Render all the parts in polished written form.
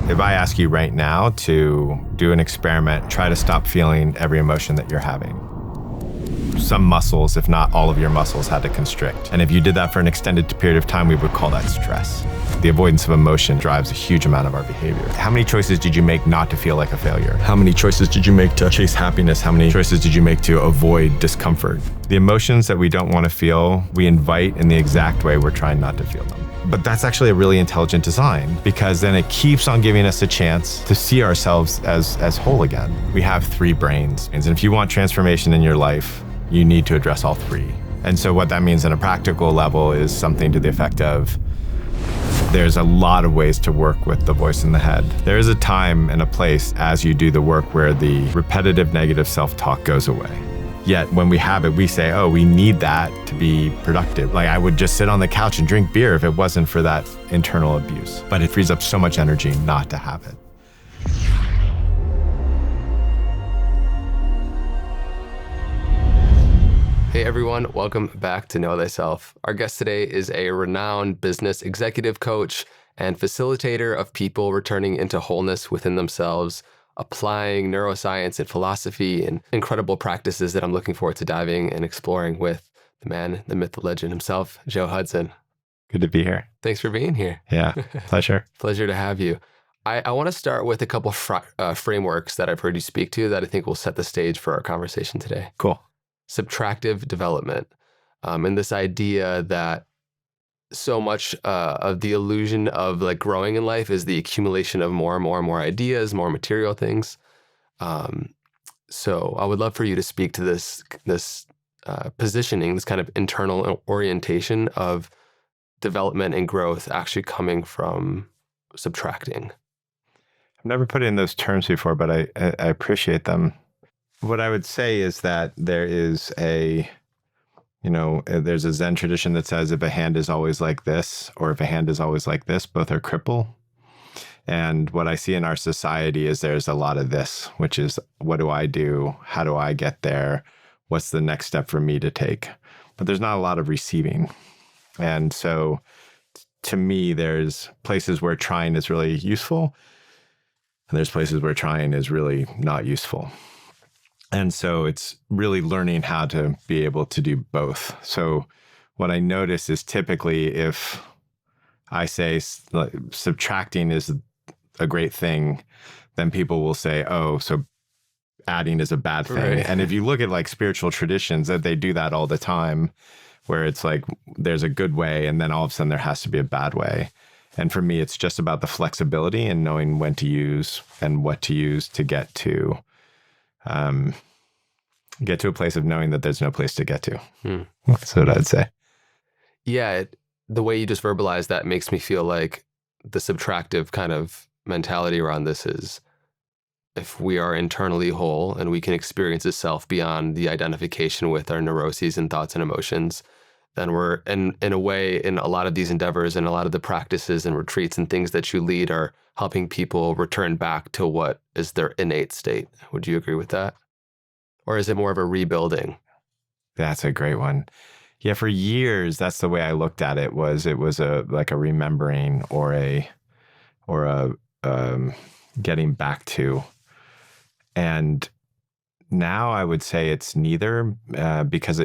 If I ask you right now to do an experiment, try to stop feeling every emotion that you're having. Some muscles, if not all of your muscles, had to constrict. And if you did that for an extended period of time, we would call that stress. The avoidance of emotion drives a huge amount of our behavior. How many choices did you make not to feel like a failure? How many choices did you make to chase happiness? How many choices did you make to avoid discomfort? The emotions that we don't want to feel, we invite in the exact way we're trying not to feel them. But that's actually a really intelligent design, because then it keeps on giving us a chance to see ourselves as whole again. We have 3 brains. And if you want transformation in your life, you need to address all 3. And so what that means on a practical level is something to the effect of, there's a lot of ways to work with the voice in the head. There is a time and a place as you do the work where the repetitive negative self-talk goes away. Yet when we have it, we say, oh, we need that to be productive. Like I would just sit on the couch and drink beer if it wasn't for that internal abuse. But it frees up so much energy not to have it. Hey everyone, welcome back to Know Thyself. Our guest today is a renowned business executive coach and facilitator of people returning into wholeness within themselves, applying neuroscience and philosophy and incredible practices that I'm looking forward to diving and exploring with the man, the myth, the legend himself, Joe Hudson. Good to be here. Thanks for being here. Yeah, pleasure. Pleasure to have you. I want to start with a couple frameworks that I've heard you speak to that I think will set the stage for our conversation today. Cool. Subtractive development, and this idea that so much of the illusion of like growing in life is the accumulation of more and more and more ideas, more material things. So I would love for you to speak to this positioning, this kind of internal orientation of development and growth actually coming from subtracting. I've never put it in those terms before, but I appreciate them. What I would say is that there is there's a Zen tradition that says if a hand is always like this, or if a hand is always like this, both are cripple. And what I see in our society is there's a lot of this, which is, what do I do? How do I get there? What's the next step for me to take? But there's not a lot of receiving. And so to me, there's places where trying is really useful, and there's places where trying is really not useful. And so it's really learning how to be able to do both. So what I notice is typically if I say subtracting is a great thing, then people will say, oh, so adding is a bad thing. Right. And if you look at like spiritual traditions, that they do that all the time, where it's like there's a good way and then all of a sudden there has to be a bad way. And for me, it's just about the flexibility and knowing when to use and what to use to get to a place of knowing that there's no place to get to. That's what I'd say. Yeah, the way you just verbalized that makes me feel like the subtractive kind of mentality around this is, if we are internally whole and we can experience a self beyond the identification with our neuroses and thoughts and emotions, then we're in a way, in a lot of these endeavors and a lot of the practices and retreats and things that you lead are helping people return back to what is their innate state. Would you agree with that? Or is it more of a rebuilding? That's a great one. Yeah, for years, that's the way I looked at it. Was a remembering or a getting back to. And now I would say it's neither, because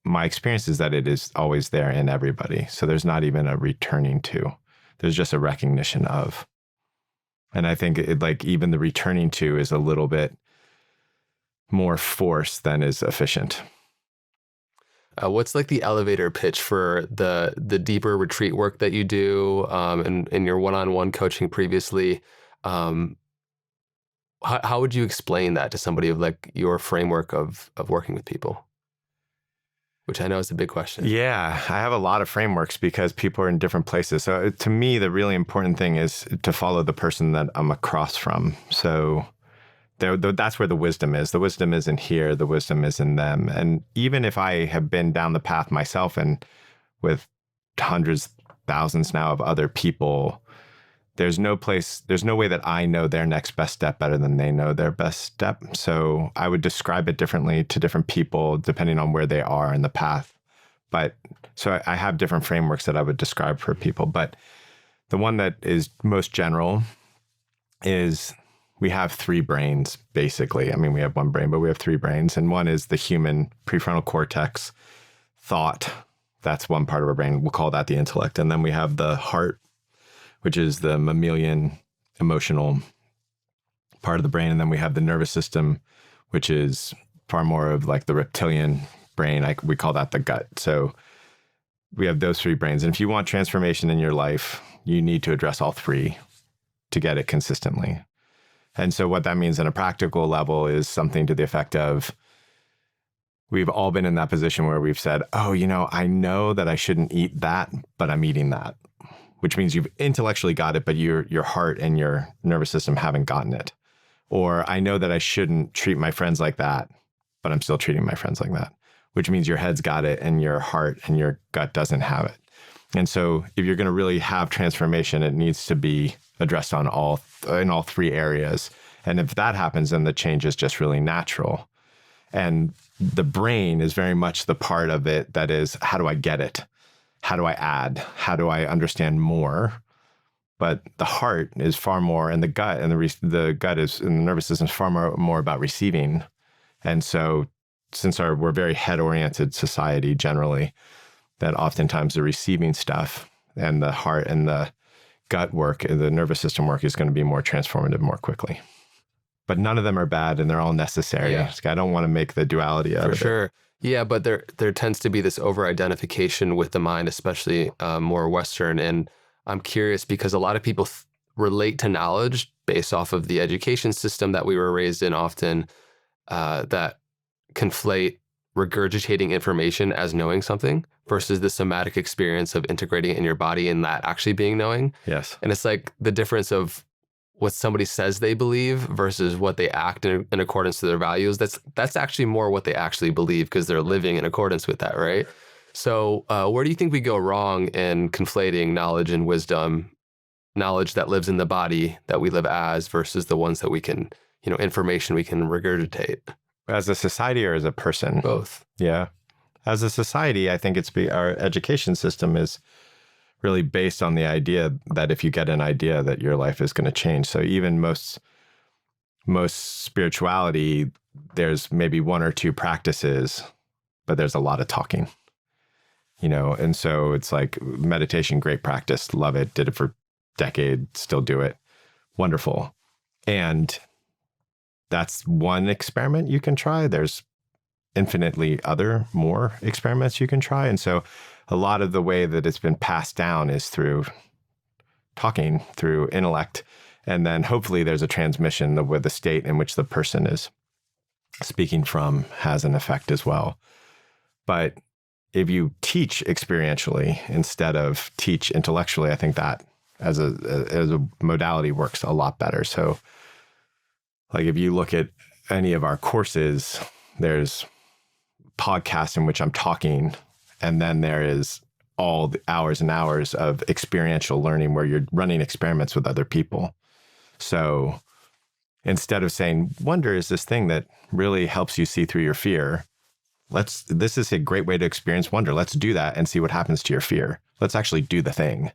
my experience is that it is always there in everybody. So there's not even a returning to. There's just a recognition of. And I think even the returning to is a little bit more force than is efficient. What's like the elevator pitch for the deeper retreat work that you do in your one-on-one coaching previously? How would you explain that to somebody of like your framework of working with people? Which I know is a big question. Yeah, I have a lot of frameworks because people are in different places. So to me, the really important thing is to follow the person that I'm across from. So that's where the wisdom is. The wisdom isn't here. The wisdom is in them. And even if I have been down the path myself and with hundreds, thousands now of other people, there's no way that I know their next best step better than they know their best step. So I would describe it differently to different people depending on where they are in the path. But so I have different frameworks that I would describe for people. But the one that is most general is we have three brains, basically. I mean, we have one brain, but we have three brains. And one is the human prefrontal cortex thought. That's one part of our brain. We'll call that the intellect. And then we have the heart, which is the mammalian emotional part of the brain. And then we have the nervous system, which is far more of like the reptilian brain. We call that the gut. So we have those three brains. And if you want transformation in your life, you need to address all three to get it consistently. And so what that means on a practical level is something to the effect of, we've all been in that position where we've said, oh, I know that I shouldn't eat that, but I'm eating that, which means you've intellectually got it, but your heart and your nervous system haven't gotten it. Or I know that I shouldn't treat my friends like that, but I'm still treating my friends like that, which means your head's got it and your heart and your gut doesn't have it. And so if you're going to really have transformation, it needs to be addressed in all three areas. And if that happens, then the change is just really natural. And the brain is very much the part of it that is, how do I get it? How do I add? How do I understand more? But the heart is far more, and the gut, and the gut is, and the nervous system is far more about receiving. And so since we're a very head-oriented society generally, that oftentimes the receiving stuff and the heart and the gut work, the nervous system work is going to be more transformative more quickly. But none of them are bad, and they're all necessary. Yeah. I don't want to make the duality out of it. For sure. Yeah, but there tends to be this over-identification with the mind, especially more Western. And I'm curious because a lot of people relate to knowledge based off of the education system that we were raised in often, that conflate regurgitating information as knowing something versus the somatic experience of integrating it in your body and that actually being knowing. Yes. And it's like the difference of what somebody says they believe versus what they act in accordance to their values. That's actually more what they actually believe because they're living in accordance with that, right? So where do you think we go wrong in conflating knowledge and wisdom, knowledge that lives in the body that we live as versus the ones that we can, information we can regurgitate? As a society or as a person? Both. Yeah. As a society, I think our education system is really based on the idea that if you get an idea that your life is going to change. So even most spirituality, there's maybe one or two practices, but there's a lot of talking, and so it's like meditation, great practice, love it, did it for decades, still do it. Wonderful. And that's one experiment you can try. There's infinitely more experiments you can try. And so a lot of the way that it's been passed down is through talking, through intellect. And then hopefully there's a transmission where the state in which the person is speaking from has an effect as well. But if you teach experientially instead of teach intellectually, I think that as a modality works a lot better. So like if you look at any of our courses, there's podcasts in which I'm talking, and then there is all the hours and hours of experiential learning where you're running experiments with other people. So instead of saying, wonder is this thing that really helps you see through your fear, this is a great way to experience wonder. Let's do that and see what happens to your fear. Let's actually do the thing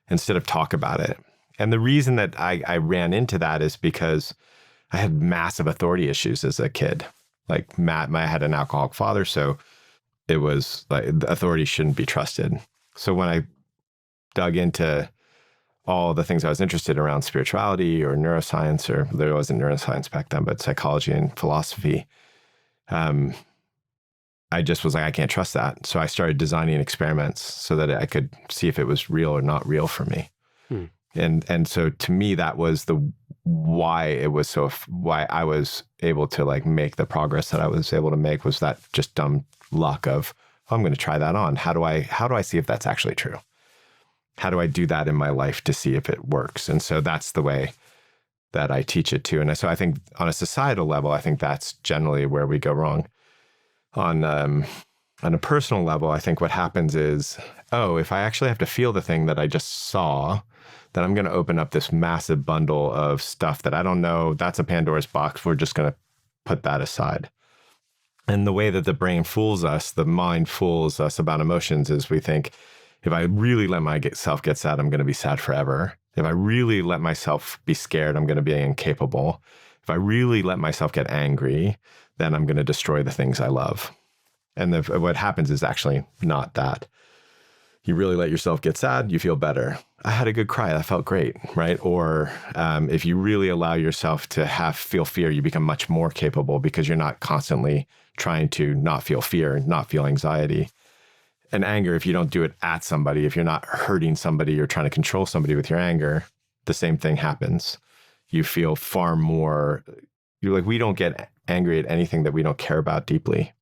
instead of talk about it. And the reason that I ran into that is because I had massive authority issues as a kid. Like I had an alcoholic father, so it was like the authority shouldn't be trusted. So when I dug into all the things I was interested around spirituality or neuroscience, or there wasn't neuroscience back then, but psychology and philosophy, I just was like, I can't trust that. So I started designing experiments so that I could see if it was real or not real for me. And so to me, that was why I was able to like make the progress that I was able to make, was that just dumb luck of, oh, I'm going to try that on. How do I see if that's actually true? How do I do that in my life to see if it works? And so that's the way that I teach it too. And so I think on a societal level, I think that's generally where we go wrong. On a personal level, I think what happens is, if I actually have to feel the thing that I just saw, then I'm going to open up this massive bundle of stuff that I don't know. That's a Pandora's box. We're just going to put that aside. And the way that the brain fools us, the mind fools us about emotions, is we think, if I really let myself get sad, I'm going to be sad forever. If I really let myself be scared, I'm going to be incapable. If I really let myself get angry, then I'm going to destroy the things I love. And what happens is actually not that. You really let yourself get sad, you feel better. I had a good cry. That felt great, right? Or if you really allow yourself to feel fear, you become much more capable because you're not constantly trying to not feel fear, not feel anxiety. And anger, if you don't do it at somebody, if you're not hurting somebody, you're trying to control somebody with your anger, the same thing happens. You feel far more, you're like, we don't get angry at anything that we don't care about deeply.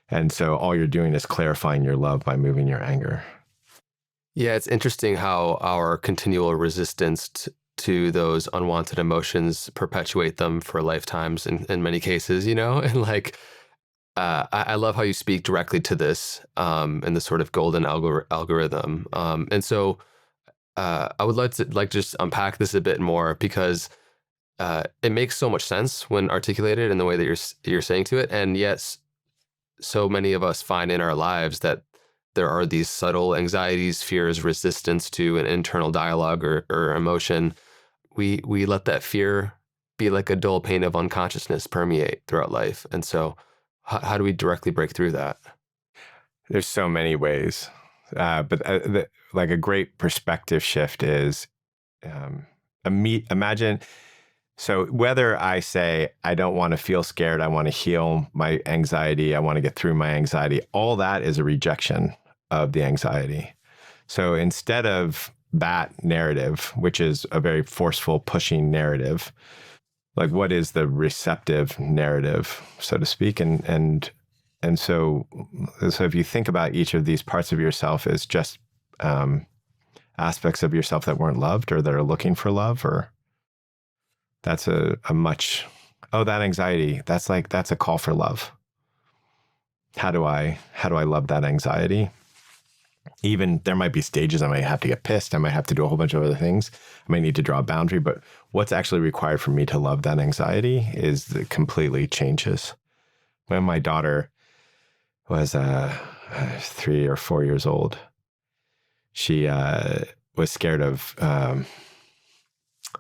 And so all you're doing is clarifying your love by moving your anger. Yeah, it's interesting how our continual resistance to those unwanted emotions perpetuate them for lifetimes in many cases, you know? And like, I love how you speak directly to this in the sort of golden algorithm. And so I would like to just unpack this a bit more because it makes so much sense when articulated in the way that you're saying to it. And yes, so many of us find in our lives that there are these subtle anxieties, fears, resistance to an internal dialogue or emotion. We let that fear be like a dull pain of unconsciousness permeate throughout life. And so how do we directly break through that? There's so many ways. But like a great perspective shift is imagine. So whether I say, I don't want to feel scared, I want to heal my anxiety, I want to get through my anxiety, all that is a rejection of the anxiety. So instead of that narrative, which is a very forceful, pushing narrative, like what is the receptive narrative, so to speak? And so if you think about each of these parts of yourself as just aspects of yourself that weren't loved or that are looking for love, or that's a much, that anxiety, that's a call for love. How do I love that anxiety? Even there might be stages I might have to get pissed. I might have to do a whole bunch of other things. I might need to draw a boundary, but what's actually required for me to love that anxiety is that completely changes. When my daughter was 3 or 4 years old, she was scared of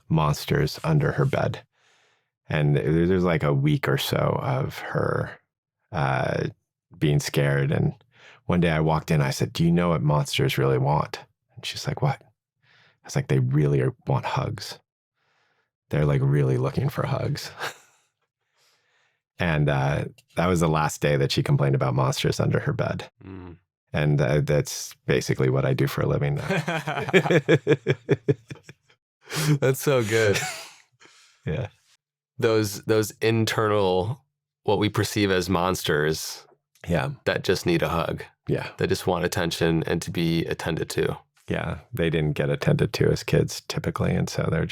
monsters under her bed. And there's like a week or so of her being scared. And one day I walked in, I said, do you know what monsters really want? And she's like, what? I was like, they really want hugs. They're like really looking for hugs. And that was the last day that she complained about monsters under her bed. Mm. And that's basically what I do for a living now. That's so good. Yeah. Those internal, what we perceive as monsters, that just need a hug. Yeah. They just want attention and to be attended to. Yeah. They didn't get attended to as kids typically. And so they're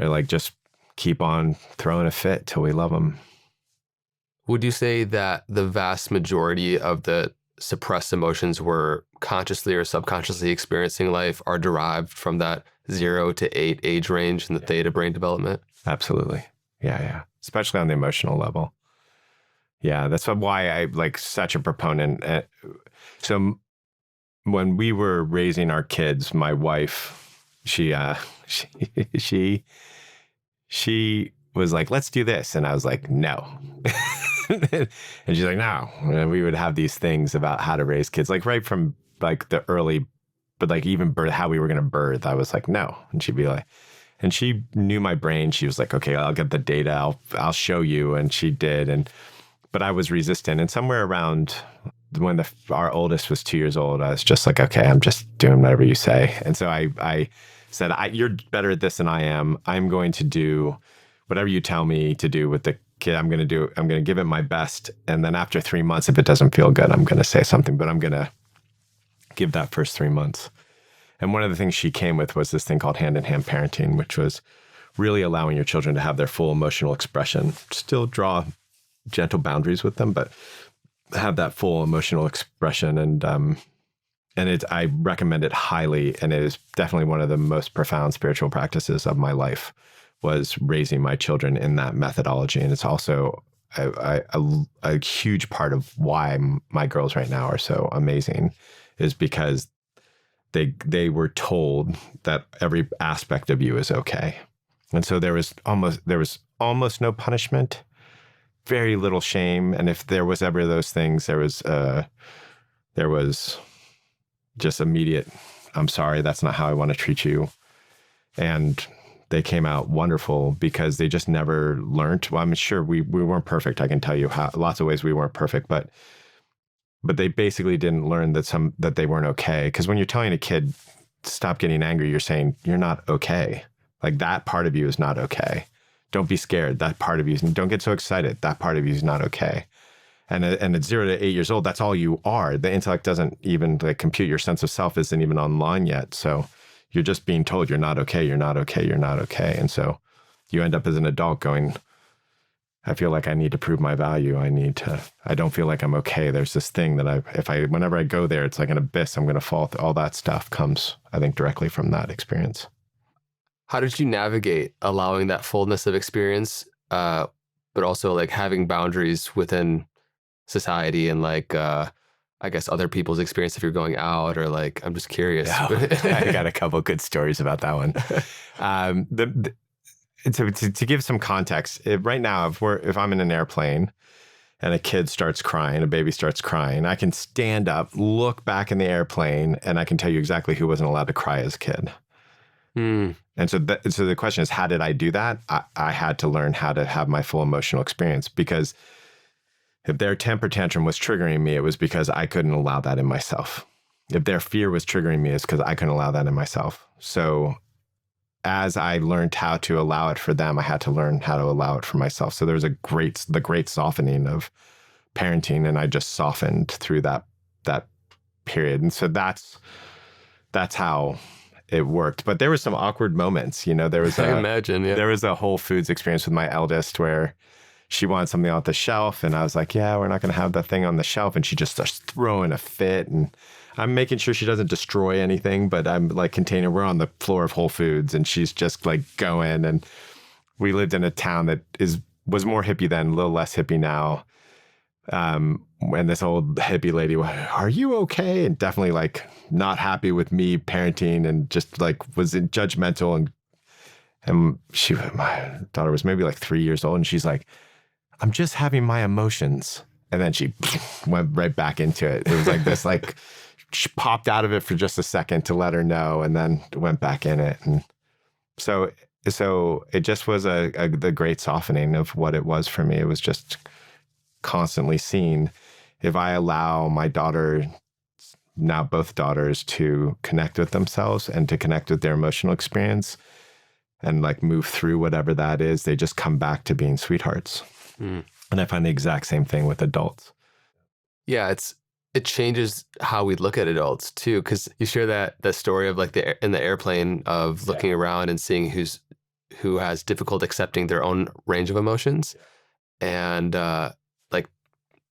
like, just keep on throwing a fit till we love them. Would you say that the vast majority of the suppressed emotions we're consciously or subconsciously experiencing in life are derived from that 0 to 8 age range in the theta brain development? Absolutely. Yeah. Especially on the emotional level. Yeah, that's why I like such a proponent. So when we were raising our kids, my wife, she was like, let's do this. And I was like, no. And she's like, no. And we would have these things about how to raise kids, like right from like the early, but like even birth, how we were going to birth. I was like, no. And she'd be like, and she knew my brain. She was like, okay, I'll get the data. I'll show you. And she did. But I was resistant. And somewhere around when our oldest was 2 years old, I was just like, okay, I'm just doing whatever you say. And so I said, you're better at this than I am. I'm going to do whatever you tell me to do with the kid. I'm going to give it my best. And then after 3 months, if it doesn't feel good, I'm going to say something, but I'm going to give that first 3 months. And one of the things she came with was this thing called hand-in-hand parenting, which was really allowing your children to have their full emotional expression, still draw gentle boundaries with them, but have that full emotional expression. And I recommend it highly. And it is definitely one of the most profound spiritual practices of my life, was raising my children in that methodology. And it's also a huge part of why my girls right now are so amazing, is because they were told that every aspect of you is okay. And so there was almost no punishment, very little shame. And if there was ever those things, there was just immediate, I'm sorry, that's not how I want to treat you. And they came out wonderful because they just never learned. Well, I'm sure we weren't perfect. I can tell you how lots of ways we weren't perfect, but they basically didn't learn that they weren't okay. Because when you're telling a kid, stop getting angry, you're saying you're not okay. Like that part of you is not okay. Don't be scared. That part of you, don't get so excited. That part of you is not okay. And at 0 to 8 years old, that's all you are. The intellect doesn't even like compute. Your sense of self isn't even online yet. So you're just being told you're not okay. You're not okay. You're not okay. And so you end up as an adult going, I feel like I need to prove my value. I don't feel like I'm okay. There's this thing that whenever I go there, it's like an abyss. I'm going to fall through. All that stuff comes, I think, directly from that experience. How did you navigate allowing that fullness of experience, but also like having boundaries within society and like, I guess other people's experience if you're going out or like, I'm just curious. Yeah, I got a couple good stories about that one. To give some context, right now, if I'm in an airplane and a kid starts crying, a baby starts crying, I can stand up, look back in the airplane, and I can tell you exactly who wasn't allowed to cry as a kid. Mm. And so the question is, how did I do that? I had to learn how to have my full emotional experience, because if their temper tantrum was triggering me, it was because I couldn't allow that in myself. If their fear was triggering me, it's because I couldn't allow that in myself. So as I learned how to allow it for them, I had to learn how to allow it for myself. So there was the great softening of parenting, and I just softened through that period. And so that's how it worked. But there were some awkward moments. There was I imagine, yeah. There was a Whole Foods experience with my eldest where she wanted something off the shelf, and I was like, yeah, we're not going to have that thing on the shelf. And she just starts throwing a fit, and I'm making sure she doesn't destroy anything, but I'm like we're on the floor of Whole Foods, and she's just like going. And we lived in a town that was more hippie then, a little less hippie now. And this old hippie lady, are you okay? And definitely like not happy with me parenting, and just like was judgmental. And my daughter was maybe like 3 years old, and she's like, I'm just having my emotions. And then she went right back into it. It was like this, like she popped out of it for just a second to let her know, and then went back in it. And so it just was the great softening of what it was for me. It was just constantly seeing, if I allow my daughter, now both daughters, to connect with themselves and to connect with their emotional experience and like move through whatever that is, they just come back to being sweethearts. Mm. And I find the exact same thing with adults. Yeah, it changes how we look at adults too, because you share that story of like in the airplane of looking around and seeing who has difficult accepting their own range of emotions, and like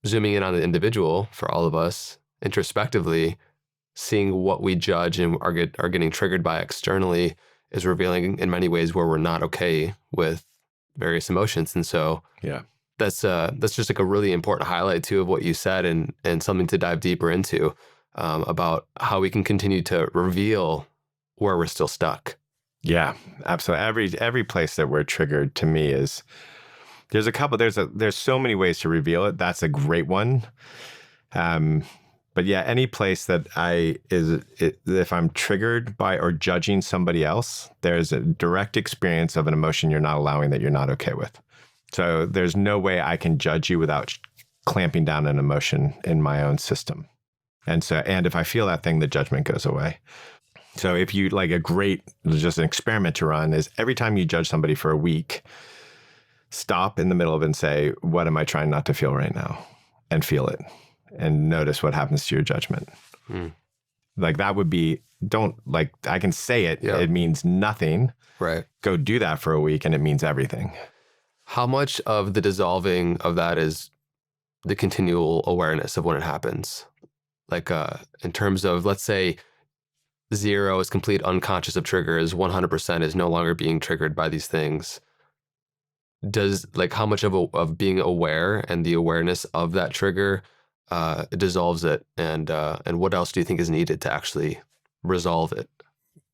zooming in on the individual for all of us introspectively, seeing what we judge and are getting triggered by externally is revealing in many ways where we're not okay with various emotions. And so that's just like a really important highlight too of what you said, and something to dive deeper into about how we can continue to reveal where we're still stuck. Yeah, absolutely. Every place that we're triggered, to me, is there's so many ways to reveal it. That's a great one. But yeah, any place that if I'm triggered by or judging somebody else, there's a direct experience of an emotion you're not allowing, that you're not okay with. So there's no way I can judge you without clamping down an emotion in my own system. And if I feel that thing, the judgment goes away. So if you like just an experiment to run is, every time you judge somebody for a week, stop in the middle of it and say, what am I trying not to feel right now? And feel it. And notice what happens to your judgment. Mm. Like that would be, I can say it, It means nothing. Right. Go do that for a week and it means everything. How much of the dissolving of that is the continual awareness of when it happens? Like in terms of, let's say 0 is complete unconscious of triggers, 100% is no longer being triggered by these things. How much of being aware and the awareness of that trigger dissolves it, and what else do you think is needed to actually resolve it.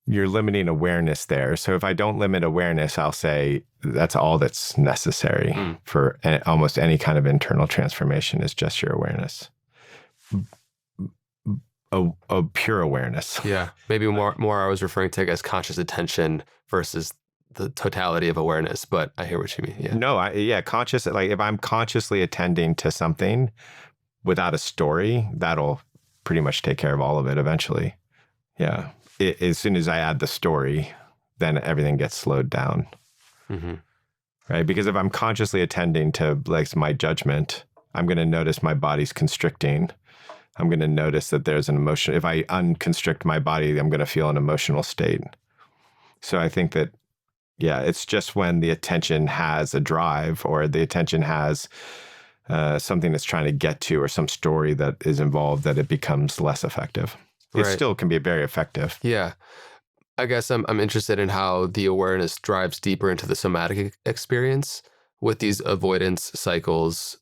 You're limiting awareness there. So if I don't limit awareness, I'll say that's all that's necessary for almost any kind of internal transformation is just your awareness. A pure awareness. Yeah. Maybe more I was referring to, I guess, conscious attention versus the totality of awareness, but I hear what you mean. Yeah. No, conscious, like if I'm consciously attending to something without a story, that'll pretty much take care of all of it eventually. Yeah. As soon as I add the story, then everything gets slowed down. Right? Because if I'm consciously attending to like my judgment, I'm going to notice my body's constricting. I'm going to notice that there's an emotion. If I unconstrict my body, I'm going to feel an emotional state. So I think that, yeah, it's just when the attention has a drive or the attention has something it's trying to get to or some story that is involved that it becomes less effective. It still can be very effective. Yeah. I guess I'm interested in how the awareness drives deeper into the somatic experience with these avoidance cycles.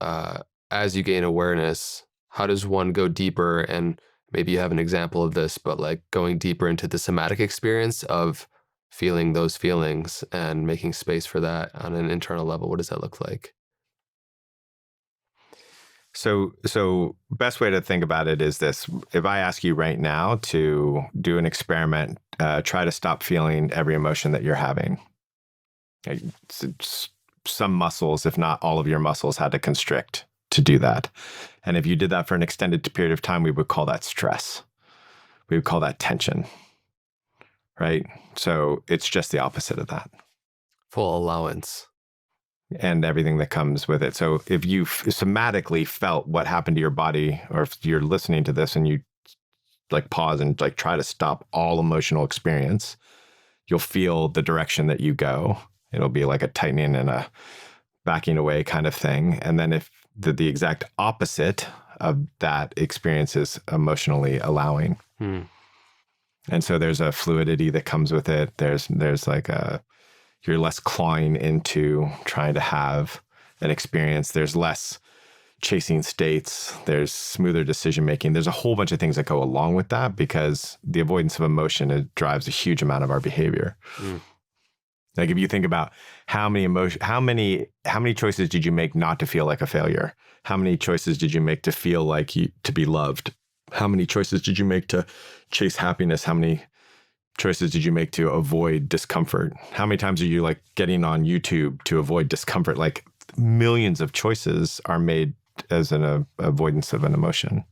As you gain awareness, how does one go deeper? And maybe you have an example of this, but like going deeper into the somatic experience of feeling those feelings and making space for that on an internal level. What does that look like? So best way to think about it is this. If I ask you right now to do an experiment, try to stop feeling every emotion that you're having. Some muscles, if not all of your muscles, had to constrict to do that. And if you did that for an extended period of time, we would call that stress. We would call that tension, right? So it's just the opposite of that. Full allowance. And everything that comes with it. So if you somatically felt what happened to your body, or if you're listening to this and you like pause and like try to stop all emotional experience, you'll feel the direction that you go. It'll be like a tightening and a backing away kind of thing. And then if the exact opposite of that experience is emotionally allowing. And so there's a fluidity that comes with it. There's like you're less clawing into trying to have an experience. There's less chasing states. There's smoother decision making. There's a whole bunch of things that go along with that because the avoidance of emotion, it drives a huge amount of our behavior. Like if you think about how many choices did you make not to feel like a failure? How many choices did you make to feel like to be loved? How many choices did you make to chase happiness? How many choices did you make to avoid discomfort? How many times are you like getting on YouTube to avoid discomfort? Like millions of choices are made as an avoidance of an emotion.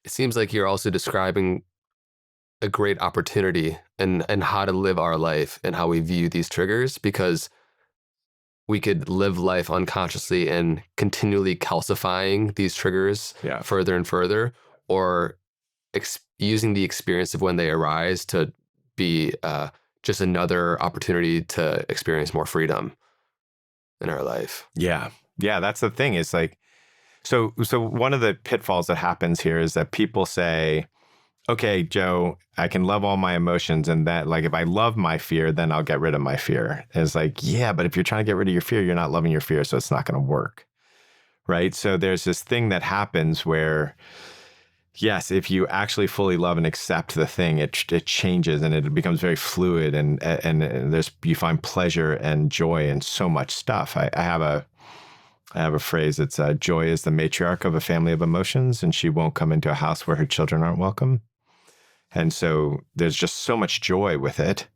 It seems like you're also describing a great opportunity and how to live our life and how we view these triggers, because we could live life unconsciously and continually calcifying these triggers further and further, or using the experience of when they arise to be just another opportunity to experience more freedom in our life. Yeah. That's the thing. It's like, so one of the pitfalls that happens here is that people say, okay, Joe, I can love all my emotions, and that like, if I love my fear, then I'll get rid of my fear. And it's like, yeah, but if you're trying to get rid of your fear, you're not loving your fear. So it's not going to work. Right. So there's this thing that happens where, yes, if you actually fully love and accept the thing, it changes and it becomes very fluid, and you find pleasure and joy in so much stuff. I have a phrase that's joy is the matriarch of a family of emotions, and she won't come into a house where her children aren't welcome. And so there's just so much joy with it.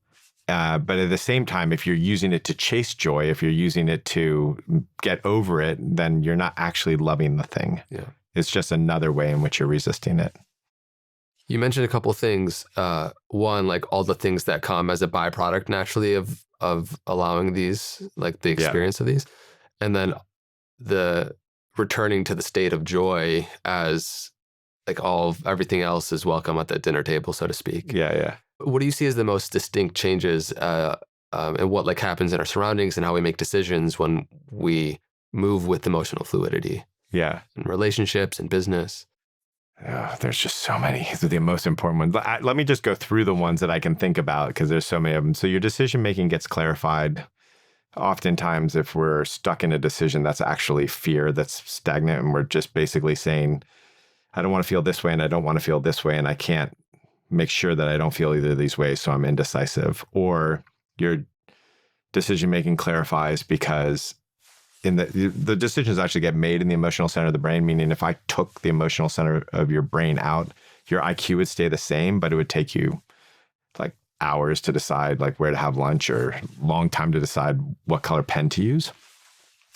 But at the same time, if you're using it to chase joy, if you're using it to get over it, then you're not actually loving the thing. Yeah. It's just another way in which you're resisting it. You mentioned a couple of things. One, like all the things that come as a byproduct naturally of allowing these, like the experience of these. And then the returning to the state of joy as like everything else is welcome at the dinner table, so to speak. Yeah. What do you see as the most distinct changes and what like happens in our surroundings and how we make decisions when we move with emotional fluidity? Yeah. In relationships and business. There's just so many. These are the most important ones. Let me just go through the ones that I can think about because there's so many of them. So your decision making gets clarified. Oftentimes, if we're stuck in a decision, that's actually fear that's stagnant, and we're just basically saying, I don't want to feel this way and I don't want to feel this way, and I can't make sure that I don't feel either of these ways, so I'm indecisive. Or your decision making clarifies because in the decisions actually get made in the emotional center of the brain, meaning if I took the emotional center of your brain out, your IQ would stay the same, but it would take you like hours to decide like where to have lunch or long time to decide what color pen to use.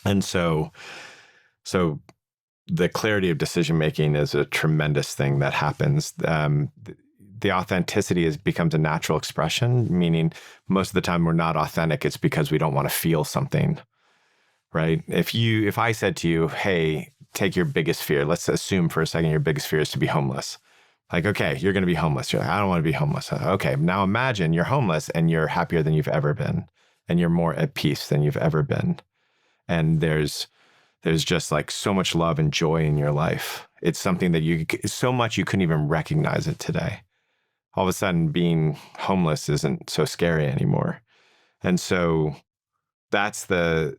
And so the clarity of decision making is a tremendous thing that happens. The authenticity becomes a natural expression, meaning most of the time we're not authentic. It's because we don't want to feel something, right? If I said to you, hey, take your biggest fear. Let's assume for a second your biggest fear is to be homeless. Like, okay, you're going to be homeless. You're like, I don't want to be homeless. Okay, now imagine you're homeless and you're happier than you've ever been, and you're more at peace than you've ever been. And there's just like so much love and joy in your life. It's something that so much you couldn't even recognize it today. All of a sudden being homeless isn't so scary anymore. And so so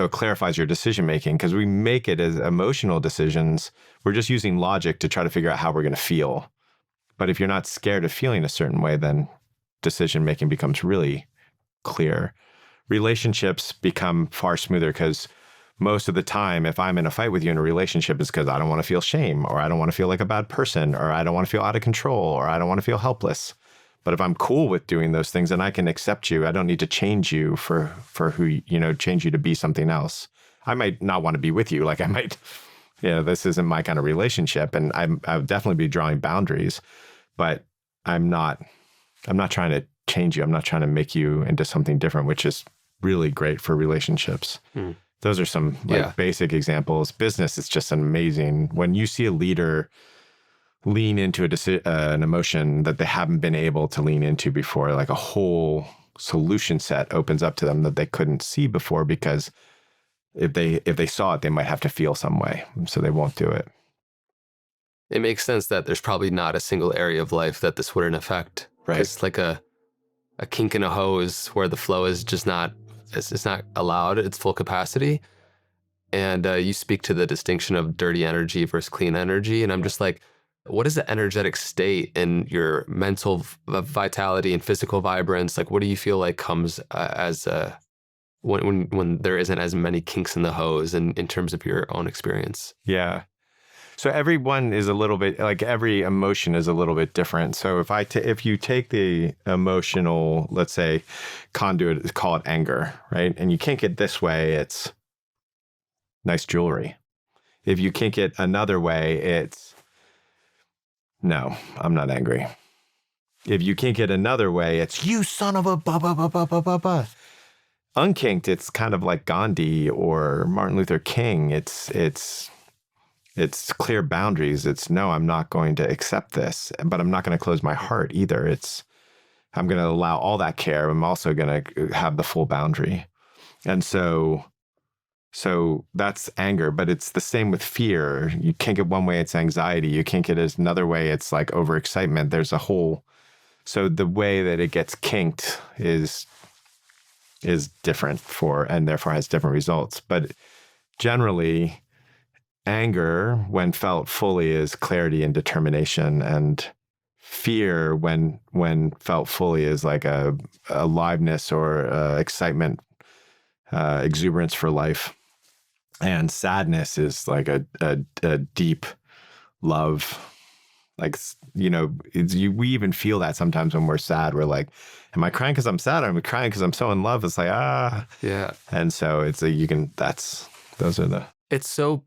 it clarifies your decision making, because we make it as emotional decisions. We're just using logic to try to figure out how we're going to feel. But if you're not scared of feeling a certain way, then decision making becomes really clear. Relationships become far smoother because most of the time, if I'm in a fight with you in a relationship, it's because I don't want to feel shame, or I don't want to feel like a bad person, or I don't want to feel out of control, or I don't want to feel helpless. But if I'm cool with doing those things, then I can accept you. I don't need to change you for who, change you to be something else. I might not want to be with you. Like I might, this isn't my kind of relationship, and I'll definitely be drawing boundaries, but I'm not trying to change you. I'm not trying to make you into something different, which is really great for relationships. Those are some basic examples. Business is just amazing. When you see a leader lean into an emotion that they haven't been able to lean into before, like a whole solution set opens up to them that they couldn't see before, because if they saw it, they might have to feel some way, so they won't do it. It makes sense that there's probably not a single area of life that this wouldn't affect. Right. It's like a kink in a hose where the flow is just not, it's not allowed at its full capacity. And you speak to the distinction of dirty energy versus clean energy. And I'm just like, what is the energetic state in your mental vitality and physical vibrance? Like, what do you feel like comes when there isn't as many kinks in the hose, and in terms of your own experience? Yeah. So everyone is a little bit, like every emotion is a little bit different. So if you take the emotional, let's say, conduit, call it anger, right? And you kink it this way, it's nice jewelry. If you kink it another way, it's, no, I'm not angry. If you kink it another way, it's, you son of a ba ba ba ba ba ba ba. Unkinked, it's kind of like Gandhi or Martin Luther King. It's clear boundaries. It's, no, I'm not going to accept this, but I'm not going to close my heart either. I'm going to allow all that care. I'm also going to have the full boundary. And so that's anger, but it's the same with fear. You kink it one way, it's anxiety. You kink it as another way, it's like overexcitement. There's a whole, so the way that it gets kinked is different and therefore has different results. But generally, anger, when felt fully, is clarity and determination, and fear, when felt fully, is like a aliveness or excitement, exuberance for life. And sadness is like a deep love. Like, we even feel that sometimes when we're sad. We're like, am I crying because I'm sad? Or am I crying because I'm so in love? It's like, yeah. And so it's those are the. It's so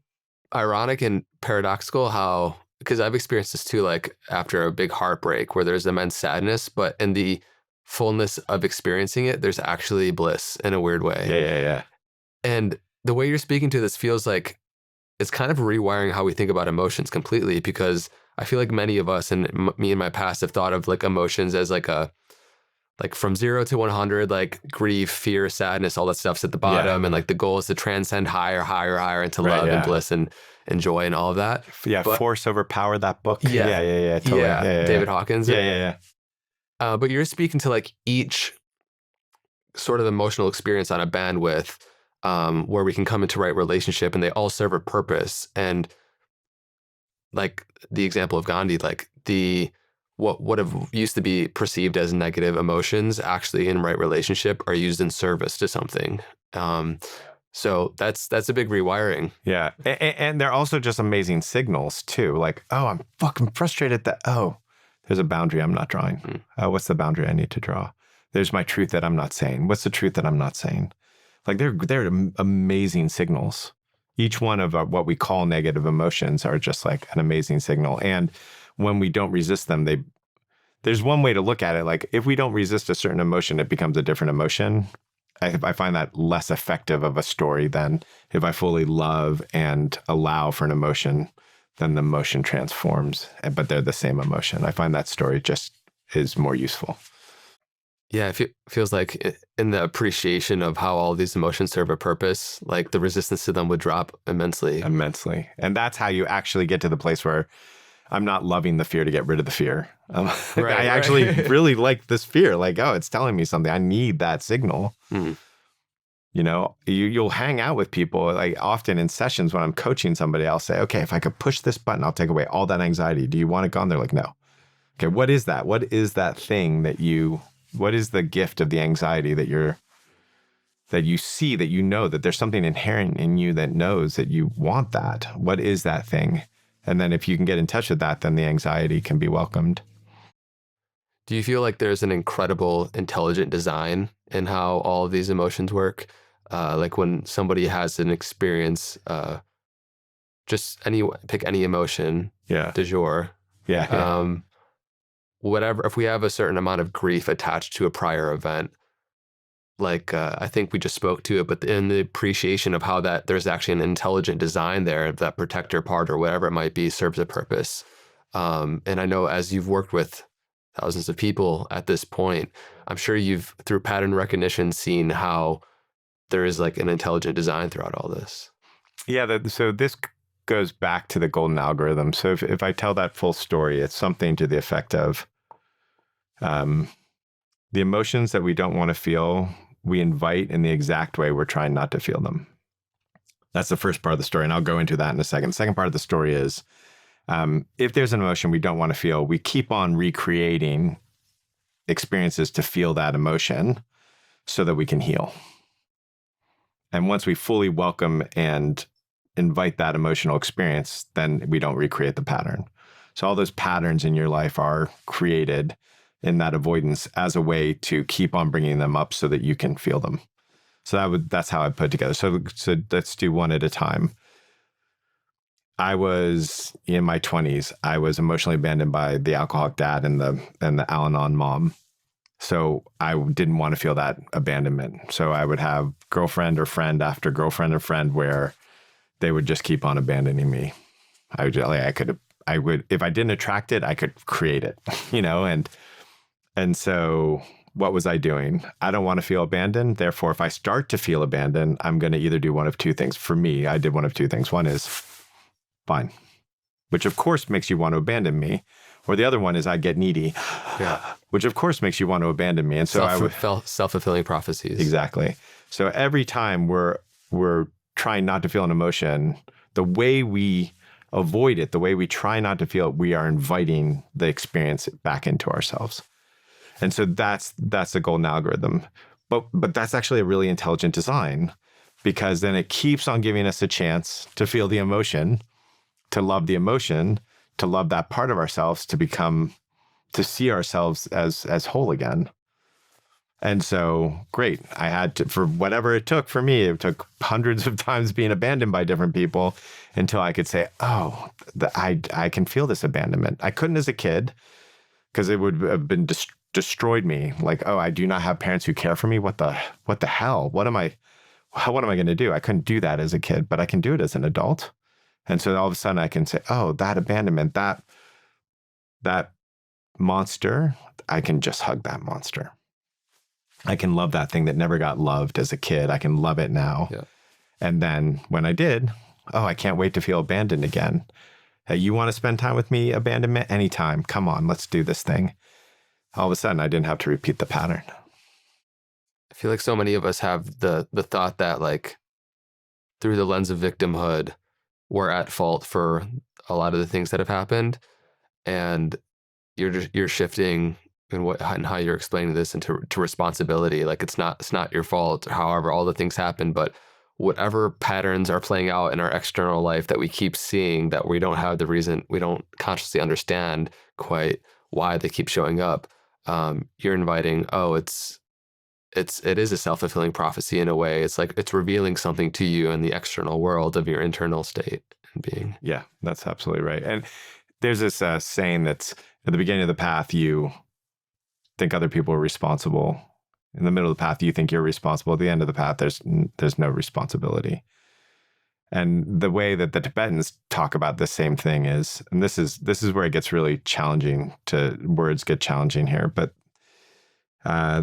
ironic and paradoxical how, because I've experienced this too, like after a big heartbreak where there's immense sadness, but in the fullness of experiencing it, there's actually bliss in a weird way. Yeah. And the way you're speaking to this feels like it's kind of rewiring how we think about emotions completely, because I feel like many of us, and me in my past, have thought of like emotions as like from 0 to 100, like grief, fear, sadness, all that stuff's at the bottom. Yeah. And like the goal is to transcend higher into love and bliss and joy and all of that. Yeah. But, Force Over Power, that book. Yeah. Totally. Yeah. David Hawkins. Yeah. But you're speaking to like each sort of emotional experience on a bandwidth where we can come into right relationship, and they all serve a purpose. And like the example of Gandhi, like what have used to be perceived as negative emotions actually in right relationship are used in service to something. So that's a big rewiring. Yeah. And they're also just amazing signals too. Like, oh, I'm fucking frustrated that, oh, there's a boundary I'm not drawing. What's the boundary I need to draw? There's my truth that I'm not saying. What's the truth that I'm not saying? Like they're amazing signals. Each one of what we call negative emotions are just like an amazing signal. And when we don't resist them, there's one way to look at it. Like if we don't resist a certain emotion, it becomes a different emotion. I find that less effective of a story than if I fully love and allow for an emotion, then the emotion transforms, but they're the same emotion. I find that story just is more useful. Yeah, it feels like in the appreciation of how all these emotions serve a purpose, like the resistance to them would drop immensely. Immensely. And that's how you actually get to the place where I'm not loving the fear to get rid of the fear. I actually really like this fear. Like, oh, it's telling me something. I need that signal. You know, you'll hang out with people. Like often in sessions when I'm coaching somebody, I'll say, okay, if I could push this button, I'll take away all that anxiety. Do you want it gone? They're like, no. Okay, what is that? What is that thing what is the gift of the anxiety that you see, that you know that there's something inherent in you that knows that you want that? What is that thing? And then if you can get in touch with that, then the anxiety can be welcomed. Do you feel like there's an incredible intelligent design in how all of these emotions work? Like when somebody has an experience, pick any emotion, du jour. Whatever, if we have a certain amount of grief attached to a prior event, like I think we just spoke to it, but in the appreciation of how that there's actually an intelligent design there, that protector part or whatever it might be serves a purpose. And I know as you've worked with thousands of people at this point, I'm sure you've, through pattern recognition, seen how there is like an intelligent design throughout all this. Yeah, so this goes back to the golden algorithm. So if I tell that full story, it's something to the effect of the emotions that we don't want to feel, we invite in the exact way we're trying not to feel them. That's the first part of the story, and I'll go into that in a second. The second part of the story is if there's an emotion we don't want to feel, we keep on recreating experiences to feel that emotion so that we can heal. And once we fully welcome and invite that emotional experience, then we don't recreate the pattern. So all those patterns in your life are created in that avoidance as a way to keep on bringing them up so that you can feel them. So that's how I put it together. So let's do one at a time. I was in my 20s. I was emotionally abandoned by the alcoholic dad and the Al-Anon mom. So I didn't want to feel that abandonment. So I would have girlfriend or friend after girlfriend or friend where they would just keep on abandoning me. I would, if I didn't attract it, I could create it, you know, and so what was I doing? I don't want to feel abandoned. Therefore, if I start to feel abandoned, I'm going to either do one of two things. For me, I did one of two things. One is fine, which of course makes you want to abandon me. Or the other one is I get needy, which of course makes you want to abandon me. And so I would self-fulfilling prophecies. Exactly. So every time we're trying not to feel an emotion, the way we avoid it, the way we try not to feel it, we are inviting the experience back into ourselves. And so that's the golden algorithm. But that's actually a really intelligent design, because then it keeps on giving us a chance to feel the emotion, to love the emotion, to love that part of ourselves, to see ourselves as whole again. And so, great. I had to, for whatever it took for me, it took hundreds of times being abandoned by different people until I could say, oh, I can feel this abandonment. I couldn't as a kid because it would have been destroyed me. Like, oh, I do not have parents who care for me. What the hell? What am I going to do? I couldn't do that as a kid, but I can do it as an adult. And so all of a sudden I can say, oh, that abandonment, that monster, I can just hug that monster. I can love that thing that never got loved as a kid. I can love it now. Yeah. And then when I did, oh, I can't wait to feel abandoned again. Hey, you want to spend time with me, abandonment? Anytime. Come on, let's do this thing. All of a sudden, I didn't have to repeat the pattern. I feel like so many of us have the thought that, like, through the lens of victimhood, we're at fault for a lot of the things that have happened. And you're shifting in what and how you're explaining this into to responsibility. Like it's not your fault. However, all the things happen, but whatever patterns are playing out in our external life that we keep seeing that we don't have the reason, we don't consciously understand quite why they keep showing up. You're inviting, oh, it is a self-fulfilling prophecy in a way. It's like it's revealing something to you in the external world of your internal state and being. Yeah, that's absolutely right. And there's this saying that's at the beginning of the path, you think other people are responsible. In the middle of the path, you think you're responsible. At the end of the path, there's no responsibility. And the way that the Tibetans talk about the same thing is, and this is where it gets really challenging, words get challenging here, but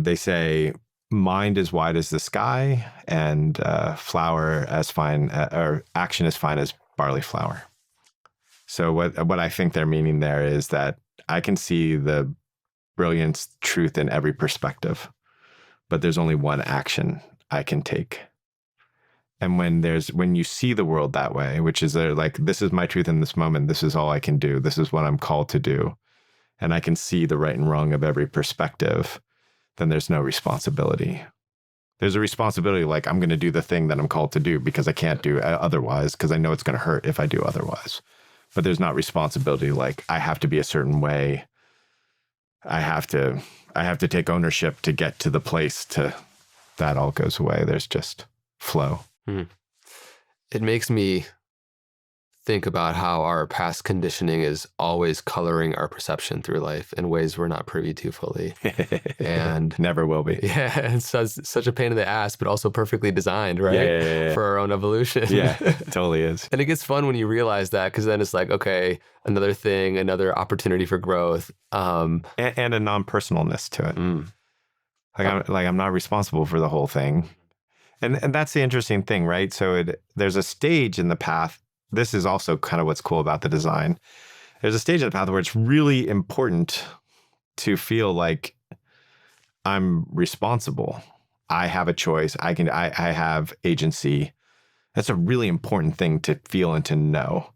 they say mind as wide as the sky and flower as fine, or action as fine as barley flour. So what I think they're meaning there is that I can see the brilliance, truth in every perspective, but there's only one action I can take. And when you see the world that way, which is like, this is my truth in this moment, this is all I can do, this is what I'm called to do, and I can see the right and wrong of every perspective, then there's no responsibility. There's a responsibility like, I'm going to do the thing that I'm called to do because I can't do otherwise, because I know it's going to hurt if I do otherwise. But there's not responsibility like, I have to be a certain way. I have to take ownership to get to the place that all goes away. There's just flow. It makes me think about how our past conditioning is always coloring our perception through life in ways we're not privy to fully. And never will be. Yeah, it's such a pain in the ass, but also perfectly designed, right? Yeah. For our own evolution. Yeah, it totally is. And it gets fun when you realize that, because then it's like, okay, another thing, another opportunity for growth. And a non-personalness to it. I'm not responsible for the whole thing. And that's the interesting thing, right? So there's a stage in the path. This is also kind of what's cool about the design. There's a stage in the path where it's really important to feel like I'm responsible. I have a choice. I have agency. That's a really important thing to feel and to know.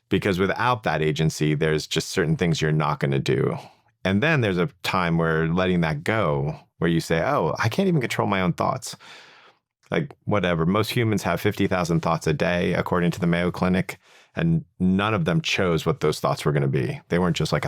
Because without that agency, there's just certain things you're not going to do. And then there's a time where letting that go, where you say, oh, I can't even control my own thoughts. Like, whatever. Most humans have 50,000 thoughts a day, according to the Mayo Clinic, and none of them chose what those thoughts were going to be. They weren't just like,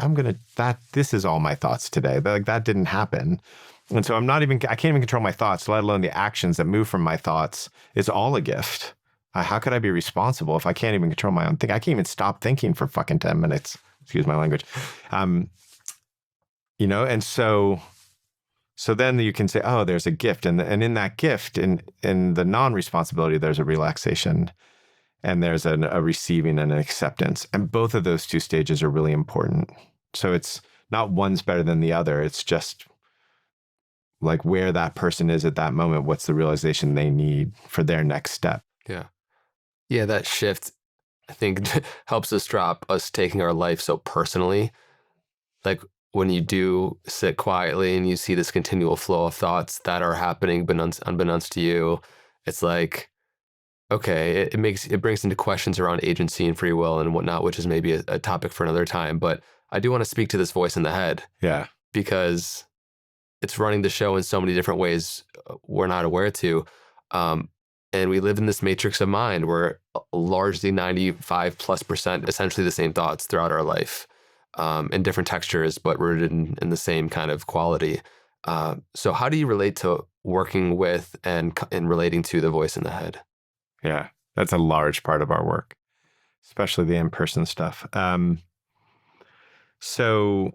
this is all my thoughts today. They're like, that didn't happen. And so I can't even control my thoughts, let alone the actions that move from my thoughts. It's all a gift. How could I be responsible if I can't even control my own thing? I can't even stop thinking for fucking 10 minutes. Excuse my language. And so then you can say, oh, there's a gift. And in that gift, in the non-responsibility, there's a relaxation and there's a receiving and an acceptance. And both of those two stages are really important. So it's not one's better than the other. It's just like where that person is at that moment, what's the realization they need for their next step. Yeah. Yeah, that shift, I think, helps us drop us taking our life so personally. Like, when you do sit quietly and you see this continual flow of thoughts that are happening unbeknownst to you, it's like, okay, it brings into questions around agency and free will and whatnot, which is maybe a topic for another time. But I do want to speak to this voice in the head. Yeah. Because it's running the show in so many different ways we're not aware to. And we live in this matrix of mind where largely 95+% essentially the same thoughts throughout our life. In different textures, but rooted in the same kind of quality. So how do you relate to working with and relating to the voice in the head? Yeah, that's a large part of our work, especially the in-person stuff. So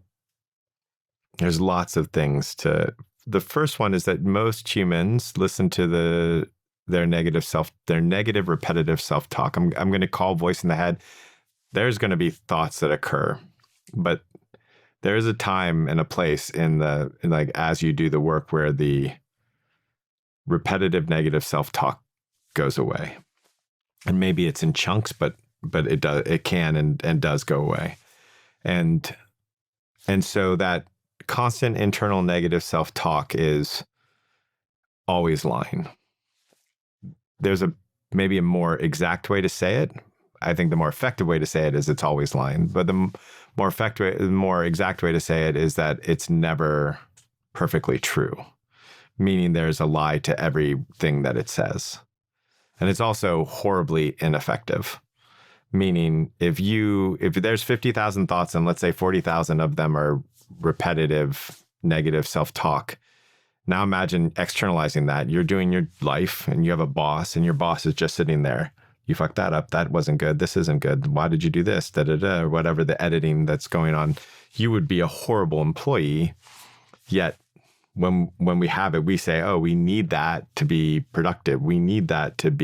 there's lots of things the first one is that most humans listen to their negative repetitive self-talk. I'm going to call voice in the head. There's going to be thoughts that occur. But there is a time and a place as you do the work where the repetitive negative self-talk goes away. And maybe it's in chunks, but it can and does go away. And so that constant internal negative self-talk is always lying. There's maybe a more exact way to say it. I think the more effective way to say it is it's always lying. But the more exact way to say it is that it's never perfectly true, meaning there's a lie to everything that it says. And it's also horribly ineffective, meaning if there's 50,000 thoughts and let's say 40,000 of them are repetitive, negative self-talk. Now imagine externalizing that. You're doing your life and you have a boss and your boss is just sitting there. You fucked that up. That wasn't good. This isn't good. Why did you do this? Da, da, da, or whatever the editing that's going on. You would be a horrible employee. Yet when we have it, we say, oh, we need that to be productive. We need that to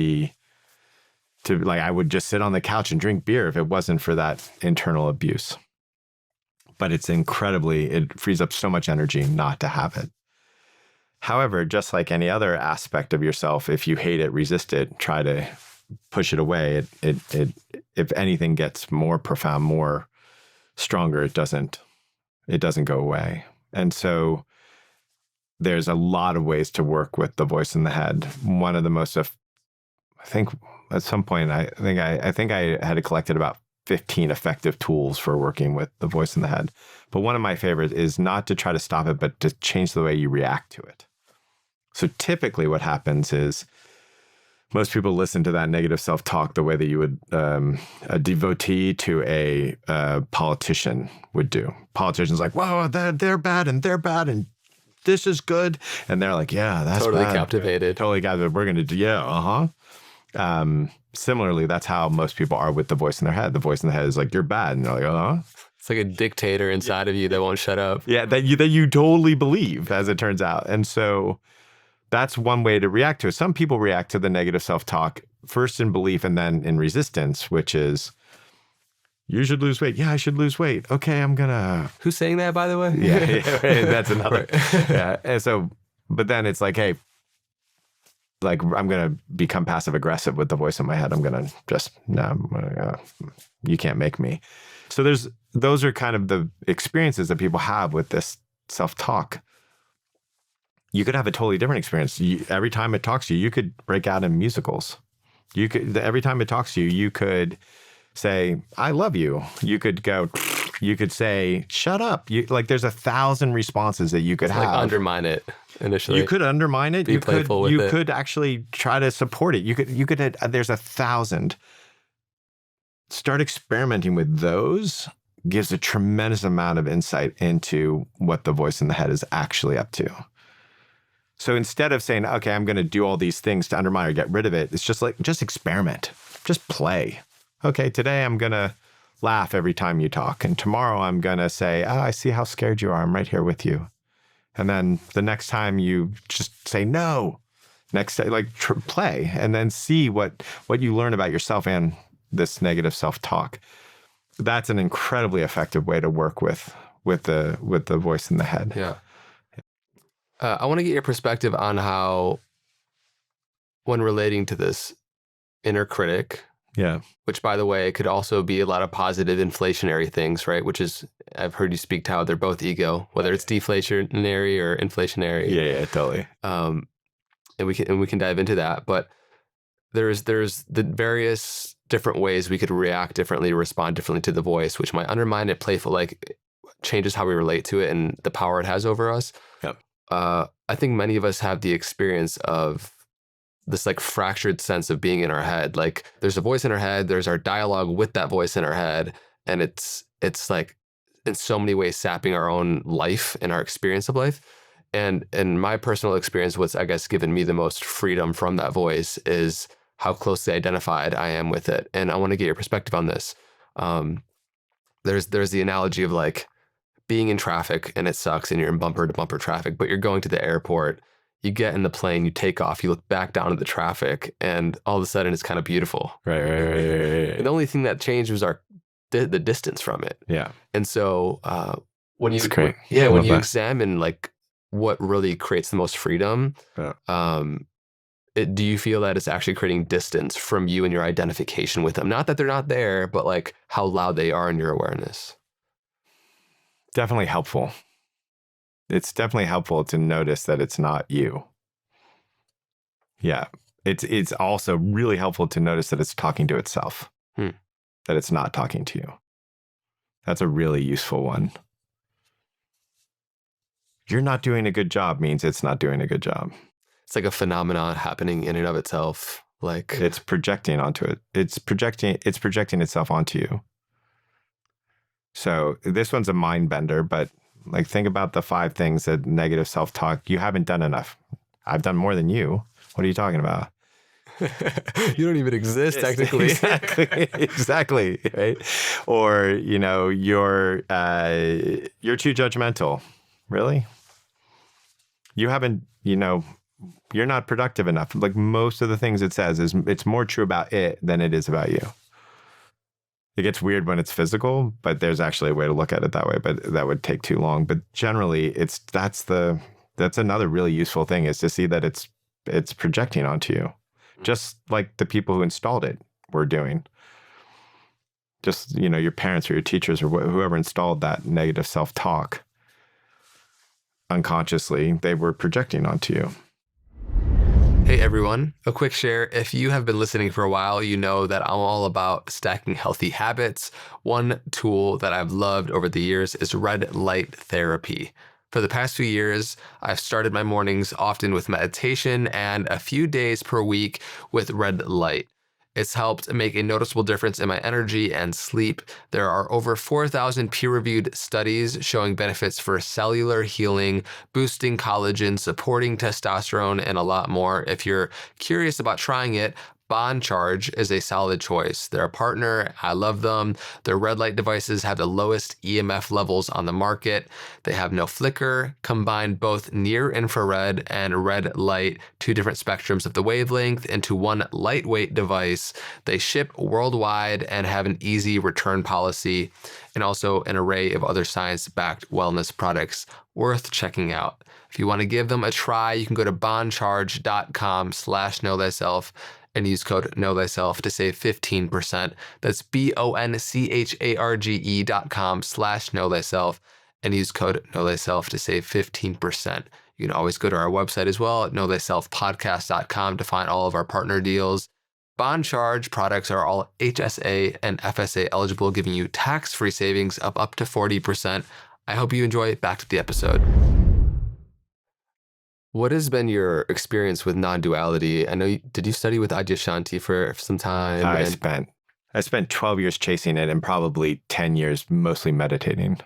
like, I would just sit on the couch and drink beer if it wasn't for that internal abuse. But it frees up so much energy not to have it. However, just like any other aspect of yourself, if you hate it, resist it, try to push it away, it if anything gets more profound, more stronger, it doesn't go away. And so there's a lot of ways to work with the voice in the head. One of the most, I think at some point, I think I had collected about 15 effective tools for working with the voice in the head. But one of my favorites is not to try to stop it, but to change the way you react to it. So typically what happens is most people listen to that negative self-talk the way that you would a devotee to a politician would do. Politicians like, whoa, they're bad and they're bad and this is good. And they're like, yeah, that's totally bad. Captivated. Totally captivated. We're going to do, yeah, similarly, that's how most people are with the voice in their head. The voice in the head is like, you're bad. And they're like, It's like a dictator inside of you that won't shut up. Yeah, that you totally believe, as it turns out. And so that's one way to react to it. Some people react to the negative self-talk first in belief and then in resistance, which is, you should lose weight. Yeah, I should lose weight. Okay, I'm gonna... Who's saying that, by the way? Yeah, that's another. Yeah, and so, but then it's like, hey, like I'm going to become passive aggressive with the voice in my head. I'm going to just, no, you can't make me. So those are kind of the experiences that people have with this self-talk. You could have a totally different experience. Every time it talks to you, you could break out in musicals. Every time it talks to you, you could say, I love you. You could say, shut up. There's 1,000 responses that you could have. Like undermine it initially. You could undermine it. Be playful with it. You could actually try to support it. You could, there's 1,000. Start experimenting with those. Gives a tremendous amount of insight into what the voice in the head is actually up to. So instead of saying, okay, I'm going to do all these things to undermine or get rid of it, it's just experiment. Just play. Okay, today I'm going to laugh every time you talk. And tomorrow I'm going to say, oh, I see how scared you are. I'm right here with you. And then the next time you just say no. Next day, play and then see what you learn about yourself and this negative self-talk. That's an incredibly effective way to work with the voice in the head. Yeah. I want to get your perspective on how, when relating to this inner critic, yeah, which by the way could also be a lot of positive inflationary things, right? Which is, I've heard you speak to how they're both ego, whether it's deflationary or inflationary. Yeah, totally. And we can dive into that, but there's the various different ways we could react differently, respond differently to the voice, which might undermine it, playful, changes how we relate to it and the power it has over us. Yep. I think many of us have the experience of this fractured sense of being in our head. Like there's a voice in our head, there's our dialogue with that voice in our head, and it's like in so many ways sapping our own life and our experience of life. And my personal experience, what's I guess given me the most freedom from that voice is how closely identified I am with it. And I want to get your perspective on this. There's the analogy of being in traffic and it sucks and you're in bumper to bumper traffic, but you're going to the airport, you get in the plane, you take off, you look back down at the traffic, and all of a sudden it's kind of beautiful. Right. And the only thing that changed was the distance from it. Yeah. And so when you examine what really creates the most freedom, do you feel that it's actually creating distance from you and your identification with them? Not that they're not there, but how loud they are in your awareness. Definitely helpful. It's definitely helpful to notice that it's not you. Yeah. It's also really helpful to notice that it's talking to itself, that it's not talking to you. That's a really useful one. You're not doing a good job means it's not doing a good job. It's like a phenomenon happening in and of itself. Like it's projecting onto it. It's projecting itself onto you. So this one's a mind bender, but like think about the 5 things that negative self-talk, you haven't done enough. I've done more than you. What are you talking about? You don't even exist technically. Exactly. Right. Or, you're too judgmental. Really? You haven't, you're not productive enough. Like most of the things it says it's more true about it than it is about you. It gets weird when it's physical, but there's actually a way to look at it that way, but that would take too long. But generally that's another really useful thing, is to see that it's projecting onto you. Just like the people who installed it were doing. Just, your parents or your teachers or whoever installed that negative self-talk, unconsciously, they were projecting onto you. Hey everyone, a quick share. If you have been listening for a while, you know that I'm all about stacking healthy habits. One tool that I've loved over the years is Redlight therapy. For the past few years, I've started my mornings often with meditation and a few days per week with Redlight. It's helped make a noticeable difference in my energy and sleep. There are over 4,000 peer-reviewed studies showing benefits for cellular healing, boosting collagen, supporting testosterone, and a lot more. If you're curious about trying it, BonCharge is a solid choice. They're a partner. I love them. Their Redlight devices have the lowest EMF levels on the market. They have no flicker, combine both near infrared and red light, 2 different spectrums of the wavelength, into one lightweight device. They ship worldwide and have an easy return policy, and also an array of other science-backed wellness products worth checking out. If you want to give them a try, you can go to boncharge.com/knowthyself and use code KNOWTHYSELF to save 15%. That's boncharge.com/knowthyself and use code KNOWTHYSELF to save 15%. You can always go to our website as well at knowthyselfpodcast.com to find all of our partner deals. BonCharge products are all HSA and FSA eligible, giving you tax-free savings of up to 40%. I hope you enjoy. Back to the episode. What has been your experience with non-duality? I know did you study with Adyashanti for some time? I spent 12 years chasing it and probably 10 years mostly meditating.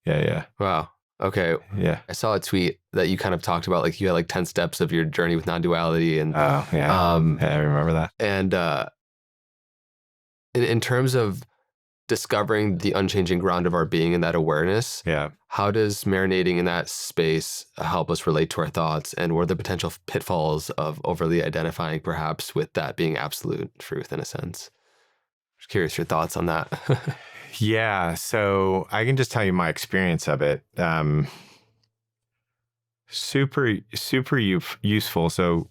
Yeah. Wow. Okay. Yeah. I saw a tweet that you kind of talked about, like you had like 10 steps of your journey with non-duality, and oh yeah, I remember that. And in terms of discovering the unchanging ground of our being and that awareness, how does marinating in that space help us relate to our thoughts, and what are the potential pitfalls of overly identifying perhaps with that being absolute truth in a sense? Just curious your thoughts on that. Yeah, so I can just tell you my experience of it. Super useful. So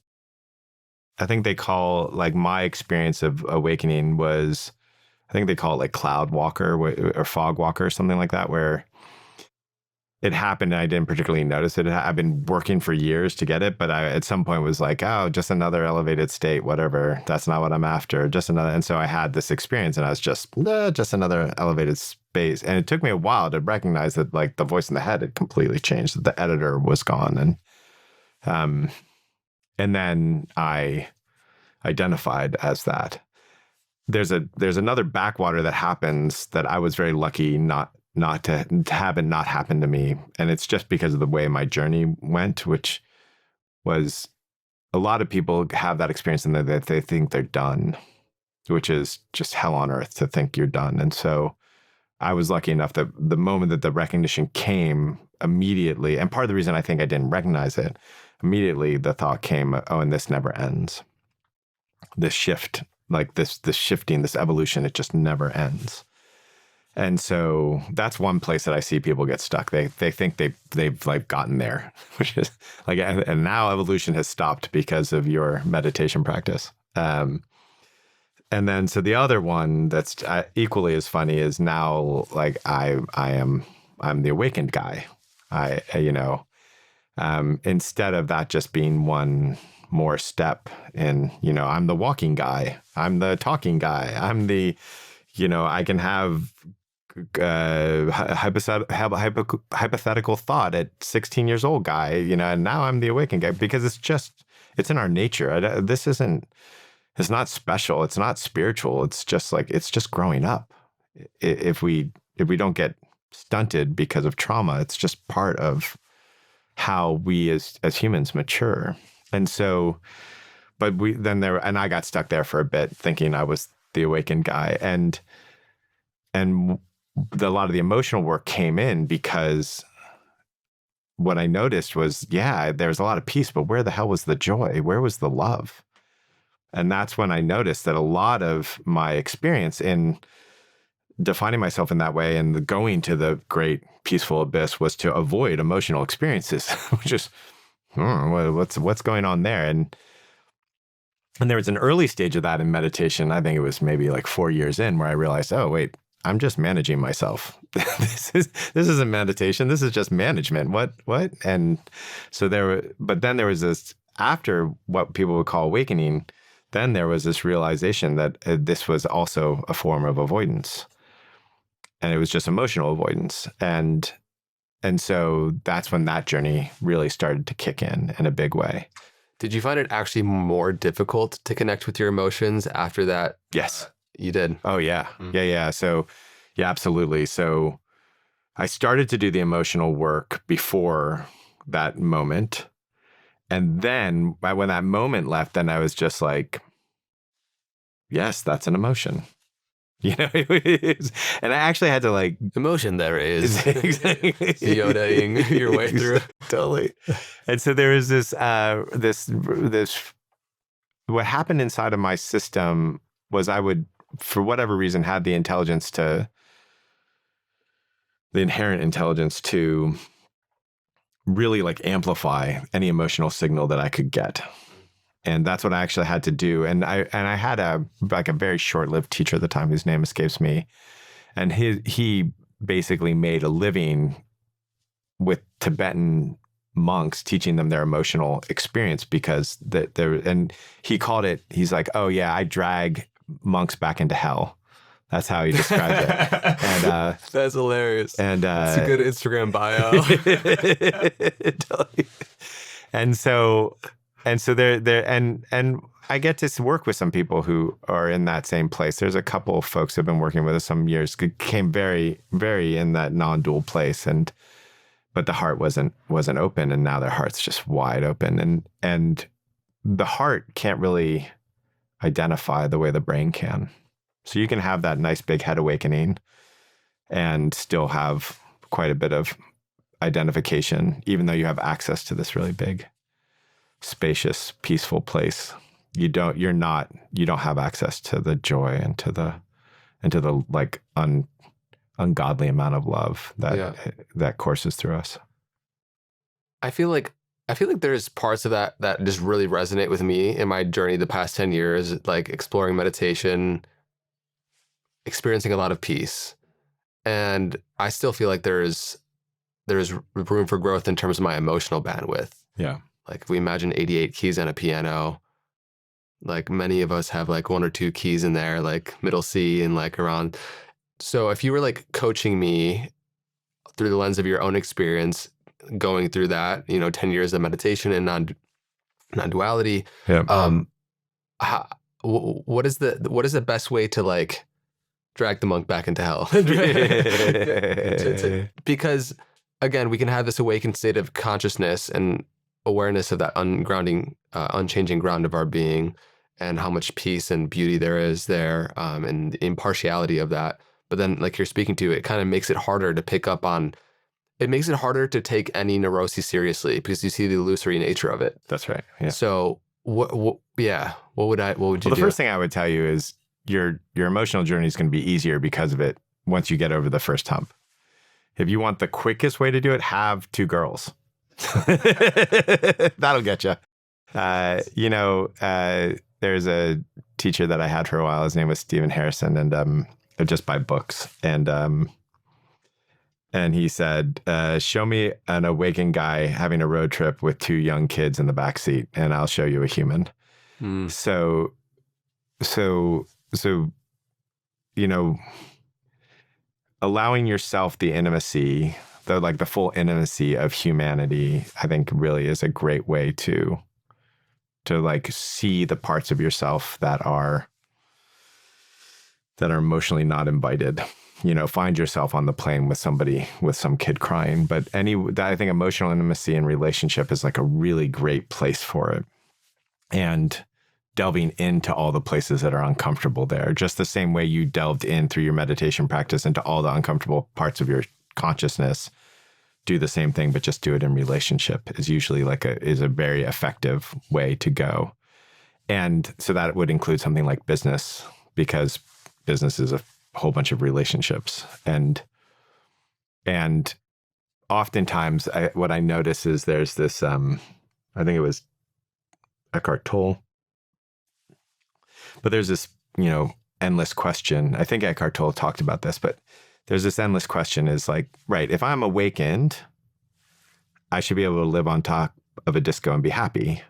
I think they call, like, my experience of awakening was, I think they call it like cloud walker or fog walker or something like that, where it happened and I didn't particularly notice it. I've been working for years to get it, but I at some point was like, oh, just another elevated state, whatever. That's not what I'm after. Just another. And so I had this experience and I was just another elevated space. And it took me a while to recognize that, like, the voice in the head had completely changed, that the editor was gone. And then I identified as that. There's another backwater that happens that I was very lucky not to have it not happen to me. And it's just because of the way my journey went, which was, a lot of people have that experience and that they think they're done, which is just hell on earth to think you're done. And so I was lucky enough that the moment that the recognition came, immediately, and part of the reason I think I didn't recognize it, immediately the thought came, oh, and this never ends. This shift, like this shifting, this evolution, it just never ends. And so that's one place that I see people get stuck. They think they've like gotten there, which is like, and now evolution has stopped because of your meditation practice. And then, so the other one that's equally as funny is now, like, I'm the awakened guy. Instead of that just being one more step in, I'm the walking guy, I'm the talking guy, I'm the, I can have hypothetical thought at 16 years old guy, and now I'm the awakened guy because it's in our nature. It's not special. It's not spiritual. It's just growing up. If we don't get stunted because of trauma, it's just part of how we as humans mature. And so, but I got stuck there for a bit thinking I was the awakened guy. And a lot of the emotional work came in because what I noticed was, there was a lot of peace, but where the hell was the joy? Where was the love? And that's when I noticed that a lot of my experience in defining myself in that way and going to the great peaceful abyss was to avoid emotional experiences, which is, what's going on there? And there was an early stage of that in meditation. I think it was maybe like 4 years in where I realized, oh, wait, I'm just managing myself. This isn't meditation. This is just management. What? And so but then there was this, after what people would call awakening, then there was this realization that this was also a form of avoidance. And it was just emotional avoidance. And so that's when that journey really started to kick in a big way. Did you find it actually more difficult to connect with your emotions after that? Yes. You did? Oh, yeah. Yeah. So, yeah, absolutely. So I started to do the emotional work before that moment. And then when that moment left, then I was just like, yes, that's an emotion. And I actually had to emotion there is exactly. Yodaing your way through. Totally. And so there was this what happened inside of my system was I would, for whatever reason, had the inherent intelligence to really amplify any emotional signal that I could get. And that's what I actually had to do. And I had a very short-lived teacher at the time whose name escapes me. And he basically made a living with Tibetan monks, teaching them their emotional experience because and he called it, he's like, oh yeah, I drag monks back into hell. That's how he described it. And that's hilarious. And it's a good Instagram bio. Totally. And so I get to work with some people who are in that same place. There's a couple of folks who've been working with us some years, came very, very in that non-dual place, but the heart wasn't open, and now their heart's just wide open, and the heart can't really identify the way the brain can. So you can have that nice big head awakening and still have quite a bit of identification, even though you have access to this really big, spacious, peaceful place. You don't have access to the joy and to the ungodly amount of love that courses through us. I feel like there's parts of that just really resonate with me in my journey the past 10 years, like exploring meditation, experiencing a lot of peace. And I still feel like there's room for growth in terms of my emotional bandwidth. Yeah. Like if we imagine 88 keys on a piano, like many of us have like one or two keys in there, like middle C and around. So if you were coaching me through the lens of your own experience, going through that, 10 years of meditation and non-duality, what is the best way to drag the monk back into hell? Because again, we can have this awakened state of consciousness and awareness of that unchanging ground of our being, and how much peace and beauty there is there, and the impartiality of that. But then, like you're speaking to, it kind of makes it harder to pick up on. It makes it harder to take any neuroses seriously because you see the illusory nature of it. That's right. Yeah. So what would you do? The first thing I would tell you is your emotional journey is going to be easier because of it once you get over the first hump. If you want the quickest way to do it, have 2 girls. That'll get you. There's a teacher that I had for a while. His name was Stephen Harrison, and just by books. And he said, show me an awakened guy having a road trip with 2 young kids in the back seat, and I'll show you a human. So allowing yourself the intimacy, the full intimacy of humanity, I think really is a great way to like see the parts of yourself that are emotionally not invited. Find yourself on the plane with somebody, with some kid crying. But I think emotional intimacy in relationship is like a really great place for it. And delving into all the places that are uncomfortable there, just the same way you delved in through your meditation practice into all the uncomfortable parts of your consciousness. Do the same thing, but just do it in relationship is usually is a very effective way to go. And so that would include something like business, because business is a whole bunch of relationships. And oftentimes what I notice is there's this, I think it was Eckhart Tolle, but there's this, endless question. I think Eckhart Tolle talked about this, but there's this endless question is like, right, if I'm awakened, I should be able to live on top of a disco and be happy.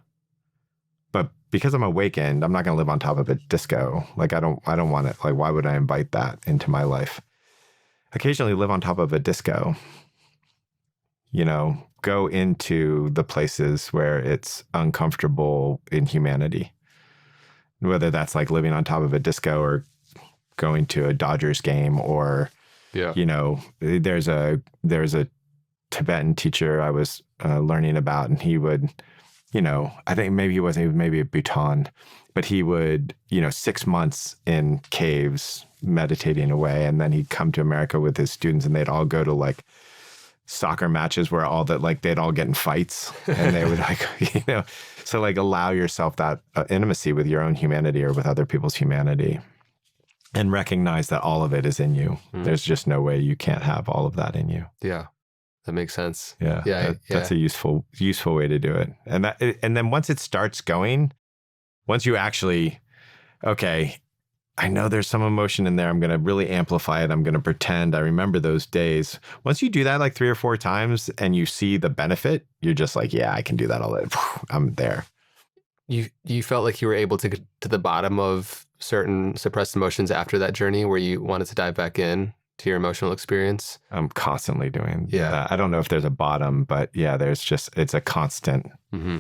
But because I'm awakened, I'm not going to live on top of a disco. Like, I don't want it. Like, why would I invite that into my life? Occasionally live on top of a disco, go into the places where it's uncomfortable in humanity. Whether that's like living on top of a disco or going to a Dodgers game, or, there's a Tibetan teacher I was learning about, and he would, I think maybe he wasn't, maybe a Bhutan, but he would, 6 months in caves meditating away. And then he'd come to America with his students, and they'd all go to like soccer matches where they'd all get in fights, and they would so like allow yourself that intimacy with your own humanity or with other people's humanity, and recognize that all of it is in you. There's just no way you can't have all of that in you. Yeah. That makes sense. Yeah. That's a useful way to do it. And then once it starts going, once you actually, okay, I know there's some emotion in there. I'm going to really amplify it. I'm going to pretend I remember those days. Once you do that like 3 or 4 times and you see the benefit, you're just like, yeah, I can do that all day. I'm there. You felt like you were able to get to the bottom of certain suppressed emotions after that journey where you wanted to dive back in to your emotional experience? I'm constantly doing that. I don't know if there's a bottom, but yeah, it's a constant. Mm-hmm.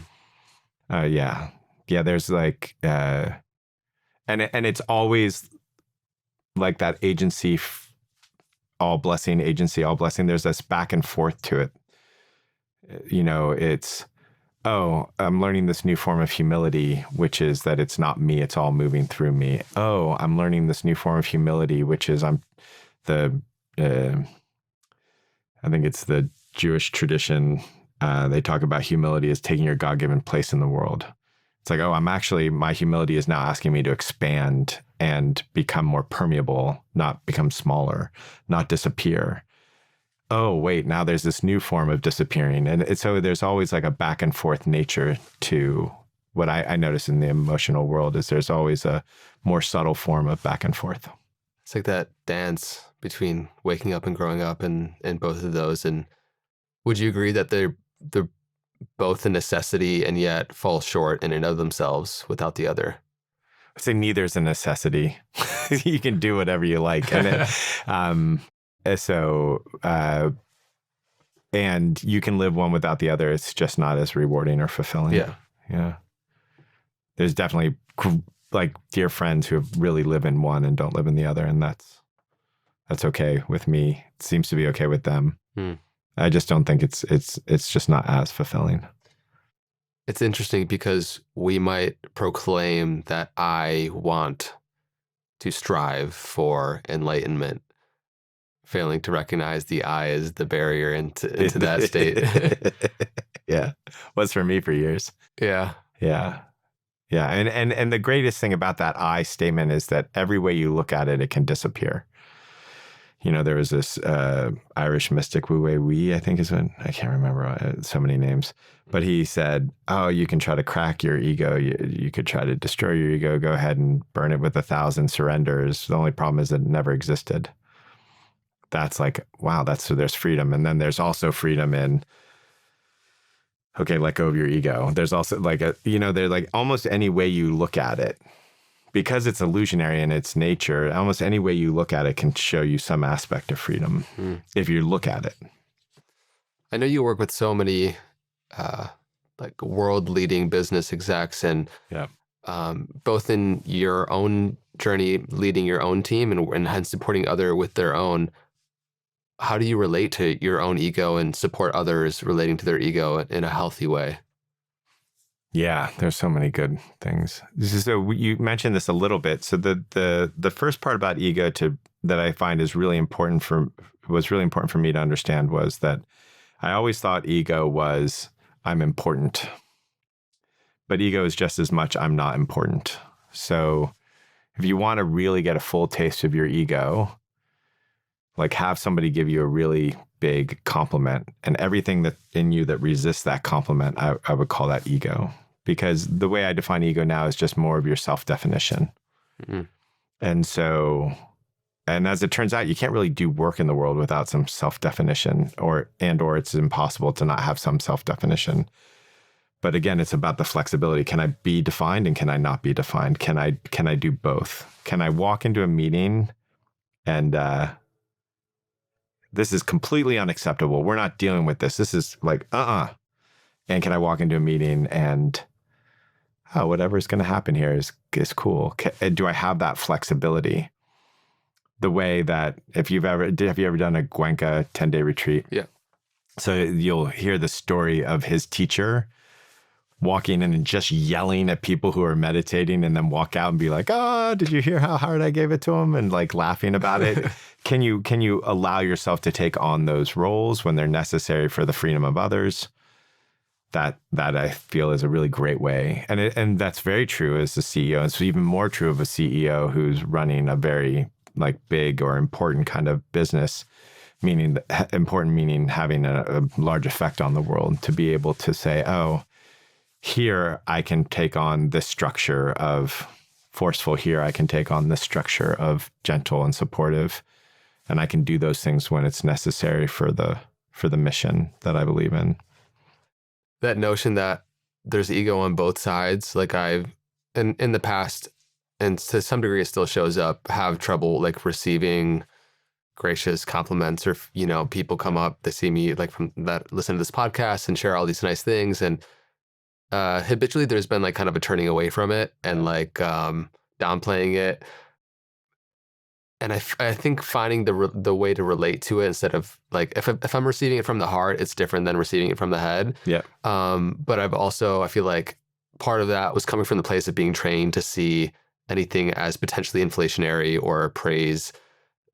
Yeah, there's like, and it's always like that agency, all blessing, agency, all blessing. There's this back and forth to it. It's, oh, I'm learning this new form of humility, which is that it's not me, it's all moving through me. Oh, I'm learning this new form of humility, which is I think it's the Jewish tradition. They talk about humility as taking your God-given place in the world. It's like, oh, my humility is now asking me to expand and become more permeable, not become smaller, not disappear. Oh, wait, now there's this new form of disappearing. And so there's always like a back and forth nature to what I notice in the emotional world is there's always a more subtle form of back and forth. It's like that dance between waking up and growing up and both of those. And would you agree that they're both a necessity and yet fall short in and of themselves without the other? I'd say neither is a necessity. You can do whatever you like. And and you can live one without the other. It's just not as rewarding or fulfilling. Yeah. There's definitely like dear friends who really live in one and don't live in the other. And that's okay with me. It seems to be okay with them. I just don't think it's just not as fulfilling. It's interesting because we might proclaim that I want to strive for enlightenment, failing to recognize the I as the barrier into that state. Yeah. Was for me for years. Yeah. And the greatest thing about that I statement is that every way you look at it, it can disappear. There was this Irish mystic, Wu Wei Wei, I think is when, I can't remember so many names, but he said, oh, you can try to crack your ego. You could try to destroy your ego. Go ahead and burn it with 1,000 surrenders. The only problem is that it never existed. That's like, wow, so there's freedom. And then there's also freedom in, okay, let go of your ego. There's also like there's like almost any way you look at it because it's illusionary in its nature, almost any way you look at it can show you some aspect of freedom if you look at it. I know you work with so many like world-leading business execs, and both in your own journey, leading your own team, and supporting other with their own. How do you relate to your own ego and support others relating to their ego in a healthy way? Yeah, there's so many good things. So you mentioned this a little bit. So the first part about ego that I find was really important for me to understand was that I always thought ego was I'm important, but ego is just as much I'm not important. So if you want to really get a full taste of your ego, like have somebody give you a really big compliment, and everything that in you that resists that compliment, I would call that ego. Because the way I define ego now is just more of your self-definition. Mm-hmm. And as it turns out, you can't really do work in the world without some self-definition, or it's impossible to not have some self-definition. But again, it's about the flexibility. Can I be defined and can I not be defined? Can I do both? Can I walk into a meeting and this is completely unacceptable. We're not dealing with this. This is like, And can I walk into a meeting and, whatever's going to happen here is cool. Do I have that flexibility? The way that have you ever done a Gwenka 10-day retreat? Yeah. So you'll hear the story of his teacher walking in and just yelling at people who are meditating, and then walk out and be like, did you hear how hard I gave it to him? And like laughing about it. Can you allow yourself to take on those roles when they're necessary for the freedom of others? That I feel is a really great way. And that's very true as a CEO. It's even more true of a CEO who's running a very like big or important kind of business, meaning having a large effect on the world, to be able to say, here I can take on this structure of forceful, here I can take on this structure of gentle and supportive, and I can do those things when it's necessary for the mission that I believe in. That notion that there's ego on both sides, like I've in the past, and to some degree it still shows up, have trouble like receiving gracious compliments, or people come up, they see me like from that, listen to this podcast and share all these nice things, and habitually there's been like kind of a turning away from it and like downplaying it. And I think finding the way to relate to it, instead of like, if I'm receiving it from the heart, it's different than receiving it from the head. Yeah. But I feel like part of that was coming from the place of being trained to see anything as potentially inflationary or praise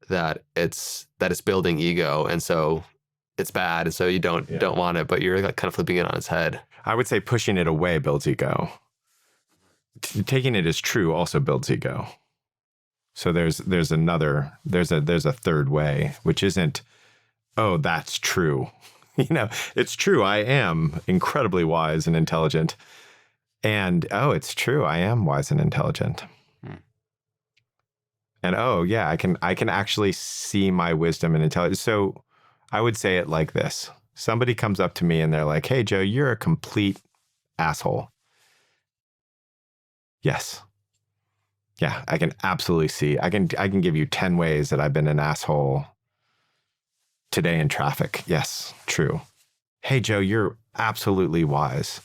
that it's building ego, and so it's bad, and so you don't want it, but you're like kind of flipping it on its head. I would say pushing it away builds ego. Taking it as true also builds ego. So there's a third way, which isn't, that's true. It's true. I am incredibly wise and intelligent. And, it's true. I am wise and intelligent. And, I can actually see my wisdom and intelligence. So I would say it like this. Somebody comes up to me and they're like, "Hey, Joe, you're a complete asshole." Yes. Yeah, I can absolutely see. I can give you 10 ways that I've been an asshole today in traffic. Yes, true. "Hey, Joe, you're absolutely wise."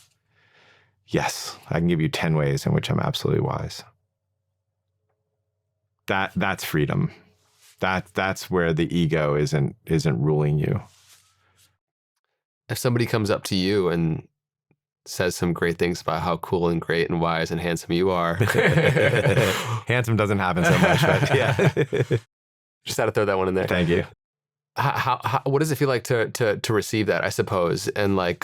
Yes, I can give you 10 ways in which I'm absolutely wise. That's freedom. That's where the ego isn't ruling you. If somebody comes up to you and says some great things about how cool and great and wise and handsome you are. Handsome doesn't happen so much, but yeah. Just had to throw that one in there. Thank you. How what does it feel like to receive that, I suppose, and like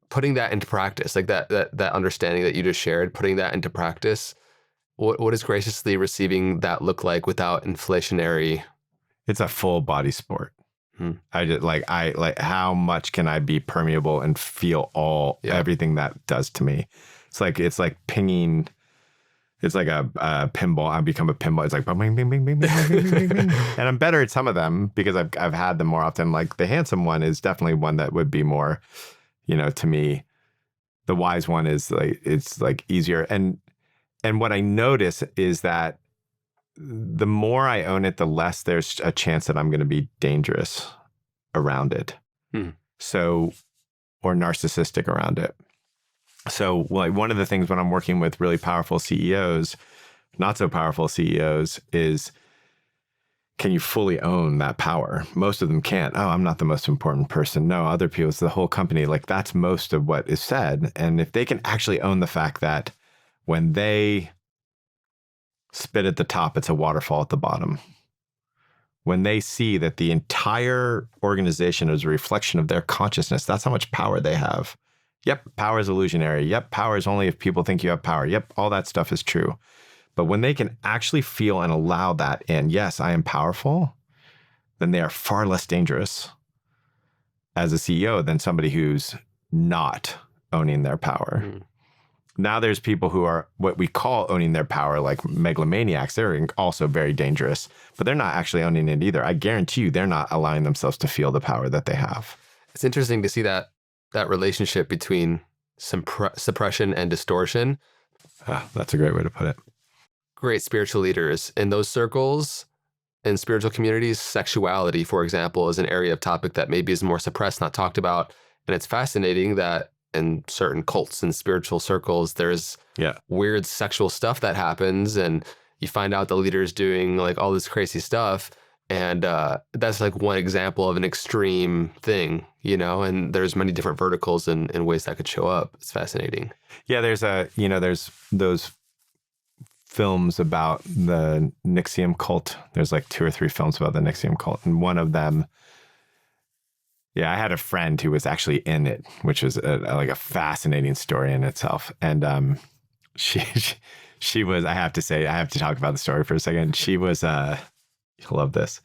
putting that into practice, like that understanding that you just shared, putting that into practice? What does graciously receiving that look like without inflationary? It's a full body sport. I just like how much can I be permeable and feel everything that does to me? It's like pinging. It's like a pinball. I become a pinball. It's like bing, bing, bing, bing, bing, bing, bing, bing. And I'm better at some of them because I've had them more often. Like the handsome one is definitely one that would be more, to me. The wise one is like, it's like easier. And And what I notice is that the more I own it, the less there's a chance that I'm going to be dangerous around it. So, or narcissistic around it. So, like, one of the things when I'm working with really powerful CEOs, not so powerful CEOs, is can you fully own that power? Most of them can't. Oh, I'm not the most important person. No, other people, it's the whole company. Like, that's most of what is said. And if they can actually own the fact that when they spit at the top, it's a waterfall at the bottom. When they see that the entire organization is a reflection of their consciousness, that's how much power they have. Yep, power is illusionary. Yep, power is only if people think you have power. Yep, all that stuff is true. But when they can actually feel and allow that in, yes, I am powerful, then they are far less dangerous as a CEO than somebody who's not owning their power. Now there's people who are what we call owning their power, like megalomaniacs. They're also very dangerous, but they're not actually owning it either. I guarantee you they're not allowing themselves to feel the power that they have. It's interesting to see that relationship between suppression and distortion. That's a great way to put it. Great spiritual leaders in those circles, in spiritual communities, sexuality, for example, is an area of topic that maybe is more suppressed, not talked about. And it's fascinating that in certain cults and spiritual circles, there's weird sexual stuff that happens, and you find out the leader's doing like all this crazy stuff. And that's like one example of an extreme thing, you know, and there's many different verticals and ways that could show up. It's fascinating. Yeah, there's those films about the NXIVM cult. There's like 2 or 3 films about the NXIVM cult. And one of them, I had a friend who was actually in it, which was like a fascinating story in itself. And she was, I have to talk about the story for a second. She was, you'll love this.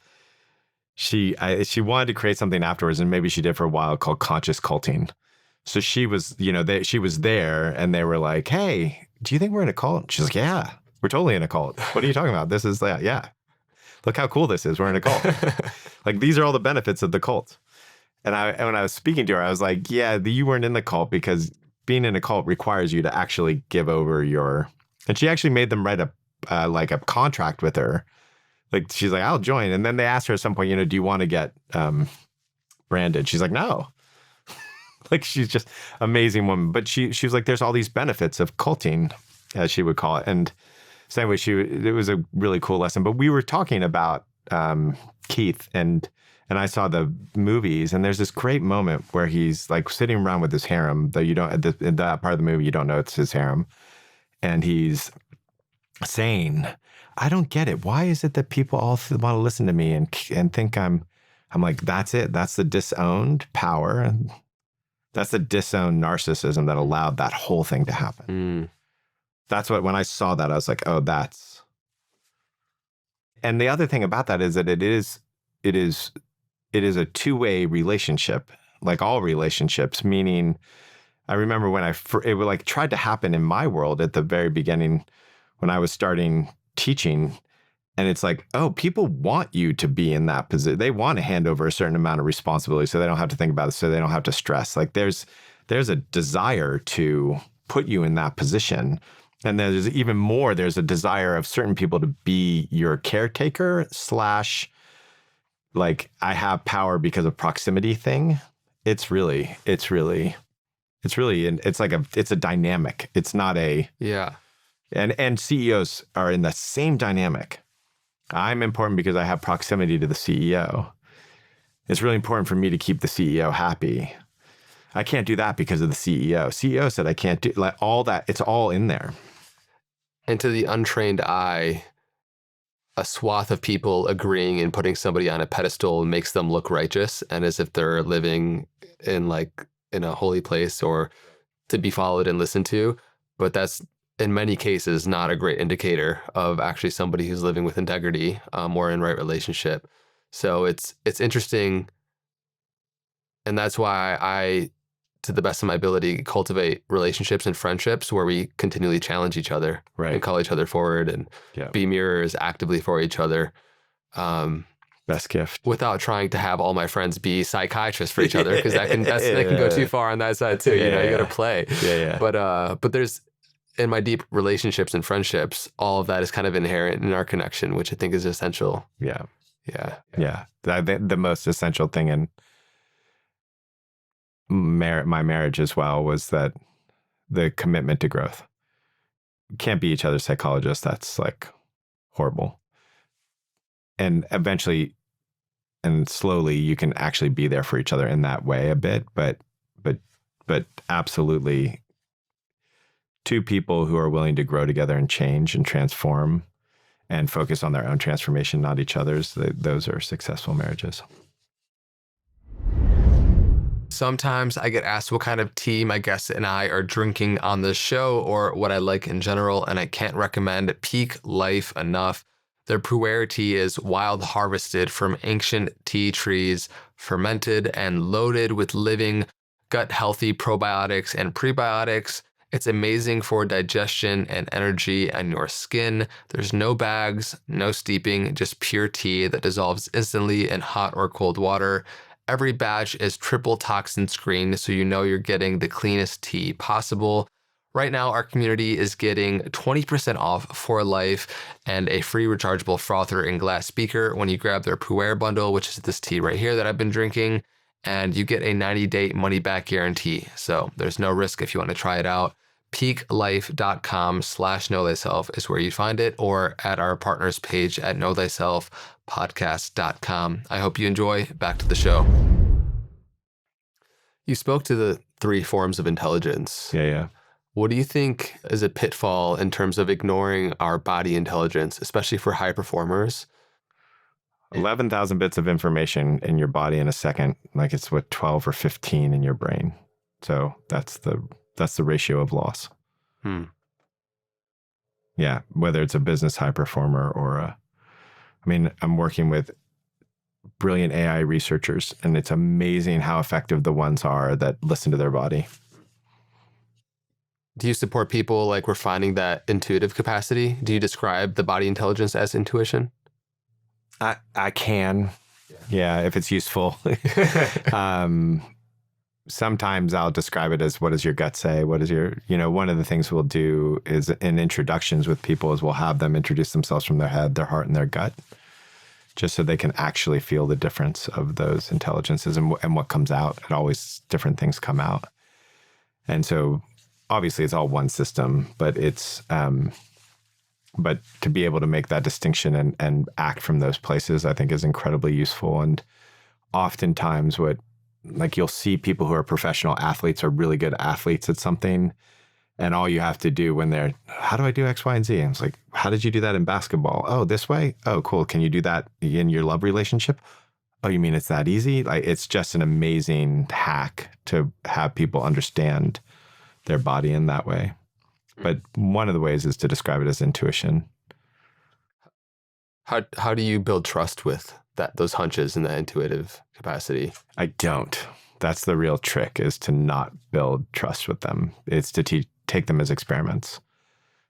She wanted to create something afterwards, and maybe she did for a while, called conscious culting. So she was, she was there, and they were like, "Hey, do you think we're in a cult?" She's like, "Yeah, we're totally in a cult. What are you talking about? This is, yeah. Look how cool this is. We're in a cult. Like, these are all the benefits of the cult." And when I was speaking to her, I was like, "Yeah, you weren't in the cult because being in a cult requires you to actually give over your." And she actually made them write a contract with her. Like, she's like, "I'll join." And then they asked her at some point, "Do you want to get branded?" She's like, "No." Like, she's just amazing woman. But she was like, there's all these benefits of culting, as she would call it. And so anyway, it was a really cool lesson. But we were talking about Keith, and I saw the movies, and there's this great moment where he's like sitting around with his harem, though you don't, in that part of the movie, you don't know it's his harem. And he's saying, "I don't get it. Why is it that people all want to listen to me and think I'm like, that's it. That's the disowned power. And that's the disowned narcissism that allowed that whole thing to happen." That's what, when I saw that, I was like, oh, that's. And the other thing about that is that it is a two-way relationship, like all relationships, meaning I remember when it tried to happen in my world at the very beginning when I was starting teaching. And it's like, oh, people want you to be in that position. They want to hand over a certain amount of responsibility so they don't have to think about it, so they don't have to stress. Like, there's a desire to put you in that position. And there's even more, there's a desire of certain people to be your caretaker / like, I have power because of proximity thing. It's a dynamic. It's not a. Yeah. And CEOs are in the same dynamic. I'm important because I have proximity to the CEO. It's really important for me to keep the CEO happy. I can't do that because of the CEO. CEO said I can't do, like, all that. It's all in there. And to the untrained eye, a swath of people agreeing and putting somebody on a pedestal makes them look righteous and as if they're living in a holy place or to be followed and listened to. But that's, in many cases, not a great indicator of actually somebody who's living with integrity or in right relationship. So it's interesting. And that's why I, to the best of my ability, cultivate relationships and friendships where we continually challenge each other and call each other forward and be mirrors actively for each other. Best gift. Without trying to have all my friends be psychiatrists for each other, because that can go too far on that side too. You got to play. Yeah. But in my deep relationships and friendships, all of that is kind of inherent in our connection, which I think is essential. Yeah. Yeah. Yeah. The most essential thing in my marriage as well was that the commitment to growth. Can't be each other's psychologists. That's like horrible. And eventually and slowly you can actually be there for each other in that way a bit, but absolutely two people who are willing to grow together and change and transform and focus on their own transformation, not each other's, those are successful marriages. Sometimes I get asked what kind of tea my guests and I are drinking on this show or what I like in general, and I can't recommend Pique Life enough. Their pu'er tea is wild harvested from ancient tea trees, fermented and loaded with living gut-healthy probiotics and prebiotics. It's amazing for digestion and energy and your skin. There's no bags, no steeping, just pure tea that dissolves instantly in hot or cold water. Every batch is triple toxin screened, so you know you're getting the cleanest tea possible. Right now, our community is getting 20% off for life and a free rechargeable frother and glass speaker when you grab their pu'er bundle, which is this tea right here that I've been drinking, and you get a 90-day money-back guarantee. So there's no risk if you want to try it out. PiqueLife.com/knowthyself is where you find it, or at our partners page at knowthyselfpodcast.com. I hope you enjoy. Back to the show. You spoke to the 3 forms of intelligence. Yeah. What do you think is a pitfall in terms of ignoring our body intelligence, especially for high performers? 11,000 bits of information in your body in a second, like it's 12 or 15 in your brain. So that's the ratio of loss. Yeah, whether it's a business high performer or I'm working with brilliant AI researchers, and it's amazing how effective the ones are that listen to their body. Do you support people like refining that intuitive capacity? Do you describe the body intelligence as intuition? I can. Yeah, if it's useful. Sometimes I'll describe it as, what does your gut say? What is your, one of the things we'll do is in introductions with people is we'll have them introduce themselves from their head, their heart, and their gut, just so they can actually feel the difference of those intelligences and what comes out. And always different things come out. And so obviously it's all one system, but it's, but to be able to make that distinction and act from those places, I think is incredibly useful. And oftentimes you'll see people who are professional athletes or really good athletes at something. And all you have to do when they're, how do I do X, Y, and Z? And it's like, how did you do that in basketball? Oh, this way? Oh, cool. Can you do that in your love relationship? Oh, you mean it's that easy? Like, it's just an amazing hack to have people understand their body in that way. But one of the ways is to describe it as intuition. How do you build trust with those hunches and that intuitive capacity? I don't. That's the real trick, is to not build trust with them. It's to take them as experiments.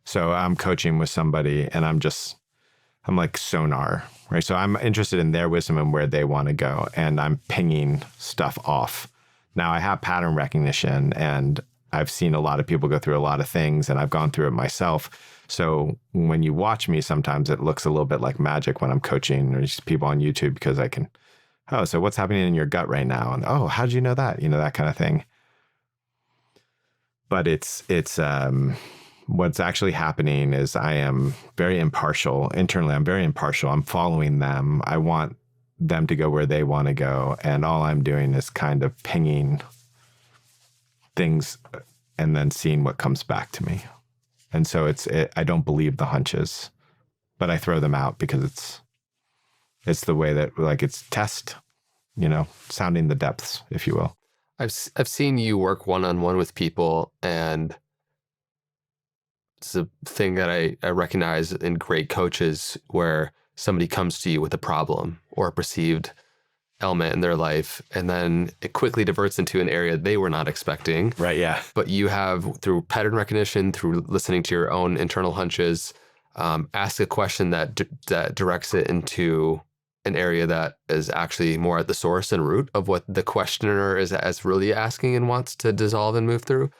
So I'm coaching with somebody and I'm like sonar, right? So I'm interested in their wisdom and where they want to go, and I'm pinging stuff off. Now I have pattern recognition, and I've seen a lot of people go through a lot of things, and I've gone through it myself. So when you watch me, sometimes it looks a little bit like magic when I'm coaching, or just people on YouTube, because I can, oh, so what's happening in your gut right now? And, oh, how'd you know that? That kind of thing. But it's what's actually happening is I am very impartial. Internally, I'm very impartial. I'm following them. I want them to go where they want to go. And all I'm doing is kind of pinging things and then seeing what comes back to me. And so I don't believe the hunches, but I throw them out because it's the way that, like, it's test, sounding the depths, if you will. I've seen you work one-on-one with people, and it's a thing that I recognize in great coaches, where somebody comes to you with a problem or a perceived element in their life, and then it quickly diverts into an area they were not expecting. Right, yeah. But you have, through pattern recognition, through listening to your own internal hunches, ask a question that directs it into an area that is actually more at the source and root of what the questioner is really asking and wants to dissolve and move through.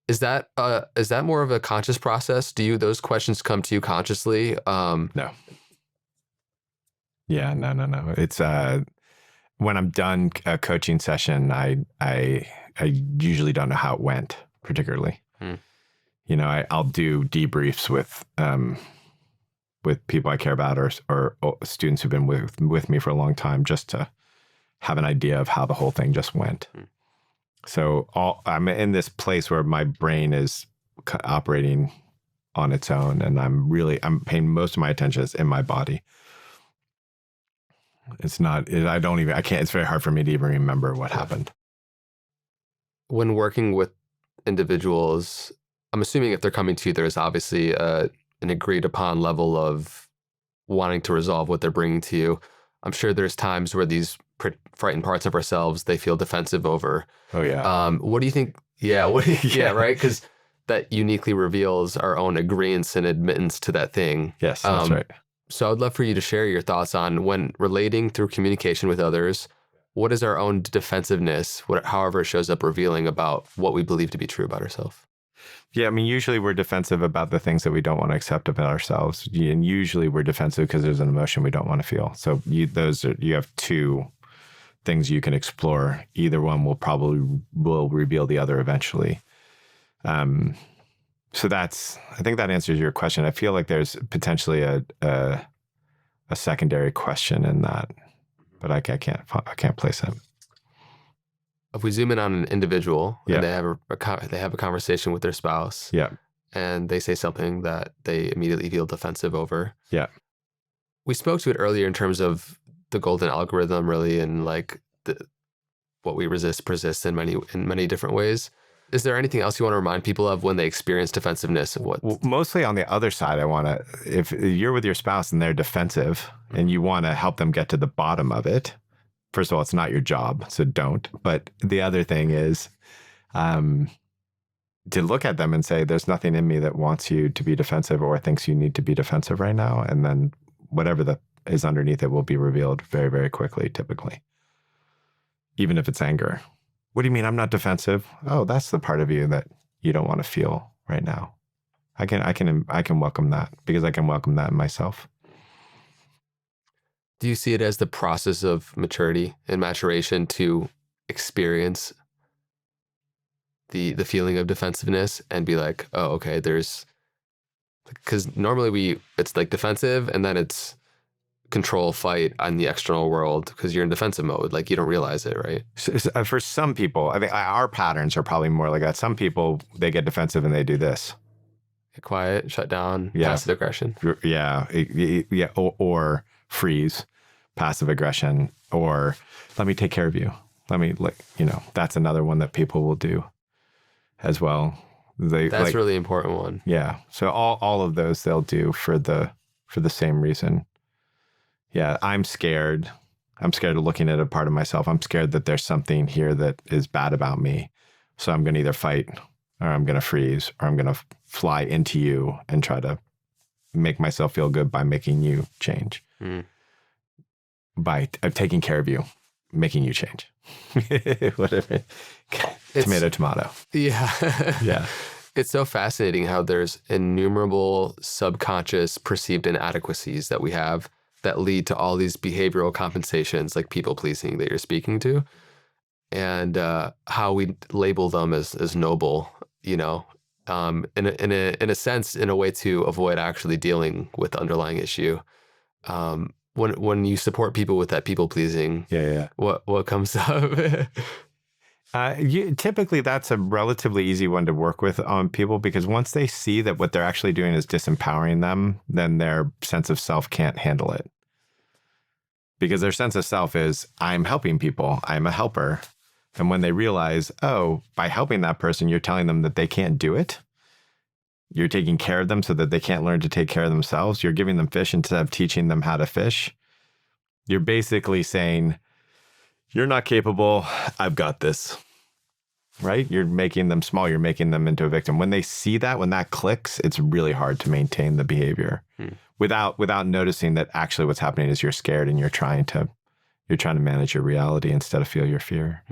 Is that more of a conscious process? Do those questions come to you consciously? No. Yeah, no. It's when I'm done a coaching session, I usually don't know how it went particularly. You know, I'll do debriefs with people I care about or students who've been with me for a long time, just to have an idea of how the whole thing just went. So I'm in this place where my brain is operating on its own, and I'm paying most of my attention is in my body. It's not, I can't, it's very hard for me to even remember what happened. When working with individuals, I'm assuming if they're coming to you, there's obviously an agreed upon level of wanting to resolve what they're bringing to you. I'm sure there's times where these frightened parts of ourselves, they feel defensive over. Oh yeah. What do you think? Yeah. Yeah. Right. Because that uniquely reveals our own agreeance and admittance to that thing. Yes, that's right. So I'd love for you to share your thoughts on when relating through communication with others, what is our own defensiveness, however it shows up revealing about what we believe to be true about ourselves? Yeah, I mean, usually we're defensive about the things that we don't want to accept about ourselves. And usually we're defensive because there's an emotion we don't want to feel. So you have two things you can explore. Either one will reveal the other eventually. So I think that answers your question. I feel like there's potentially a secondary question in that, but I can't place it. If we zoom in on an individual Yeah. and they have a conversation with their spouse, Yeah. and they say something that they immediately feel defensive over. Yeah. We spoke to it earlier in terms of the golden algorithm, really, and like what we resist persists in many different ways. Is there anything else you want to remind people of when they experience defensiveness? Well, mostly on the other side, if you're with your spouse and they're defensive and you want to help them get to the bottom of it, first of all, it's not your job, so don't. But the other thing is to look at them and say, there's nothing in me that wants you to be defensive or thinks you need to be defensive right now. And then whatever is underneath it will be revealed very, very quickly, typically. Even if it's anger. What do you mean I'm not defensive? Oh, that's the part of you that you don't want to feel right now. I can welcome that because I can welcome that in myself. Do you see it as the process of maturity and maturation to experience the feeling of defensiveness and be like, oh, okay, because normally it's like defensive and then it's control fight on the external world because you're in defensive mode. Like you don't realize it, right? So, for some people, I think our patterns are probably more like that. Some people, they get defensive and they do this. Get quiet, shut down, passive aggression. Yeah. Yeah. Or freeze, passive aggression, or let me take care of you. That's another one that people will do as well. That's really important one. Yeah. So all of those they'll do for the same reason. Yeah. I'm scared. I'm scared of looking at a part of myself. I'm scared that there's something here that is bad about me. So I'm going to either fight or I'm going to freeze or I'm going to fly into you and try to make myself feel good by making you change. By taking care of you, making you change. Whatever. Tomato. Yeah. Yeah. It's so fascinating how there's innumerable subconscious perceived inadequacies that we have that lead to all these behavioral compensations like people pleasing that you're speaking to, and how we label them as noble, in a sense, in a way to avoid actually dealing with the underlying issue. When you support people with that people pleasing, what comes up? Typically, that's a relatively easy one to work with on people because once they see that what they're actually doing is disempowering them, then their sense of self can't handle it. Because their sense of self is, I'm helping people, I'm a helper. And when they realize, oh, by helping that person, you're telling them that they can't do it. You're taking care of them so that they can't learn to take care of themselves. You're giving them fish instead of teaching them how to fish. You're basically saying, you're not capable, I've got this, right? You're making them small. You're making them into a victim. When they see that, when that clicks, it's really hard to maintain the behavior without noticing that actually what's happening is you're scared and you're trying to manage your reality instead of feel your fear.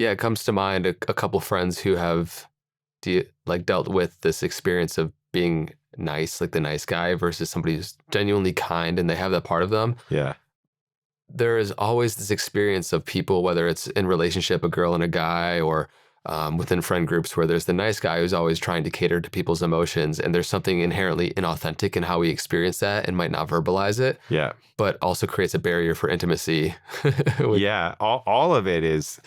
Yeah, it comes to mind a couple friends who have dealt with this experience of being nice, like the nice guy, versus somebody who's genuinely kind and they have that part of them. Yeah. There is always this experience of people, whether it's in relationship, a girl and a guy, or within friend groups, where there's the nice guy who's always trying to cater to people's emotions, and there's something inherently inauthentic in how we experience that and might not verbalize it. Yeah. But also creates a barrier for intimacy. Yeah. All of it is,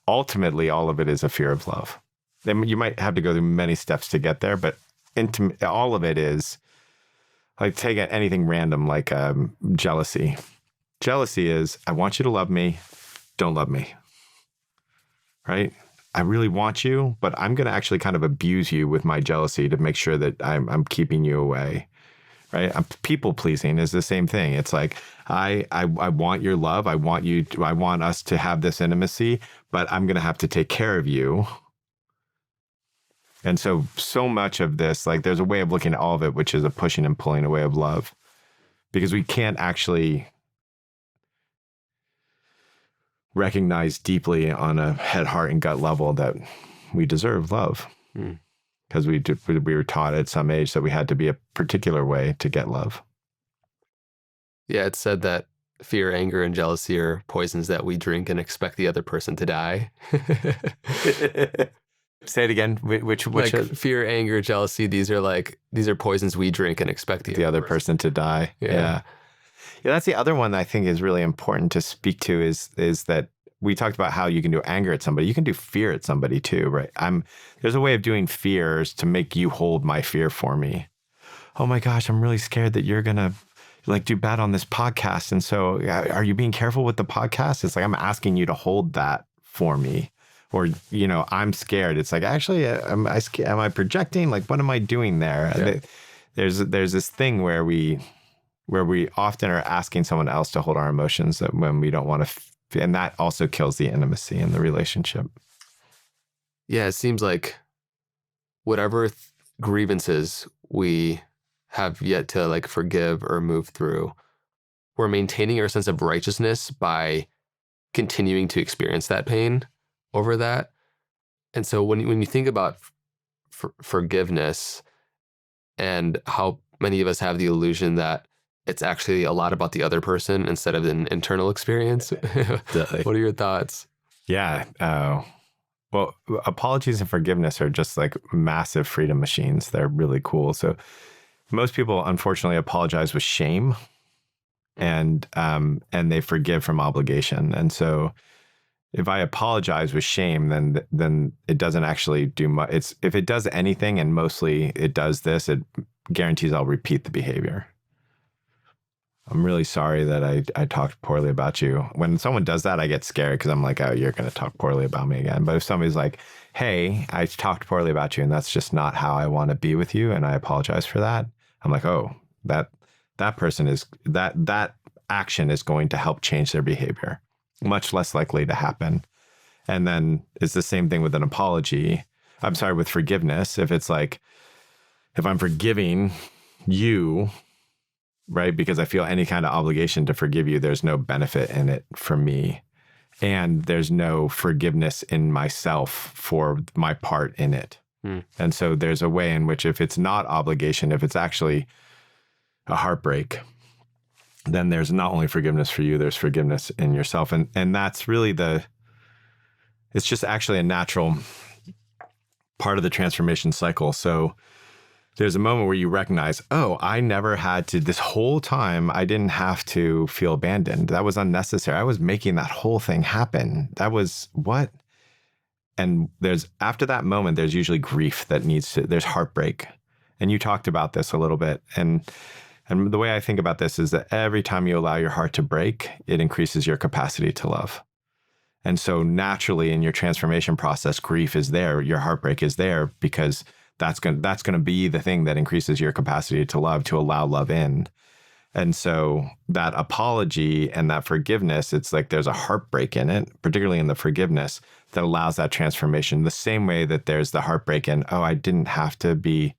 ultimately, all of it is a fear of love. Then you might have to go through many steps to get there, but all of it is, like, take anything random, like jealousy. Jealousy is, I want you to love me, don't love me, right? I really want you, but I'm going to actually kind of abuse you with my jealousy to make sure that I'm keeping you away, right? People pleasing is the same thing. It's like, I want your love. I want us to have this intimacy, but I'm going to have to take care of you. And so much of this, like, there's a way of looking at all of it, which is a pushing and pulling away of love, because we can't actually recognize deeply on a head, heart, and gut level that we deserve love, because we were taught at some age that we had to be a particular way to get love. Yeah, it's said that fear, anger, and jealousy are poisons that we drink and expect the other person to die. Say it again. Which like fear, anger, jealousy, these are poisons we drink and expect the other person to die. Yeah. Yeah, that's the other one that I think is really important to speak to is that we talked about how you can do anger at somebody. You can do fear at somebody too, right? There's a way of doing fears to make you hold my fear for me. Oh my gosh, I'm really scared that you're going to do bad on this podcast. And so are you being careful with the podcast? It's like, I'm asking you to hold that for me. Or, I'm scared. It's like, actually, am I projecting? Like, what am I doing there? Yeah. There's this thing where we often are asking someone else to hold our emotions that when we don't want to, and that also kills the intimacy in the relationship. Yeah, it seems like whatever grievances we have yet to forgive or move through, we're maintaining our sense of righteousness by continuing to experience that pain over that. And so when you think about forgiveness and how many of us have the illusion that it's actually a lot about the other person instead of an internal experience. What are your thoughts? Yeah. Well, apologies and forgiveness are just like massive freedom machines. They're really cool. So most people, unfortunately, apologize with shame, and they forgive from obligation. And so if I apologize with shame, then it doesn't actually do much. If it does anything, and mostly it does this, it guarantees I'll repeat the behavior. I'm really sorry that I talked poorly about you. When someone does that, I get scared because I'm like, oh, you're going to talk poorly about me again. But if somebody's like, hey, I talked poorly about you and that's just not how I want to be with you, and I apologize for that, I'm like, oh, that person is, that action is going to help change their behavior. Much less likely to happen. And then it's the same thing with an apology. With forgiveness. If it's like, if I'm forgiving you, right, because I feel any kind of obligation to forgive you, there's no benefit in it for me. And there's no forgiveness in myself for my part in it. And so there's a way in which, if it's not obligation, if it's actually a heartbreak, then there's not only forgiveness for you, there's forgiveness in yourself. And that's really it's just actually a natural part of the transformation cycle. So there's a moment where you recognize, oh, I never had to, this whole time, I didn't have to feel abandoned. That was unnecessary. I was making that whole thing happen. That was what? And after that moment, there's usually grief there's heartbreak. And you talked about this a little bit. And the way I think about this is that every time you allow your heart to break, it increases your capacity to love. And so naturally in your transformation process, grief is there, your heartbreak is there, because that's going to be the thing that increases your capacity to love, to allow love in. And so that apology and that forgiveness, it's like there's a heartbreak in it, particularly in the forgiveness, that allows that transformation. The same way that there's the heartbreak in, oh, I didn't have to be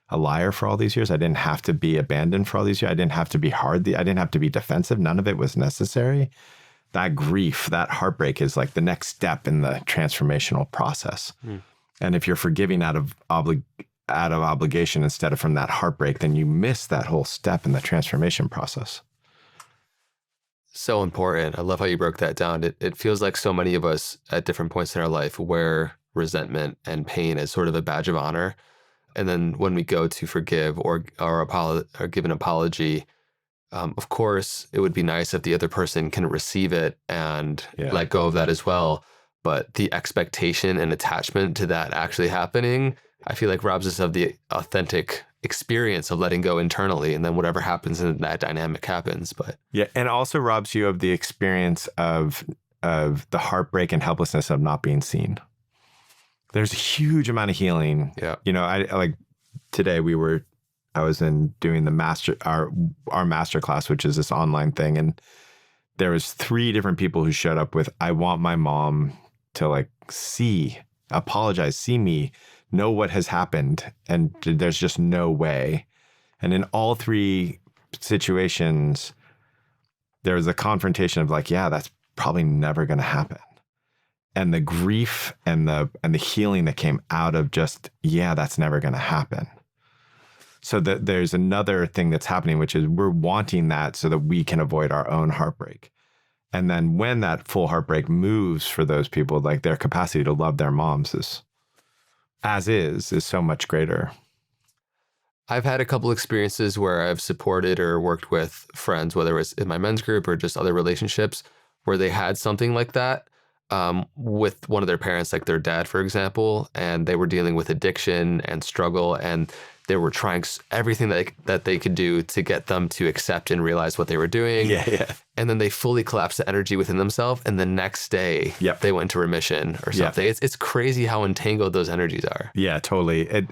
a liar for all these years. I didn't have to be abandoned for all these years. I didn't have to be hard. I didn't have to be defensive. None of it was necessary. that grief, that heartbreak is like the next step in the transformational process. And if you're forgiving out of obligation instead of from that heartbreak, then you miss that whole step in the transformation process. So important. I love how you broke that down. It feels like so many of us at different points in our life wear resentment and pain as sort of a badge of honor. And then when we go to forgive or give an apology, of course, it would be nice if the other person can receive it and let go of that as well. But the expectation and attachment to that actually happening, I feel like robs us of the authentic experience of letting go internally, and then whatever happens in that dynamic happens. But and also robs you of the experience of the heartbreak and helplessness of not being seen. There's a huge amount of healing. You know, I like today I was doing our master class, which is this online thing, and there was 3 different people who showed up with, I want my mom to like apologize, see me, know what has happened, and there's just no way. And in all 3 situations, there was a confrontation of like, yeah, that's probably never going to happen. And the grief and the healing that came out of just, yeah, that's never going to happen. So that there's another thing that's happening, which is we're wanting that so that we can avoid our own heartbreak. And then when that full heartbreak moves for those people, like their capacity to love their moms is so much greater. I've had a couple experiences where I've supported or worked with friends, whether it's in my men's group or just other relationships, where they had something like that with one of their parents, like their dad, for example, and they were dealing with addiction and struggle, and they were trying everything that they could do to get them to accept and realize what they were doing. And then they fully collapsed the energy within themselves, and the next day they went into remission or something. It's crazy how entangled those energies are. Yeah, totally.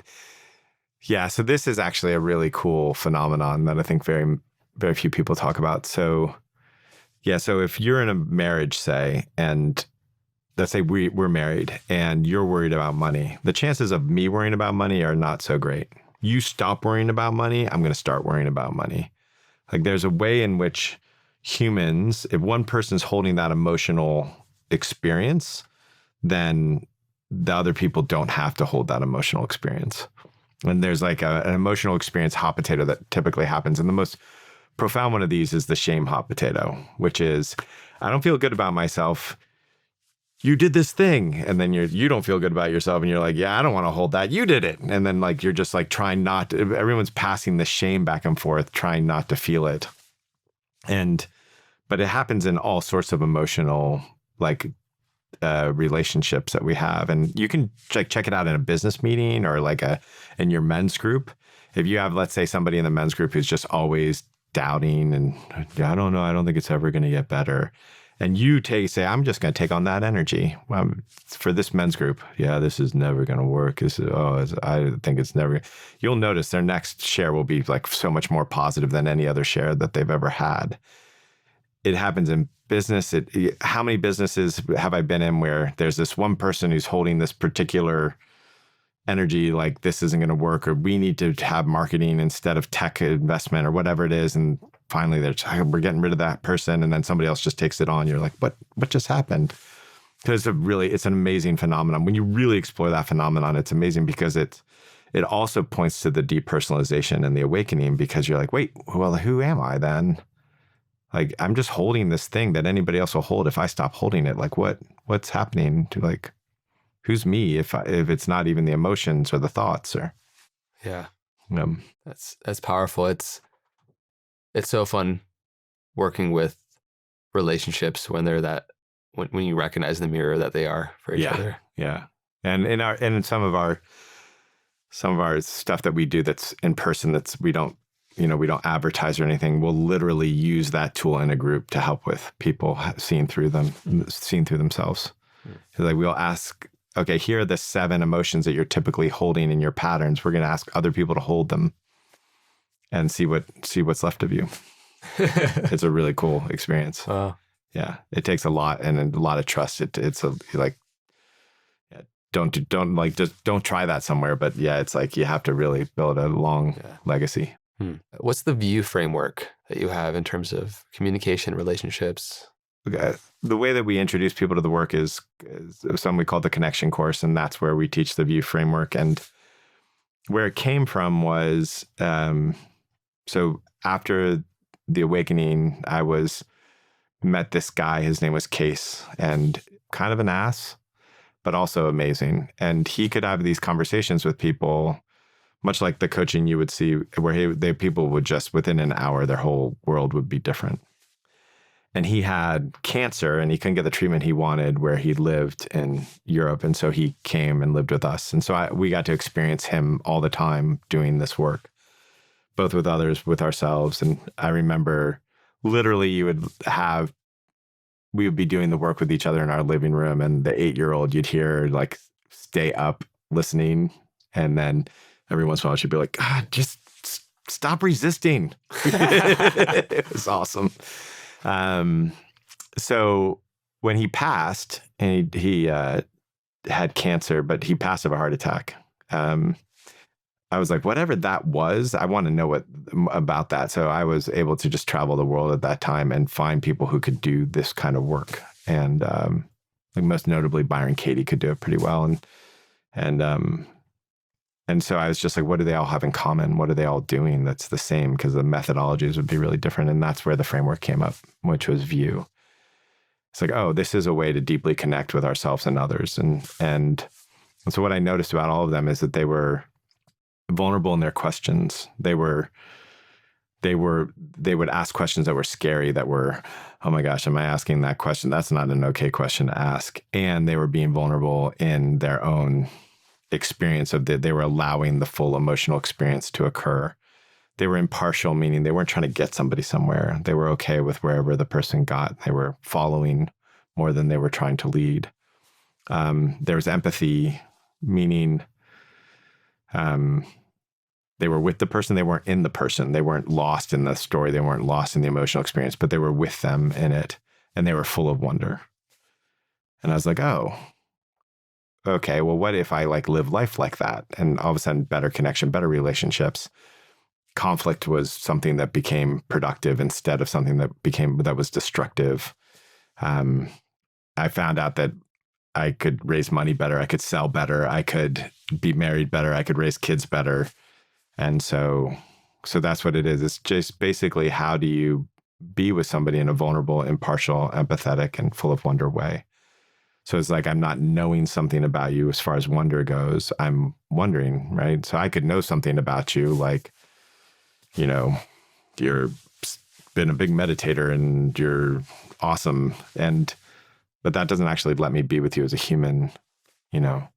So this is actually a really cool phenomenon that I think very, very few people talk about. So if you're in a marriage, say, and let's say we're married and you're worried about money, the chances of me worrying about money are not so great. You stop worrying about money, I'm going to start worrying about money. Like there's a way in which humans, if one person's holding that emotional experience, then the other people don't have to hold that emotional experience. And there's like an emotional experience hot potato that typically happens. And the most profound one of these is the shame hot potato, which is, I don't feel good about myself. You did this thing. And then you don't feel good about yourself. And you're like, yeah, I don't want to hold that. You did it. And then like, you're just like trying not to, everyone's passing the shame back and forth, trying not to feel it. But it happens in all sorts of emotional, like, relationships that we have. And you can like check it out in a business meeting or like in your men's group. If you have, let's say, somebody in the men's group who's just always doubting and I don't know, I don't think it's ever going to get better. And you say, I'm just going to take on that energy for this men's group. Yeah, this is never going to work. I think it's never. You'll notice their next share will be like so much more positive than any other share that they've ever had. It happens in business. How many businesses have I been in where there's this one person who's holding this particular energy, like this isn't going to work, or we need to have marketing instead of tech investment or whatever it is. And finally we're getting rid of that person. And then somebody else just takes it on. You're like, what just happened? Because it's an amazing phenomenon. When you really explore that phenomenon, it's amazing because it also points to the depersonalization and the awakening, because you're like, wait, well, who am I then? Like, I'm just holding this thing that anybody else will hold. If I stop holding it, like what's happening to like, who's me if it's not even the emotions or the thoughts or. Yeah. That's powerful. It's so fun working with relationships when they're when you recognize in the mirror that they are for each other. Yeah. And in some of our stuff that we do that's in person, we don't advertise or anything. We'll literally use that tool in a group to help with people seeing through themselves. So like we'll ask, okay, here are the 7 emotions that you're typically holding in your patterns. We're going to ask other people to hold them and see what's left of you. It's a really cool experience. Wow. Yeah. It takes a lot and a lot of trust. Don't try that somewhere, but yeah, it's like you have to really build a long legacy. What's the view framework that you have in terms of communication, relationships? the way that we introduce people to the work is something we call the connection course. And that's where we teach the view framework. And where it came from was, so after the awakening, I met this guy. His name was Case, and kind of an ass, but also amazing. And he could have these conversations with people, much like the coaching you would see, where people would just within an hour, their whole world would be different. And he had cancer, and he couldn't get the treatment he wanted where he lived in Europe. And so he came and lived with us. And so we got to experience him all the time doing this work, both with others, with ourselves. And I remember literally we would be doing the work with each other in our living room, and the 8-year-old you'd hear like stay up listening. And then every once in a while she'd be like, God, just stop resisting. It was awesome. So when he passed, and he had cancer, but he passed of a heart attack. I was like, whatever that was, I want to know about that. So I was able to just travel the world at that time and find people who could do this kind of work. And like most notably, Byron Katie could do it pretty well. And so I was just like, what do they all have in common? What are they all doing that's the same? Because the methodologies would be really different. And that's where the framework came up, which was view. It's like, oh, this is a way to deeply connect with ourselves and others. And so what I noticed about all of them is that they were vulnerable in their questions. They would ask questions that were scary, that were, oh my gosh, am I asking that question? That's not an okay question to ask. And they were being vulnerable in their own experience they were allowing the full emotional experience to occur. They were impartial, meaning they weren't trying to get somebody somewhere. They were okay with wherever the person got. They were following more than they were trying to lead. There was empathy, meaning they were with the person. They weren't in the person. They weren't lost in the story. They weren't lost in the emotional experience, but they were with them in it. And they were full of wonder. And I was like, oh, okay, well, what if I like live life like that? And all of a sudden, better connection, better relationships. Conflict was something that became productive instead of something that was destructive. I found out that I could raise money better. I could sell better. I could be married better. I could raise kids better. And so that's what it is. It's just basically, how do you be with somebody in a vulnerable, impartial, empathetic, and full of wonder way? So it's like, I'm not knowing something about you as far as wonder goes. I'm wondering, right? So I could know something about you, like, you know, you're been a big meditator and you're awesome. But that doesn't actually let me be with you as a human, you know?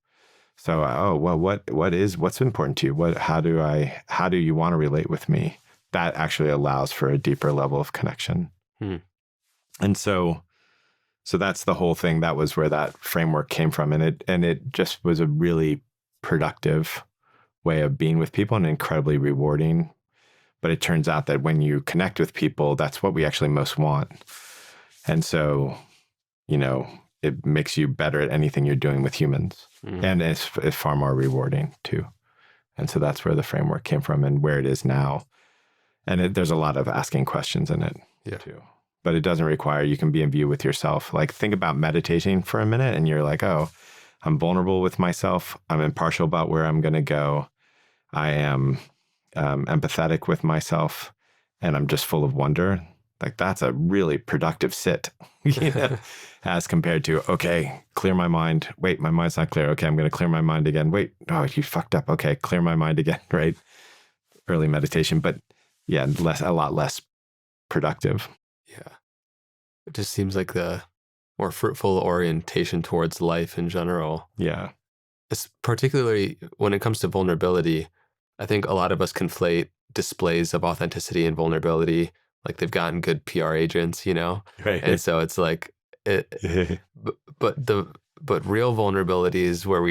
So, what's important to you? How do you want to relate with me? That actually allows for a deeper level of connection. And so that's the whole thing. That was where that framework came from. And it just was a really productive way of being with people and incredibly rewarding. But it turns out that when you connect with people, that's what we actually most want. And so, you know, it makes you better at anything you're doing with humans. And it's far more rewarding too. And so that's where the framework came from and where it is now. And there's a lot of asking questions in it too. But it doesn't require, you can be in view with yourself. Like, think about meditating for a minute and you're like, oh, I'm vulnerable with myself. I'm impartial about where I'm going to go. I am empathetic with myself, and I'm just full of wonder. Like, that's a really productive sit, you know, as compared to, okay, clear my mind. Wait, my mind's not clear. Okay, I'm going to clear my mind again. Wait, oh, you fucked up. Okay, clear my mind again, right? Early meditation, but yeah, a lot less productive. Yeah. It just seems like the more fruitful orientation towards life in general. Yeah. It's particularly when it comes to vulnerability, I think a lot of us conflate displays of authenticity and vulnerability. Like, they've gotten good PR agents, you know? Right. And so it's like, but real vulnerability is where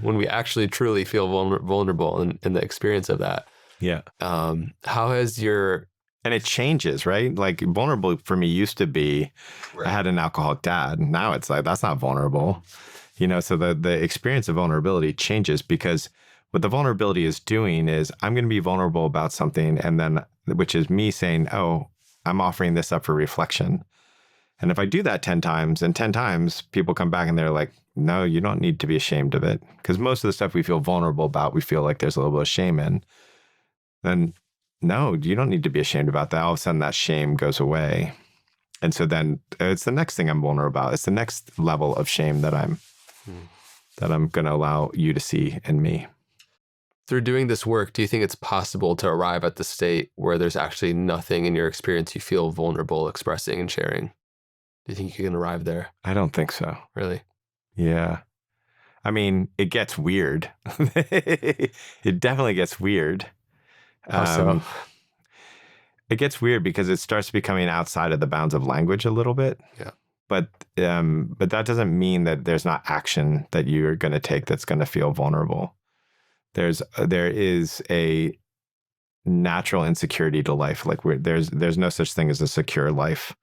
when we actually truly feel vulnerable in the experience of that. Yeah. How has your... And it changes, right? Like, vulnerable for me used to be, I had an alcoholic dad. Now it's like, that's not vulnerable. You know, so the experience of vulnerability changes, because what the vulnerability is doing is, I'm going to be vulnerable about something, and then, which is me saying, oh, I'm offering this up for reflection. And if I do that 10 times, and 10 times people come back and they're like, no, you don't need to be ashamed of it. Because most of the stuff we feel vulnerable about, we feel like there's a little bit of shame in. Then no, you don't need to be ashamed about that. All of a sudden that shame goes away. And so then it's the next thing I'm vulnerable about. It's the next level of shame that I'm going to allow you to see in me. Through doing this work, do you think it's possible to arrive at the state where there's actually nothing in your experience you feel vulnerable expressing and sharing? Do you think you can arrive there? I don't think so. Really? Yeah. I mean, it gets weird. It definitely gets weird. How so? It gets weird because it starts becoming outside of the bounds of language a little bit. Yeah. But that doesn't mean that there's not action that you're going to take that's going to feel vulnerable. There is a natural insecurity to life. Like there's no such thing as a secure life.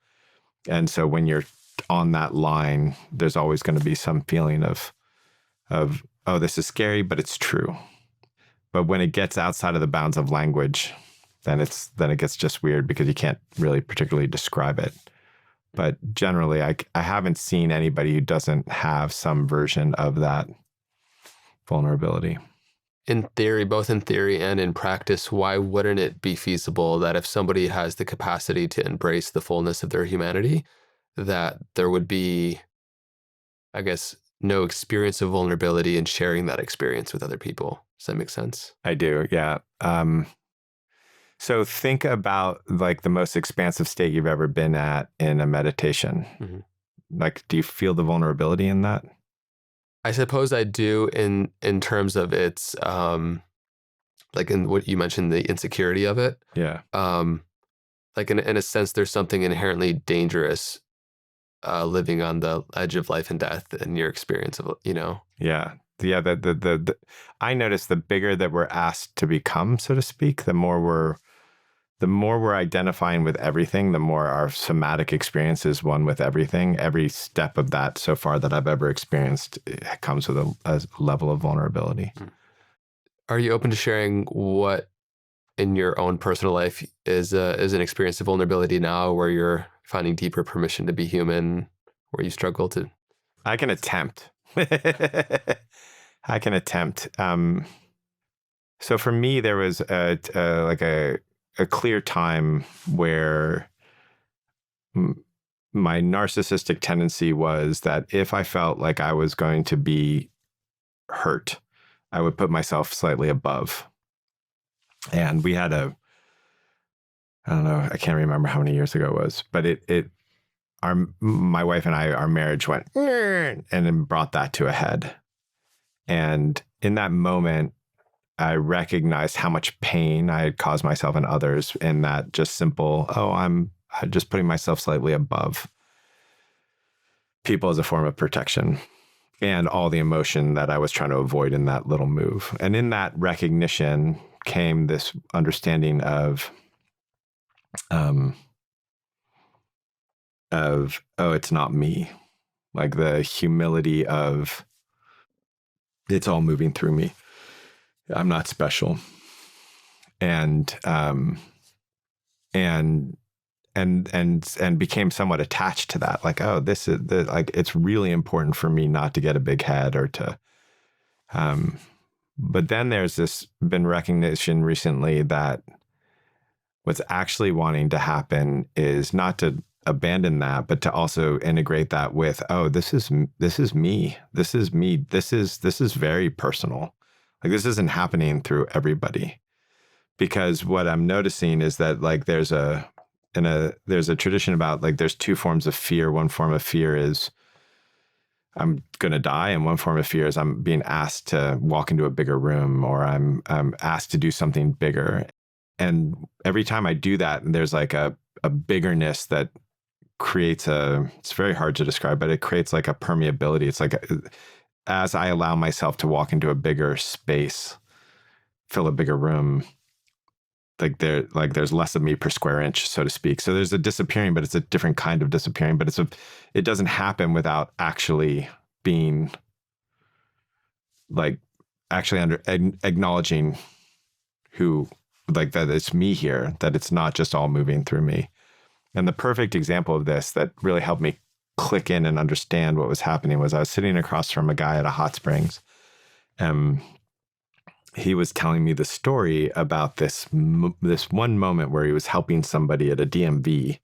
And so when you're on that line, there's always going to be some feeling of, oh, this is scary, but it's true. But when it gets outside of the bounds of language, then it gets just weird because you can't really particularly describe it. But generally, I haven't seen anybody who doesn't have some version of that vulnerability. In theory, both in theory and in practice, why wouldn't it be feasible that if somebody has the capacity to embrace the fullness of their humanity, that there would be, I guess, no experience of vulnerability in sharing that experience with other people? Does that make sense? I do, yeah. So think about like the most expansive state you've ever been at in a meditation. Mm-hmm. Like, do you feel the vulnerability in that? I suppose I do in terms of its, like in what you mentioned, the insecurity of it. Yeah. Like in a sense, there's something inherently dangerous living on the edge of life and death in your experience of, Yeah. Yeah. I notice the bigger that we're asked to become, so to speak, the more we're identifying with everything, the more our somatic experience is one with everything. Every step of that so far that I've ever experienced comes with a level of vulnerability. Are you open to sharing what in your own personal life is an experience of vulnerability now where you're finding deeper permission to be human, where you struggle to? I can attempt. I can attempt. So for me, there was a clear time where my narcissistic tendency was that if I felt like I was going to be hurt, I would put myself slightly above. And we had I don't know, I can't remember how many years ago it was, but my wife and I, our marriage went, and then brought that to a head. And in that moment, I recognized how much pain I had caused myself and others in that just simple, I'm just putting myself slightly above people as a form of protection and all the emotion that I was trying to avoid in that little move. And in that recognition came this understanding of it's not me. Like the humility of it's all moving through me. I'm not special. And became somewhat attached to that. Like, this is like, it's really important for me not to get a big head or to, but then there's been recognition recently that what's actually wanting to happen is not to abandon that, but to also integrate that with, this is me. This is me. This is very personal. Like this isn't happening through everybody. Because what I'm noticing is that like there's a tradition about like there's two forms of fear. One form of fear is I'm going to die, and one form of fear is I'm being asked to walk into a bigger room, or I'm asked to do something bigger. And every time I do that, there's like a biggerness that creates it's very hard to describe, but it creates like a permeability. It's like as I allow myself to walk into a bigger space, fill a bigger room, there's less of me per square inch, so to speak. So there's a disappearing, but it's a different kind of disappearing, but it doesn't happen without actually being like actually acknowledging who, like that it's me here, that it's not just all moving through me. And the perfect example of this that really helped me click in and understand what was happening was I was sitting across from a guy at a hot springs. He was telling me the story about this one moment where he was helping somebody at a DMV.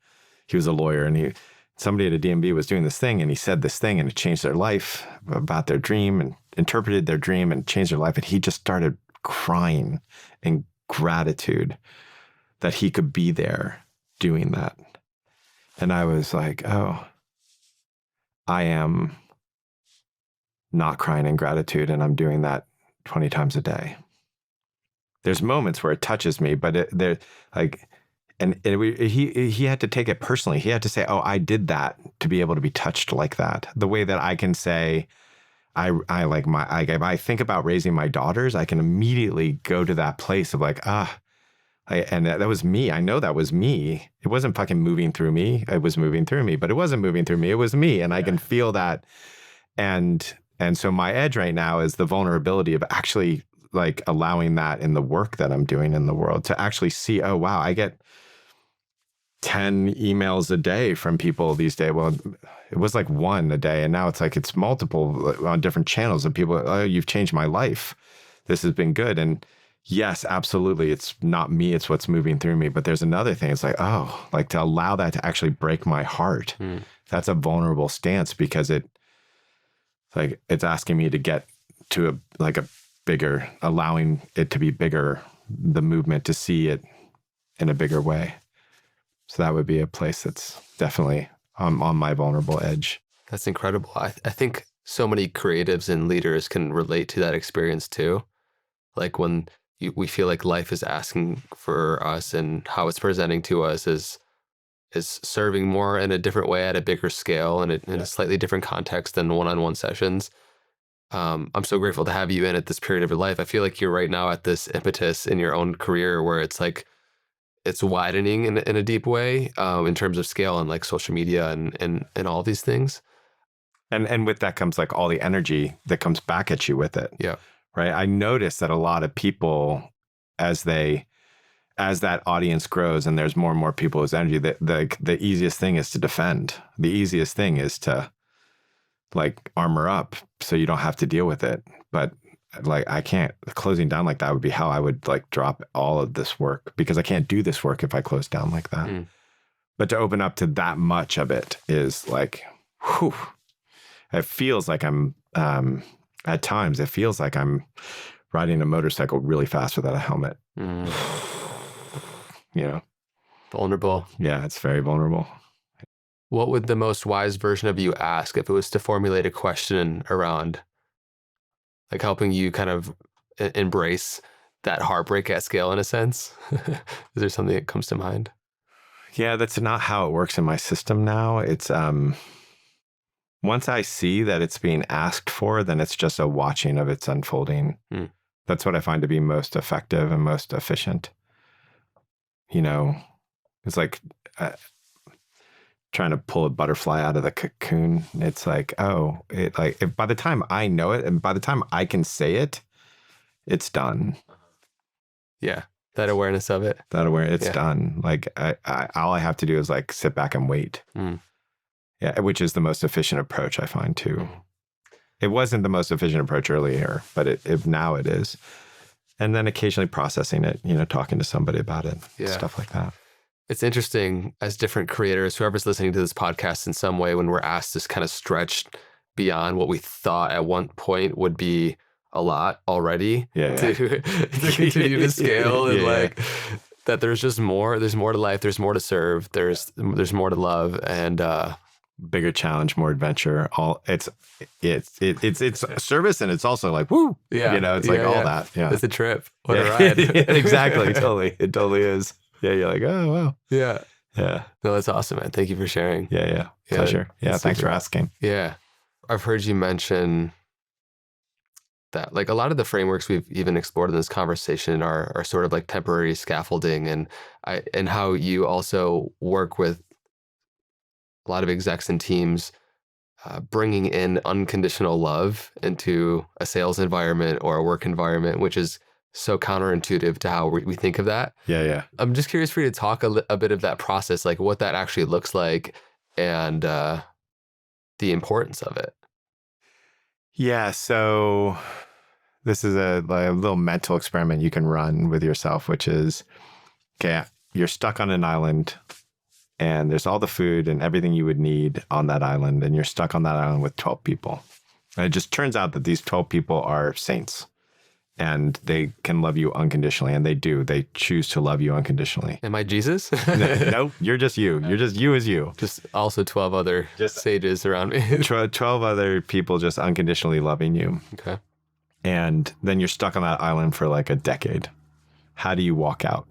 He was a lawyer, and somebody at a DMV was doing this thing, and he said this thing, and it changed their life about their dream, and interpreted their dream and changed their life. And he just started crying in gratitude that he could be there doing that. And I was like, oh, I am not crying in gratitude, and I'm doing that 20 times a day. There's moments where it touches me, but he had to take it personally. He had to say, oh, I did that to be able to be touched like that. The way that I can say, if I think about raising my daughters, I can immediately go to that place of like, and that was me. I know that was me. It wasn't fucking moving through me. It was moving through me, but it wasn't moving through me. It was me. And I can feel that. And so my edge right now is the vulnerability of actually like allowing that in the work that I'm doing in the world to actually see, oh, wow, I get 10 emails a day from people these days. Well, it was like one a day. And now it's like, it's multiple on different channels of people. Oh, you've changed my life. This has been good. And yes, absolutely. It's not me. It's what's moving through me. But there's another thing. It's like, oh, like to allow that to actually break my heart. That's a vulnerable stance because it's asking me to get to a bigger, allowing it to be bigger, the movement to see it in a bigger way. So that would be a place that's definitely on my vulnerable edge. That's incredible. I think so many creatives and leaders can relate to that experience too. Like when we feel like life is asking for us and how it's presenting to us is serving more in a different way at a bigger scale and in a slightly different context than one-on-one sessions. I'm so grateful to have you in at this period of your life. I feel like you're right now at this impetus in your own career where it's like, it's widening in a deep way in terms of scale and like social media and all these things. And with that comes like all the energy that comes back at you with it. Yeah. Right. I notice that a lot of people, as that audience grows and there's more and more people with energy, the easiest thing is to defend. The easiest thing is to like armor up so you don't have to deal with it. But like, I can't, closing down like that would be how I would like drop all of this work because I can't do this work if I close down like that. But to open up to that much of it is like, whew, it feels like I'm, at times it feels like I'm riding a motorcycle really fast without a helmet. You know? Vulnerable. Yeah, it's very vulnerable. What would the most wise version of you ask if it was to formulate a question around like helping you kind of embrace that heartbreak at scale in a sense? Is there something that comes to mind? Yeah, that's not how it works in my system now. It's once I see that it's being asked for, then it's just a watching of its unfolding. That's what I find to be most effective and most efficient. You know, it's like trying to pull a butterfly out of the cocoon. It's like, oh, if by the time I know it and by the time I can say it, it's done. Yeah. That awareness of it. It's done. Like all I have to do is like sit back and wait. Yeah. Which is the most efficient approach I find too. It wasn't the most efficient approach earlier, but now it is. And then occasionally processing it, you know, talking to somebody about it, stuff like that. It's interesting as different creators, whoever's listening to this podcast in some way, when we're asked to kind of stretch beyond what we thought at one point would be a lot already to continue to scale and like that there's just more, there's more to life, there's more to serve, there's more to love and bigger challenge, more adventure. It's service and it's also like, woo, you know, it's like all that. Yeah. It's a trip. What a ride. Exactly. Totally. It totally is. Yeah, you're like, oh, wow. Yeah. Yeah. No, that's awesome, man. Thank you for sharing. Yeah. Pleasure. Yeah, thanks for asking. Yeah. I've heard you mention that like a lot of the frameworks we've even explored in this conversation are sort of like temporary scaffolding and how you also work with a lot of execs and teams bringing in unconditional love into a sales environment or a work environment, which is so counterintuitive to how we think of that. Yeah. I'm just curious for you to talk a bit of that process, like what that actually looks like and the importance of it. Yeah. So this is a little mental experiment you can run with yourself, which is, okay, you're stuck on an island and there's all the food and everything you would need on that island. And you're stuck on that island with 12 people. And it just turns out that these 12 people are saints and they can love you unconditionally. And they do. They choose to love you unconditionally. Am I Jesus? No, you're just you. You're just you as you. Just also 12 other sages around me. 12 other people just unconditionally loving you. Okay. And then you're stuck on that island for like a decade. How do you walk out?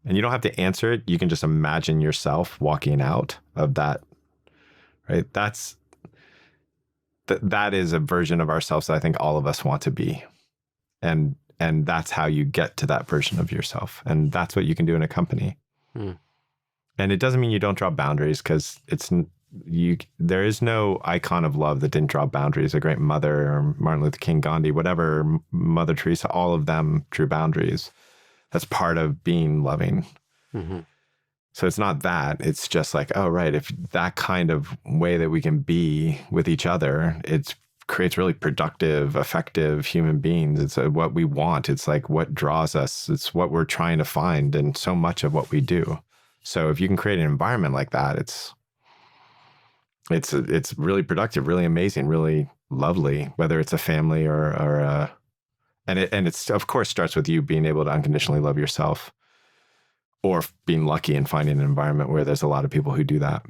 And you don't have to answer it. You can just imagine yourself walking out of that, right? That is a version of ourselves that I think all of us want to be. And that's how you get to that version of yourself. And that's what you can do in a company. And it doesn't mean you don't draw boundaries, because there is no icon of love that didn't draw boundaries. A great mother, or Martin Luther King, Gandhi, whatever, Mother Teresa, all of them drew boundaries. That's part of being loving. Mm-hmm. So it's not that. It's just like, oh, right, if that kind of way that we can be with each other, it creates really productive, effective human beings. It's what we want. It's like what draws us. It's what we're trying to find in so much of what we do. So if you can create an environment like that, it's really productive, really amazing, really lovely, whether it's a family or and it's of course starts with you being able to unconditionally love yourself, or being lucky and finding an environment where there's a lot of people who do that.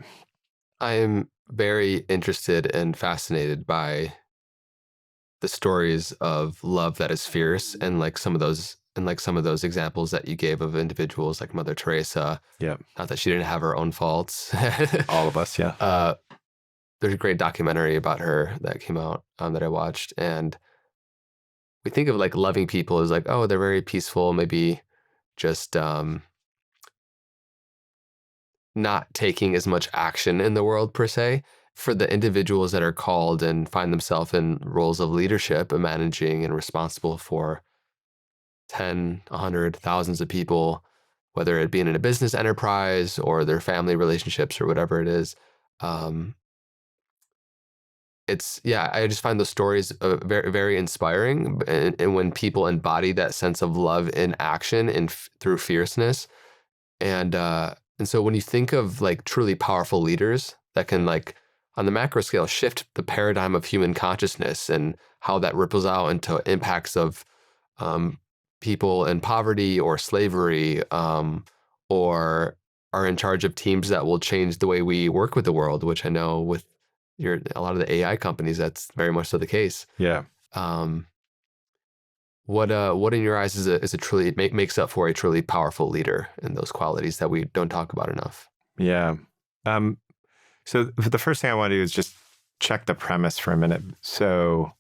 I am very interested and fascinated by the stories of love that is fierce, and like some of those examples that you gave of individuals like Mother Teresa. Yeah. Not that she didn't have her own faults. All of us, yeah. There's a great documentary about her that came out that I watched, and we think of like loving people as like, oh, they're very peaceful, maybe just not taking as much action in the world per se. For the individuals that are called and find themselves in roles of leadership and managing and responsible for 10, 100, thousands of people, whether it be in a business enterprise or their family relationships or whatever it is, I just find those stories very, very inspiring. And when people embody that sense of love in action and through fierceness, and so when you think of like truly powerful leaders that can, like, on the macro scale, shift the paradigm of human consciousness and how that ripples out into impacts of people in poverty or slavery, or are in charge of teams that will change the way we work with the world, which I know with a lot of the AI companies, that's very much so the case. Yeah. What in your eyes is a truly makes up for a truly powerful leader, in those qualities that we don't talk about enough? Yeah. So the first thing I want to do is just check the premise for a minute. So,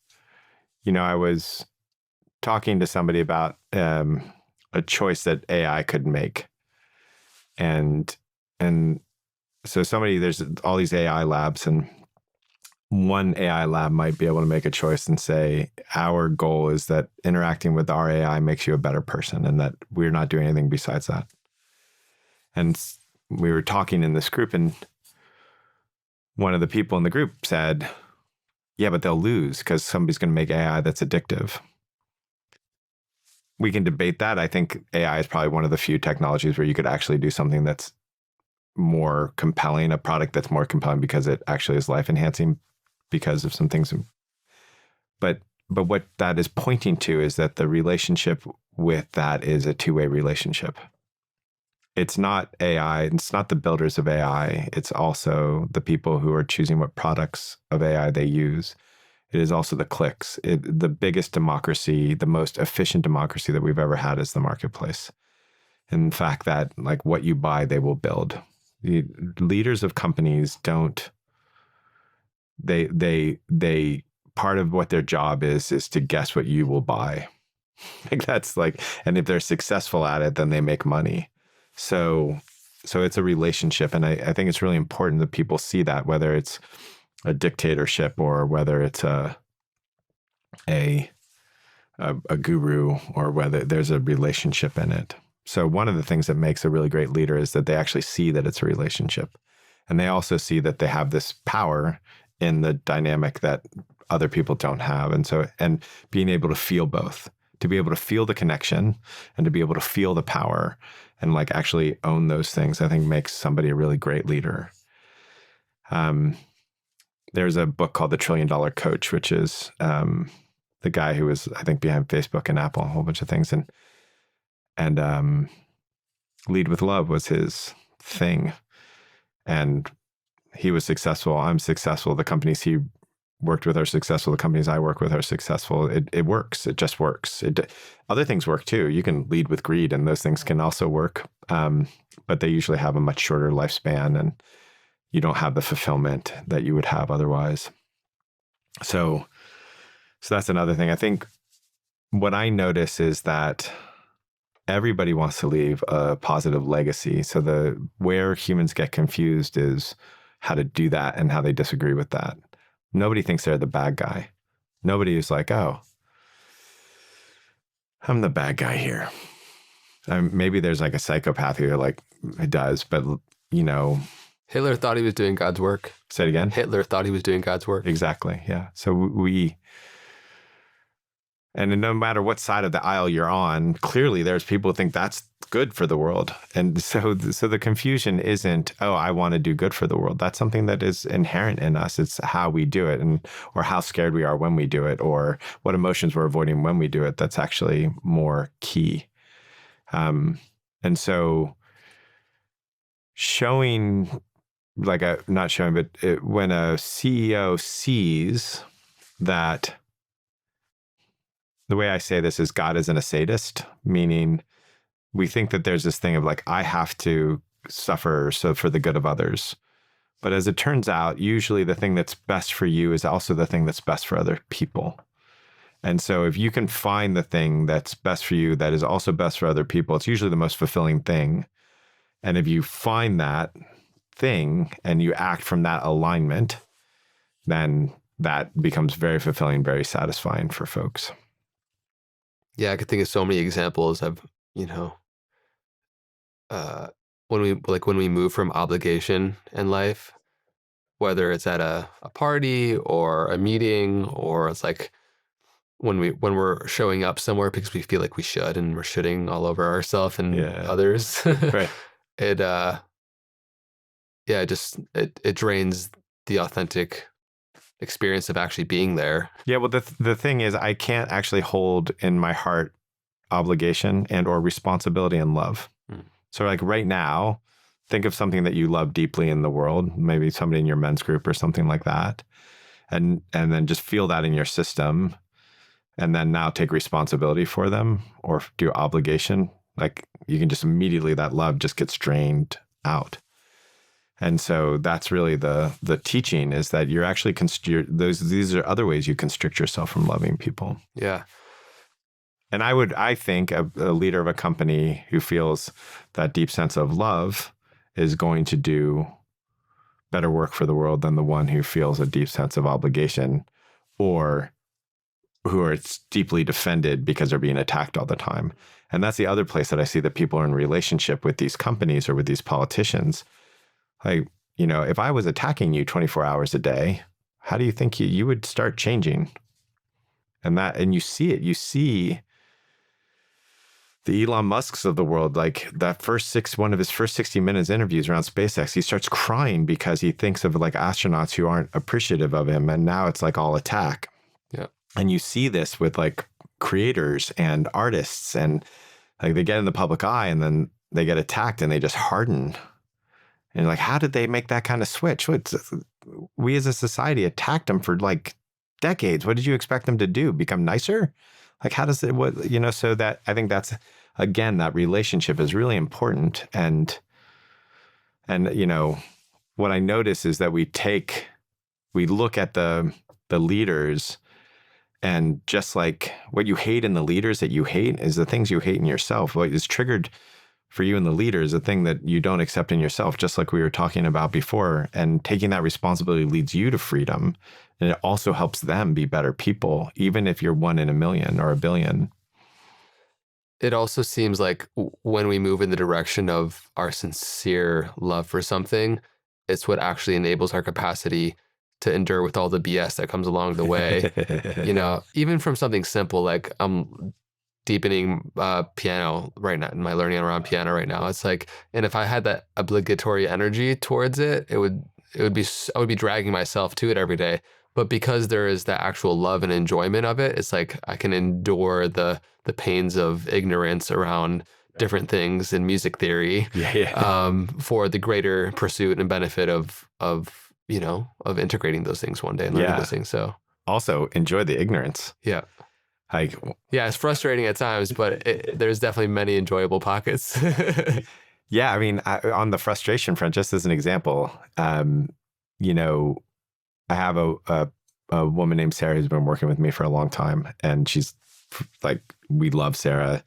I was talking to somebody about a choice that AI could make. And so there's all these AI labs, and one AI lab might be able to make a choice and say, our goal is that interacting with our AI makes you a better person, and that we're not doing anything besides that. And we were talking in this group, and one of the people in the group said, yeah, but they'll lose because somebody's going to make AI that's addictive. We can debate that. I think AI is probably one of the few technologies where you could actually do something that's more compelling, a product that's more compelling because it actually is life enhancing because of some things. But what that is pointing to is that the relationship with that is a two-way relationship. It's not AI. It's not the builders of AI. It's also the people who are choosing what products of AI they use. It is also the clicks. The biggest democracy, the most efficient democracy that we've ever had is the marketplace. And the fact that, like, what you buy, they will build. The leaders of companies don't, they part of what their job is to guess what you will buy. Like, that's like, and if they're successful at it, then they make money. So it's a relationship. And I think it's really important that people see that, whether it's a dictatorship or whether it's a a guru or whether there's a relationship in it. So one of the things that makes a really great leader is that they actually see that it's a relationship. And they also see that they have this power in the dynamic that other people don't have. And being able to feel both, to be able to feel the connection and to be able to feel the power and like actually own those things, I think makes somebody a really great leader. There's a book called The $1 Trillion Coach, which is the guy who was, I think, behind Facebook and Apple, a whole bunch of things. And Lead with Love was his thing. And he was successful. I'm successful. The companies he worked with are successful. The companies I work with are successful. It works. It just works. Other things work too. You can lead with greed and those things can also work. But they usually have a much shorter lifespan and you don't have the fulfillment that you would have otherwise. So that's another thing. I think what I notice is that everybody wants to leave a positive legacy. So where humans get confused is how to do that and how they disagree with that. Nobody thinks they're the bad guy. Nobody is like, oh, I'm the bad guy here. Maybe there's like a psychopath who like it does, but Hitler thought he was doing God's work. Say it again. Hitler thought he was doing God's work. Exactly. Yeah. So and no matter what side of the aisle you're on, clearly there's people who think that's good for the world. And so the confusion isn't, oh, I want to do good for the world. That's something that is inherent in us. It's how we do it or how scared we are when we do it or what emotions we're avoiding when we do it. That's actually more key. And so showing when a CEO sees that, the way I say this is God isn't a sadist, meaning we think that there's this thing of like, I have to suffer so for the good of others. But as it turns out, usually the thing that's best for you is also the thing that's best for other people. And so if you can find the thing that's best for you, that is also best for other people, it's usually the most fulfilling thing. And if you find that thing and you act from that alignment, then that becomes very fulfilling, very satisfying for folks. Yeah, I could think of so many examples of, when we move from obligation in life, whether it's at a party or a meeting, or it's like when we're showing up somewhere because we feel like we should and we're shitting all over ourselves and others. Right. It drains the authentic experience of actually being there. Yeah, well, the thing is, I can't actually hold in my heart obligation and or responsibility and love. So like right now, think of something that you love deeply in the world, maybe somebody in your men's group or something like that. And then just feel that in your system and then now take responsibility for them or do obligation. Like you can just immediately, that love just gets drained out. And so that's really the teaching is that you're actually these are other ways you constrict yourself from loving people. Yeah. And I think a leader of a company who feels that deep sense of love is going to do better work for the world than the one who feels a deep sense of obligation or who are deeply defended because they're being attacked all the time. And that's the other place that I see that people are in relationship with these companies or with these politicians. Like, if I was attacking you 24 hours a day, how do you think you would start changing? And you see it. You see the Elon Musks of the world, like that one of his first 60 Minutes interviews around SpaceX, he starts crying because he thinks of like astronauts who aren't appreciative of him. And now it's like all attack. Yeah. And you see this with like creators and artists and like they get in the public eye and then they get attacked and they just harden. And like, how did they make that kind of switch? We as a society attacked them for like decades. What did you expect them to do? Become nicer? Like, how does it, so that I think that's, again, that relationship is really important. And what I notice is that we look at the leaders and just like what you hate in the leaders that you hate is the things you hate in yourself. What is triggered for you and the leader is a thing that you don't accept in yourself, just like we were talking about before. And taking that responsibility leads you to freedom. And it also helps them be better people, even if you're 1 in a million or a billion. It also seems like when we move in the direction of our sincere love for something, it's what actually enables our capacity to endure with all the BS that comes along the way. Even from something simple like I'm deepening piano right now, my learning around piano right now. It's like, and if I had that obligatory energy towards it, I would be dragging myself to it every day. But because there is that actual love and enjoyment of it, it's like I can endure the pains of ignorance around different things in music theory for the greater pursuit and benefit of integrating those things one day and learning those things. So also enjoy the ignorance. Yeah. Like, it's frustrating at times, but there's definitely many enjoyable pockets. Yeah, I mean, on the frustration front, just as an example, I have a woman named Sarah who's been working with me for a long time, and she's like, we love Sarah.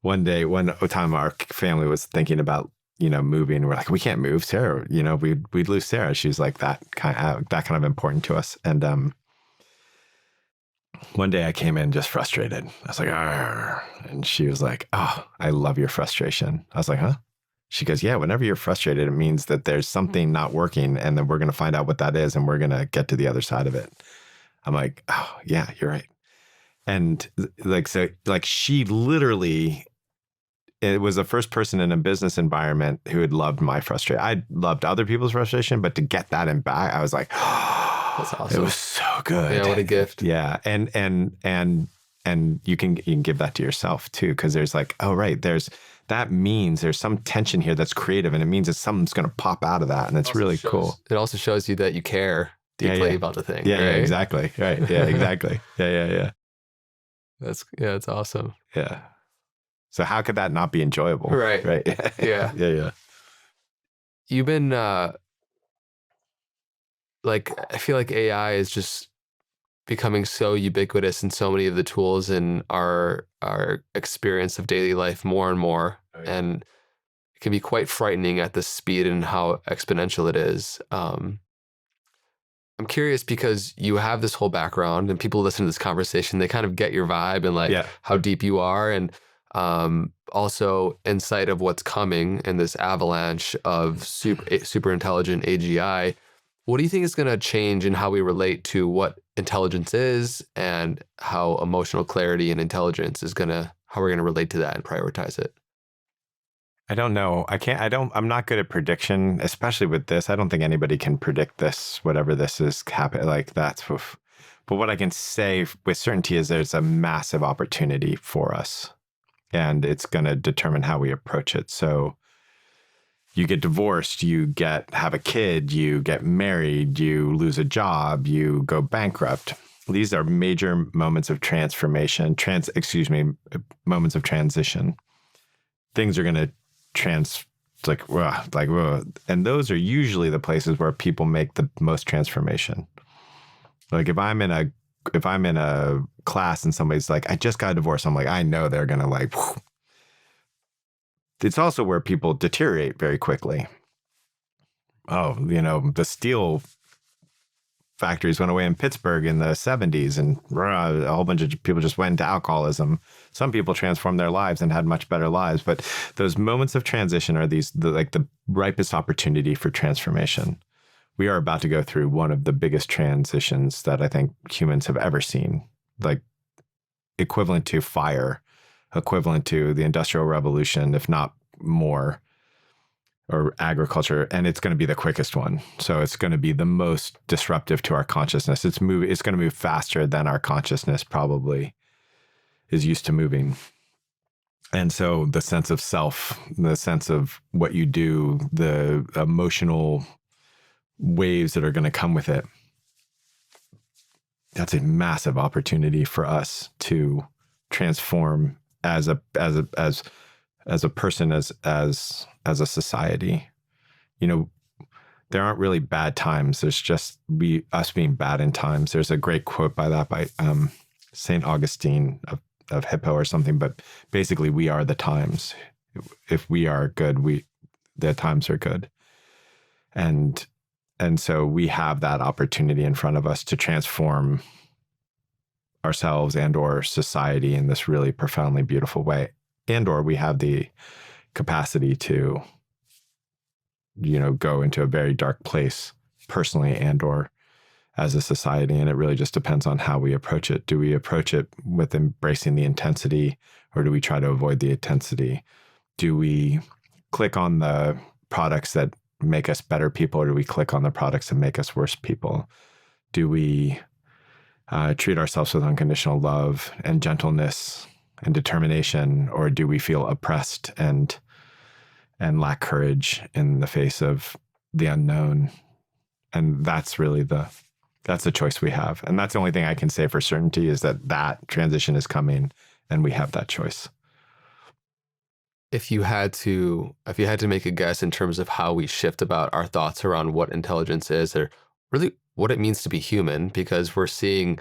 One time our family was thinking about, moving. We're like, we can't move Sarah, we'd lose Sarah. She's like that kind of important to us. And one day I came in just frustrated. I was like, arr. And she was like, oh, I love your frustration. I was like, huh? She goes, yeah, whenever you're frustrated, it means that there's something not working, and then we're going to find out what that is, and we're going to get to the other side of it. I'm like, oh, yeah, you're right. And she literally, it was the first person in a business environment who had loved my frustration. I loved other people's frustration, but to get that in back, I was like, oh, that's awesome. It was so good. Yeah, what a gift. Yeah. And you can give that to yourself too, because there's like, oh, right, that means there's some tension here that's creative, and it means that something's going to pop out of that, and it's really cool. It also shows you that you care deeply about the thing. Yeah, right? Yeah, exactly. Right. Yeah, exactly. Yeah. That's awesome. Yeah. So how could that not be enjoyable? Right. Right. Yeah. Yeah. You've been I feel like AI is just becoming so ubiquitous in so many of the tools in our experience of daily life more and more. Oh, yeah. And it can be quite frightening at the speed and how exponential it is. I'm curious because you have this whole background, and people listen to this conversation, they kind of get your vibe and how deep you are, and also insight of what's coming in this avalanche of super intelligent AGI. What do you think is going to change in how we relate to what intelligence is, and how emotional clarity and intelligence is how we're going to relate to that and prioritize it? I don't know. I'm not good at prediction, especially with this. I don't think anybody can predict this, whatever this is happen. Like that's, but what I can say with certainty is there's a massive opportunity for us, and it's going to determine how we approach it. So you get divorced, you have a kid, you get married, you lose a job, you go bankrupt. These are major moments of transformation, moments of transition. Things are going to and those are usually the places where people make the most transformation. Like if I'm in a class and somebody's like, I just got a divorce, I'm like, I know they're going to whew. It's also where people deteriorate very quickly. Oh, the steel factories went away in Pittsburgh in the 70s, and a whole bunch of people just went into alcoholism. Some people transformed their lives and had much better lives, but those moments of transition are the ripest opportunity for transformation. We are about to go through one of the biggest transitions that I think humans have ever seen, like equivalent to fire, equivalent to the Industrial Revolution, if not more, or agriculture, and it's going to be the quickest one. So it's going to be the most disruptive to our consciousness. It's going to move faster than our consciousness probably is used to moving. And so the sense of self, the sense of what you do, the emotional waves that are going to come with it, that's a massive opportunity for us to transform as a person, as a society. There aren't really bad times. There's just us being bad in times. There's a great quote by St. Augustine of Hippo or something, but basically we are the times. If we are good, the times are good. And so we have that opportunity in front of us to transform ourselves and or society in this really profoundly beautiful way. And or we have the capacity to, go into a very dark place personally and or as a society. And it really just depends on how we approach it. Do we approach it with embracing the intensity, or do we try to avoid the intensity? Do we click on the products that make us better people, or do we click on the products that make us worse people? Do we treat ourselves with unconditional love and gentleness and determination, or do we feel oppressed and lack courage in the face of the unknown? And that's really that's the choice we have. And that's the only thing I can say for certainty, is that transition is coming and we have that choice. If you had to make a guess in terms of how we shift about our thoughts around what intelligence is, or really what it means to be human, because we're seeing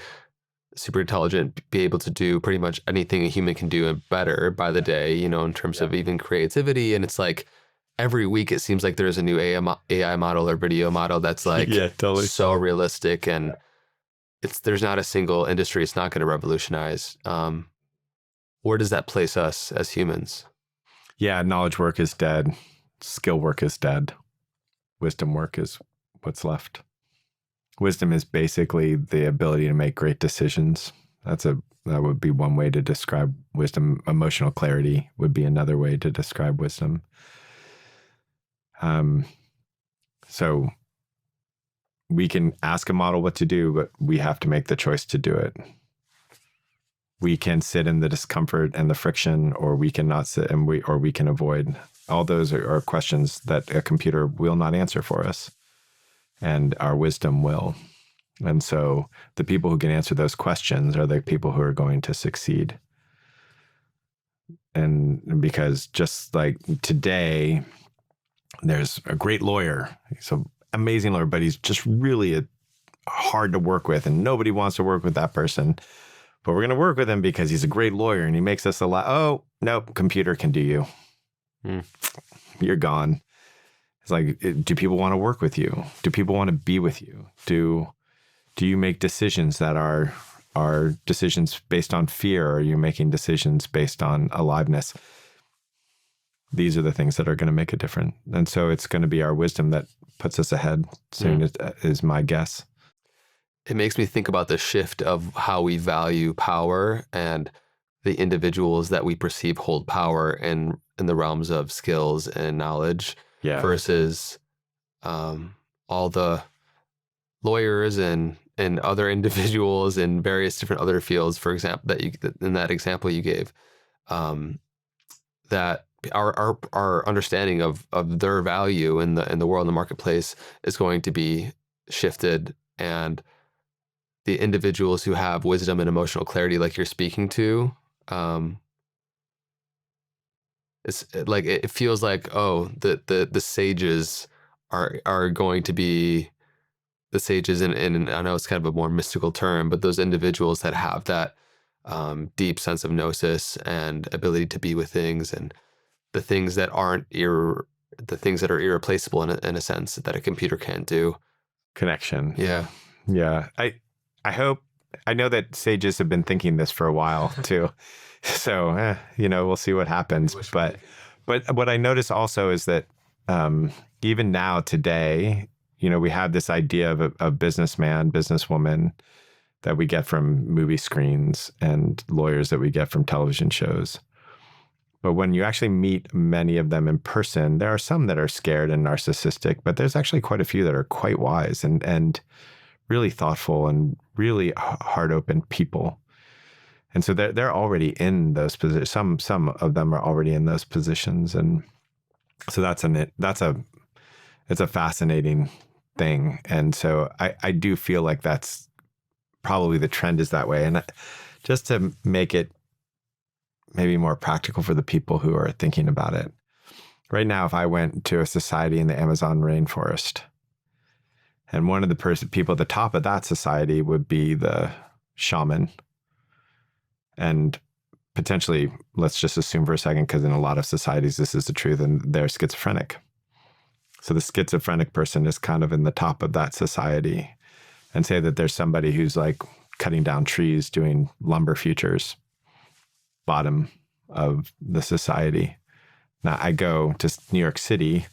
super intelligent be able to do pretty much anything a human can do and better by the day, in terms of even creativity. And it's like every week it seems like there's a new AI model or video model that's like totally so realistic, and there's not a single industry it's not going to revolutionize. Where does that place us as humans? Yeah, knowledge work is dead. Skill work is dead. Wisdom work is what's left. Wisdom is basically the ability to make great decisions. That would be one way to describe wisdom. Emotional clarity would be another way to describe wisdom. So we can ask a model what to do, but we have to make the choice to do it. We can sit in the discomfort and the friction, or we cannot sit, or we can avoid. All those are questions that a computer will not answer for us, and our wisdom will. And so the people who can answer those questions are the people who are going to succeed. And because just like today, there's a great lawyer. He's an amazing lawyer, but he's just really hard to work with, and nobody wants to work with that person. But we're going to work with him because he's a great lawyer and he makes us a lot. Oh, nope, computer can do you. You're gone. It's like, do people want to work with you? Do people want to be with you? Do you make decisions that are decisions based on fear, or are you making decisions based on aliveness? These are the things that are going to make a difference. And so it's going to be our wisdom that puts us ahead soon, is my guess. It makes me think about the shift of how we value power and the individuals that we perceive hold power in the realms of skills and knowledge versus all the lawyers and other individuals in various different other fields, for example, in that example you gave, that our understanding of their value in the world, in the marketplace, is going to be shifted. And the individuals who have wisdom and emotional clarity, like you're speaking to, it's like, it feels like, the sages are going to be the sages, and I know it's kind of a more mystical term, but those individuals that have that deep sense of gnosis and ability to be with things, and the things that are irreplaceable in a sense that a computer can't do. Connection. Yeah. I know that sages have been thinking this for a while too. So, we'll see what happens. But what I notice also is that even now today, we have this idea of a businessman, businesswoman that we get from movie screens, and lawyers that we get from television shows. But when you actually meet many of them in person, there are some that are scared and narcissistic, but there's actually quite a few that are quite wise and really thoughtful and really heart-open people. And so they're already in those positions. Some of them are already in those positions, and so it's a fascinating thing. And so I do feel like that's probably the trend is that way. And just to make it maybe more practical for the people who are thinking about it, right now, if I went to a society in the Amazon rainforest, and one of the people at the top of that society would be the shaman, and potentially, let's just assume for a second, because in a lot of societies, this is the truth, and they're schizophrenic. So the schizophrenic person is kind of in the top of that society, and say that there's somebody who's like cutting down trees, doing lumber futures, bottom of the society. Now I go to New York City,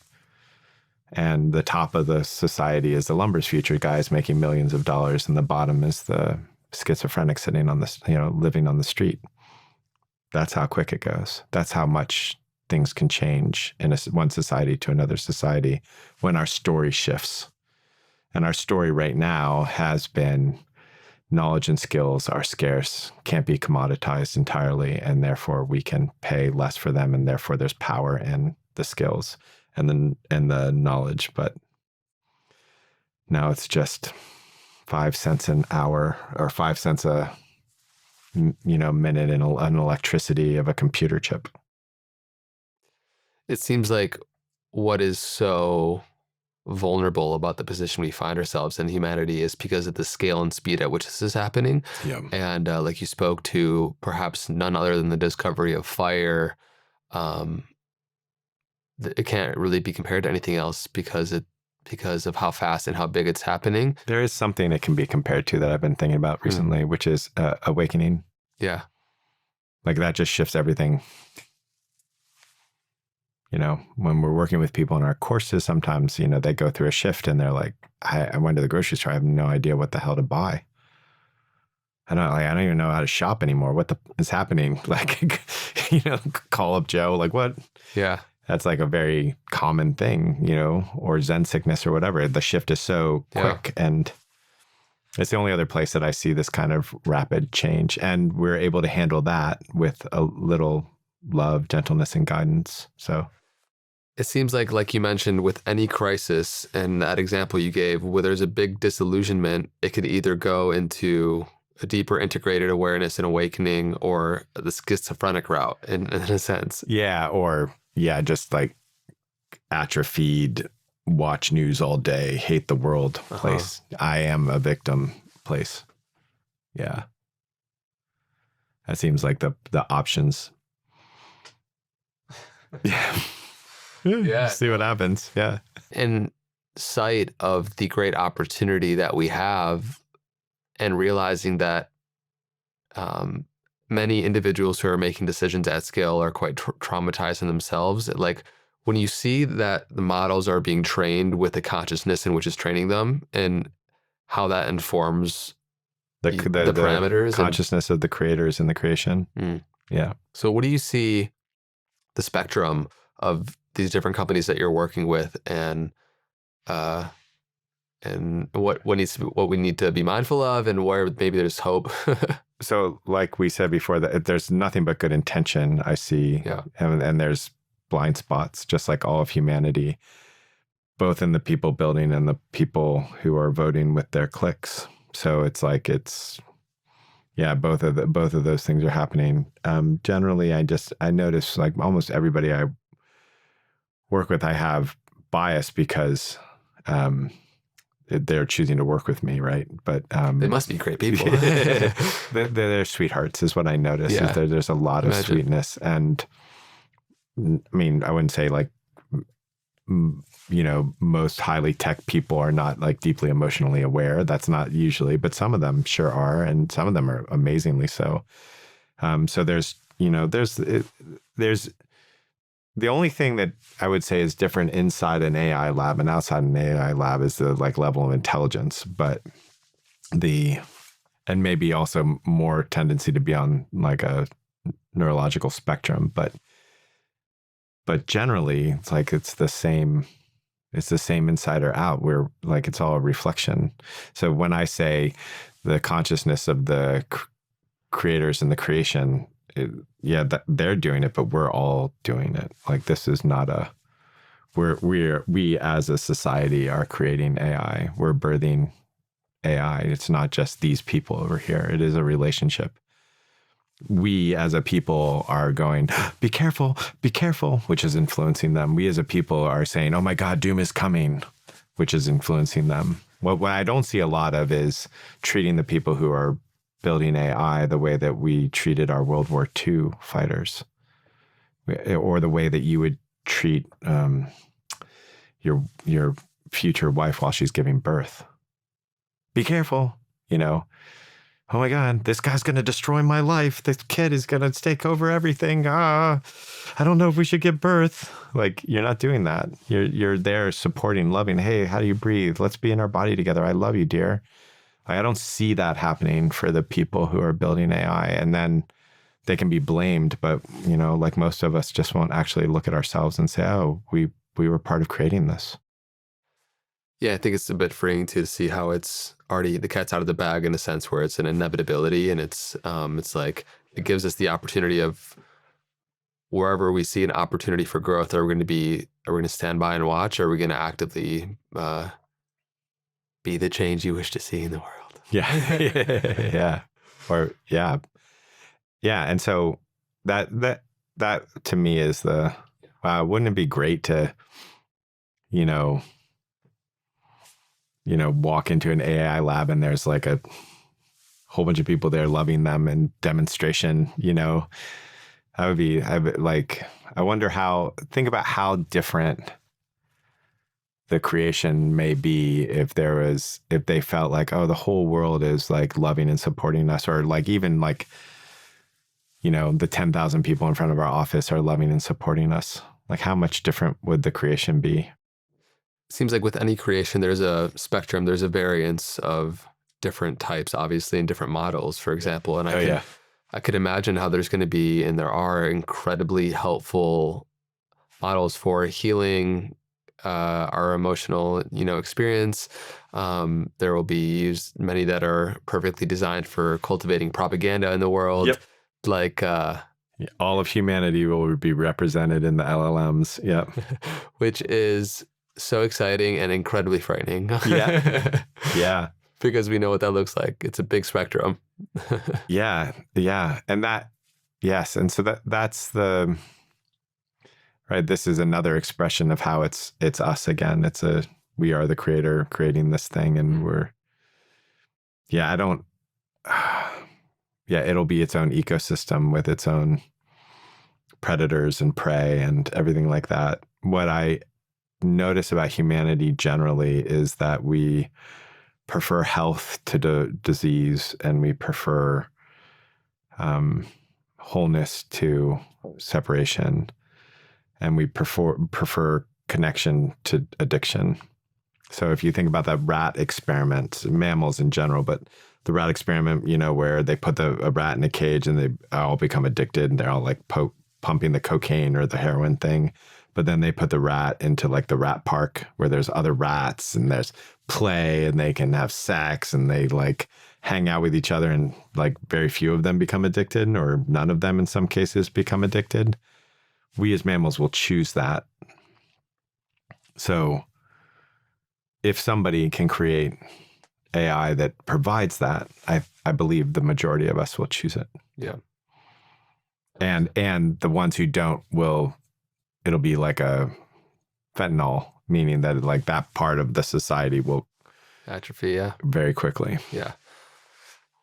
and the top of the society is the lumber's future guys making millions of dollars, and the bottom is the schizophrenic sitting on this, living on the street. That's how quick it goes. That's how much things can change in one society to another society when our story shifts. And our story right now has been knowledge and skills are scarce, can't be commoditized entirely, and therefore we can pay less for them, and therefore there's power in the skills and the knowledge. But now it's just 5 cents an hour or 5 cents a minute in an electricity of a computer chip. It seems like what is so vulnerable about the position we find ourselves in humanity is because of the scale and speed at which this is happening. Yeah. And like you spoke to, perhaps none other than the discovery of fire, it can't really be compared to anything else because of how fast and how big it's happening. There is something it can be compared to that I've been thinking about recently, which is awakening. Yeah. Like that just shifts everything. When we're working with people in our courses, sometimes, they go through a shift and they're like, I went to the grocery store. I have no idea what the hell to buy. I don't even know how to shop anymore. What is happening? Like, call up Joe, like what? Yeah. That's like a very common thing, or Zen sickness or whatever. The shift is so quick, and it's the only other place that I see this kind of rapid change. And we're able to handle that with a little love, gentleness, and guidance. So it seems like you mentioned, with any crisis, and that example you gave, where there's a big disillusionment, it could either go into a deeper integrated awareness and awakening, or the schizophrenic route in a sense. Yeah. Or just like atrophied, watch news all day, hate the world place. I am a victim place. Yeah. That seems like the options. Yeah. Yeah. See what happens. Yeah. In sight of the great opportunity that we have, and realizing that many individuals who are making decisions at scale are quite traumatized in themselves. Like when you see that the models are being trained with the consciousness in which is training them, and how that informs the parameters, the consciousness of the creators and the creation. Yeah. So what do you see the spectrum of these different companies that you're working with, and what we need to be mindful of, and where maybe there's hope? So like we said before, that there's nothing but good intention I see. Yeah. And there's blind spots, just like all of humanity, both in the people building and the people who are voting with their clicks. So it's like, both of those things are happening. Generally, I notice like almost everybody I work with, I have bias because they're choosing to work with me, right? But they must be great people. they're sweethearts, is what I notice. Yeah. There's a lot of sweetness, and I mean, I wouldn't say like most highly tech people are not like deeply emotionally aware. That's not usually, but some of them sure are, and some of them are amazingly so. So there's the only thing that I would say is different inside an AI lab and outside an AI lab is the like level of intelligence, and maybe also more tendency to be on like a neurological spectrum, but generally it's like it's the same inside or out. We're like, it's all a reflection. So when I say the consciousness of the creators and the creation, they're doing it, but we're all doing it. Like this is not we as a society are creating AI. We're birthing AI. It's not just these people over here. It is a relationship. We as a people are going, be careful, which is influencing them. We as a people are saying, oh my God, doom is coming, which is influencing them. What I don't see a lot of is treating the people who are building AI the way that we treated our World War II fighters, or the way that you would treat your future wife while she's giving birth. Be careful, you know. Oh my God, this guy's going to destroy my life. This kid is going to take over everything. I don't know if we should give birth. Like, you're not doing that. You're there supporting, loving. Hey, how do you breathe? Let's be in our body together. I love you, dear. I don't see that happening for the people who are building AI. And then they can be blamed, but, you know, like most of us just won't actually look at ourselves and say, oh, we were part of creating this. Yeah, I think it's a bit freeing to see how it's already the cat's out of the bag in a sense where it's an inevitability, and it's like it gives us the opportunity of wherever we see an opportunity for growth. Are we going to stand by and watch? Or are we going to actively be the change you wish to see in the world? Yeah, yeah, or yeah. And so that to me is wouldn't it be great to, you know, walk into an AI lab and there's like a whole bunch of people there loving them and demonstration, you know, I wonder think about how different the creation may be if they felt like, oh, the whole world is like loving and supporting us, or like even like, you know, the 10,000 people in front of our office are loving and supporting us. Like, how much different would the creation be? Seems like with any creation, there's a spectrum, there's a variance of different types, obviously, in different models, for example. And I could imagine how there's going to be, and there are incredibly helpful models for healing our emotional, you know, experience. There will be many that are perfectly designed for cultivating propaganda in the world. Yep. Like all of humanity will be represented in the LLMs. Yep. Which is so exciting and incredibly frightening. Yeah. Yeah. Because we know what that looks like. It's a big spectrum. Yeah. And yes. And so that's the, right. This is another expression of how it's us again. We are the creator creating this thing, and it'll be its own ecosystem with its own predators and prey and everything like that. What I notice about humanity generally is that we prefer health to disease, and we prefer wholeness to separation, and we prefer connection to addiction. So if you think about that rat experiment, mammals in general, but the rat experiment, you know, where they put a rat in a cage and they all become addicted and they're all like pumping the cocaine or the heroin thing. But then they put the rat into like the rat park where there's other rats and there's play and they can have sex and they like hang out with each other, and like very few of them become addicted, or none of them in some cases become addicted. We as mammals will choose that. So if somebody can create AI that provides that, I believe the majority of us will choose it. Yeah. And the ones who don't it'll be like a fentanyl, meaning that like that part of the society will atrophy. Yeah. Very quickly. Yeah.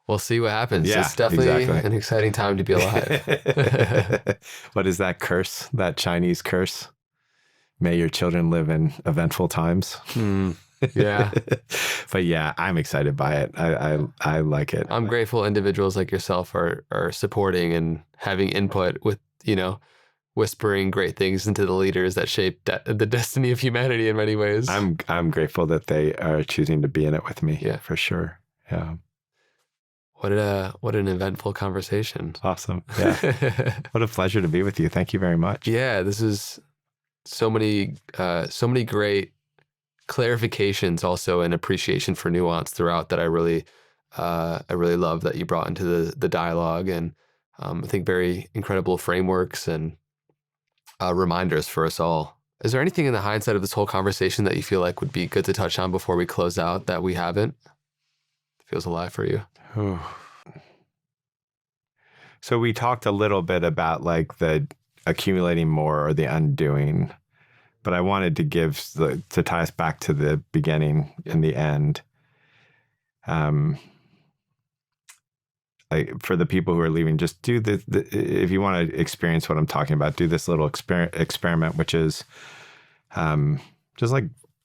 We'll see what happens. Yeah, it's definitely exactly. an exciting time to be alive. What is that curse? That Chinese curse? May your children live in eventful times. Yeah. But yeah, I'm excited by it. I like it. I'm grateful individuals like yourself are supporting and having input with, you know, whispering great things into the leaders that shape the destiny of humanity in many ways. I'm grateful that they are choosing to be in it with me. Yeah, for sure. Yeah. What an eventful conversation. Awesome. Yeah. What a pleasure to be with you. Thank you very much. Yeah, this is so many great clarifications, also an appreciation for nuance throughout that I really love that you brought into the dialogue, and I think very incredible frameworks and reminders for us all. Is there anything in the hindsight of this whole conversation that you feel like would be good to touch on before we close out that we haven't? Feels alive for you. So we talked a little bit about like the accumulating more or the undoing, but I wanted to tie us back to the beginning and the end. like for the people who are leaving, just do if you want to experience what I'm talking about, do this little experiment, which is just like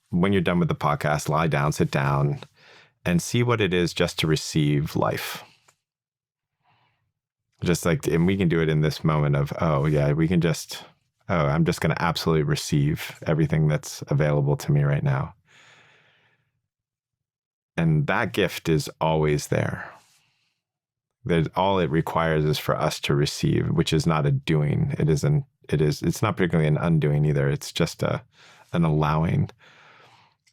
when you're done with the podcast, lie down, sit down, and see what it is just to receive life. Just like, and we can do it in this moment of, I'm just going to absolutely receive everything that's available to me right now. And that gift is always there. All it requires is for us to receive, which is not a doing. It's not particularly an undoing either. It's just an allowing.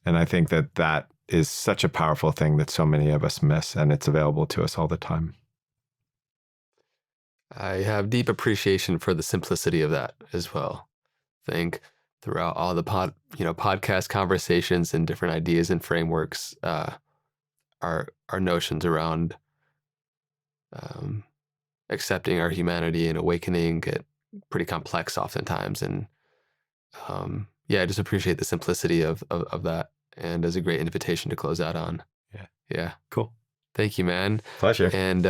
And I think that is such a powerful thing that so many of us miss, and it's available to us all the time. I have deep appreciation for the simplicity of that as well. I think throughout all the podcast conversations and different ideas and frameworks, our notions around accepting our humanity and awakening get pretty complex oftentimes. And I just appreciate the simplicity of that, and as a great invitation to close out on. Yeah. Cool. Thank you, man. Pleasure. And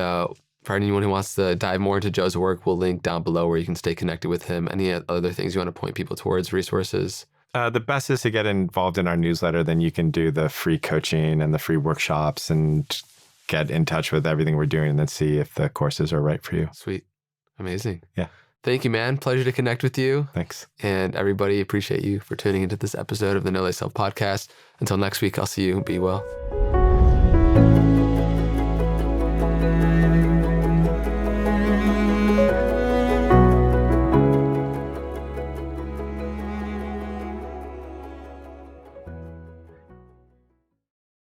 for anyone who wants to dive more into Joe's work, we'll link down below where you can stay connected with him. Any other things you want to point people towards, resources? The best is to get involved in our newsletter. Then you can do the free coaching and the free workshops and get in touch with everything we're doing, and then see if the courses are right for you. Sweet. Amazing. Yeah. Thank you, man. Pleasure to connect with you. Thanks. And everybody, appreciate you for tuning into this episode of the Know Thyself podcast. Until next week, I'll see you. Be well.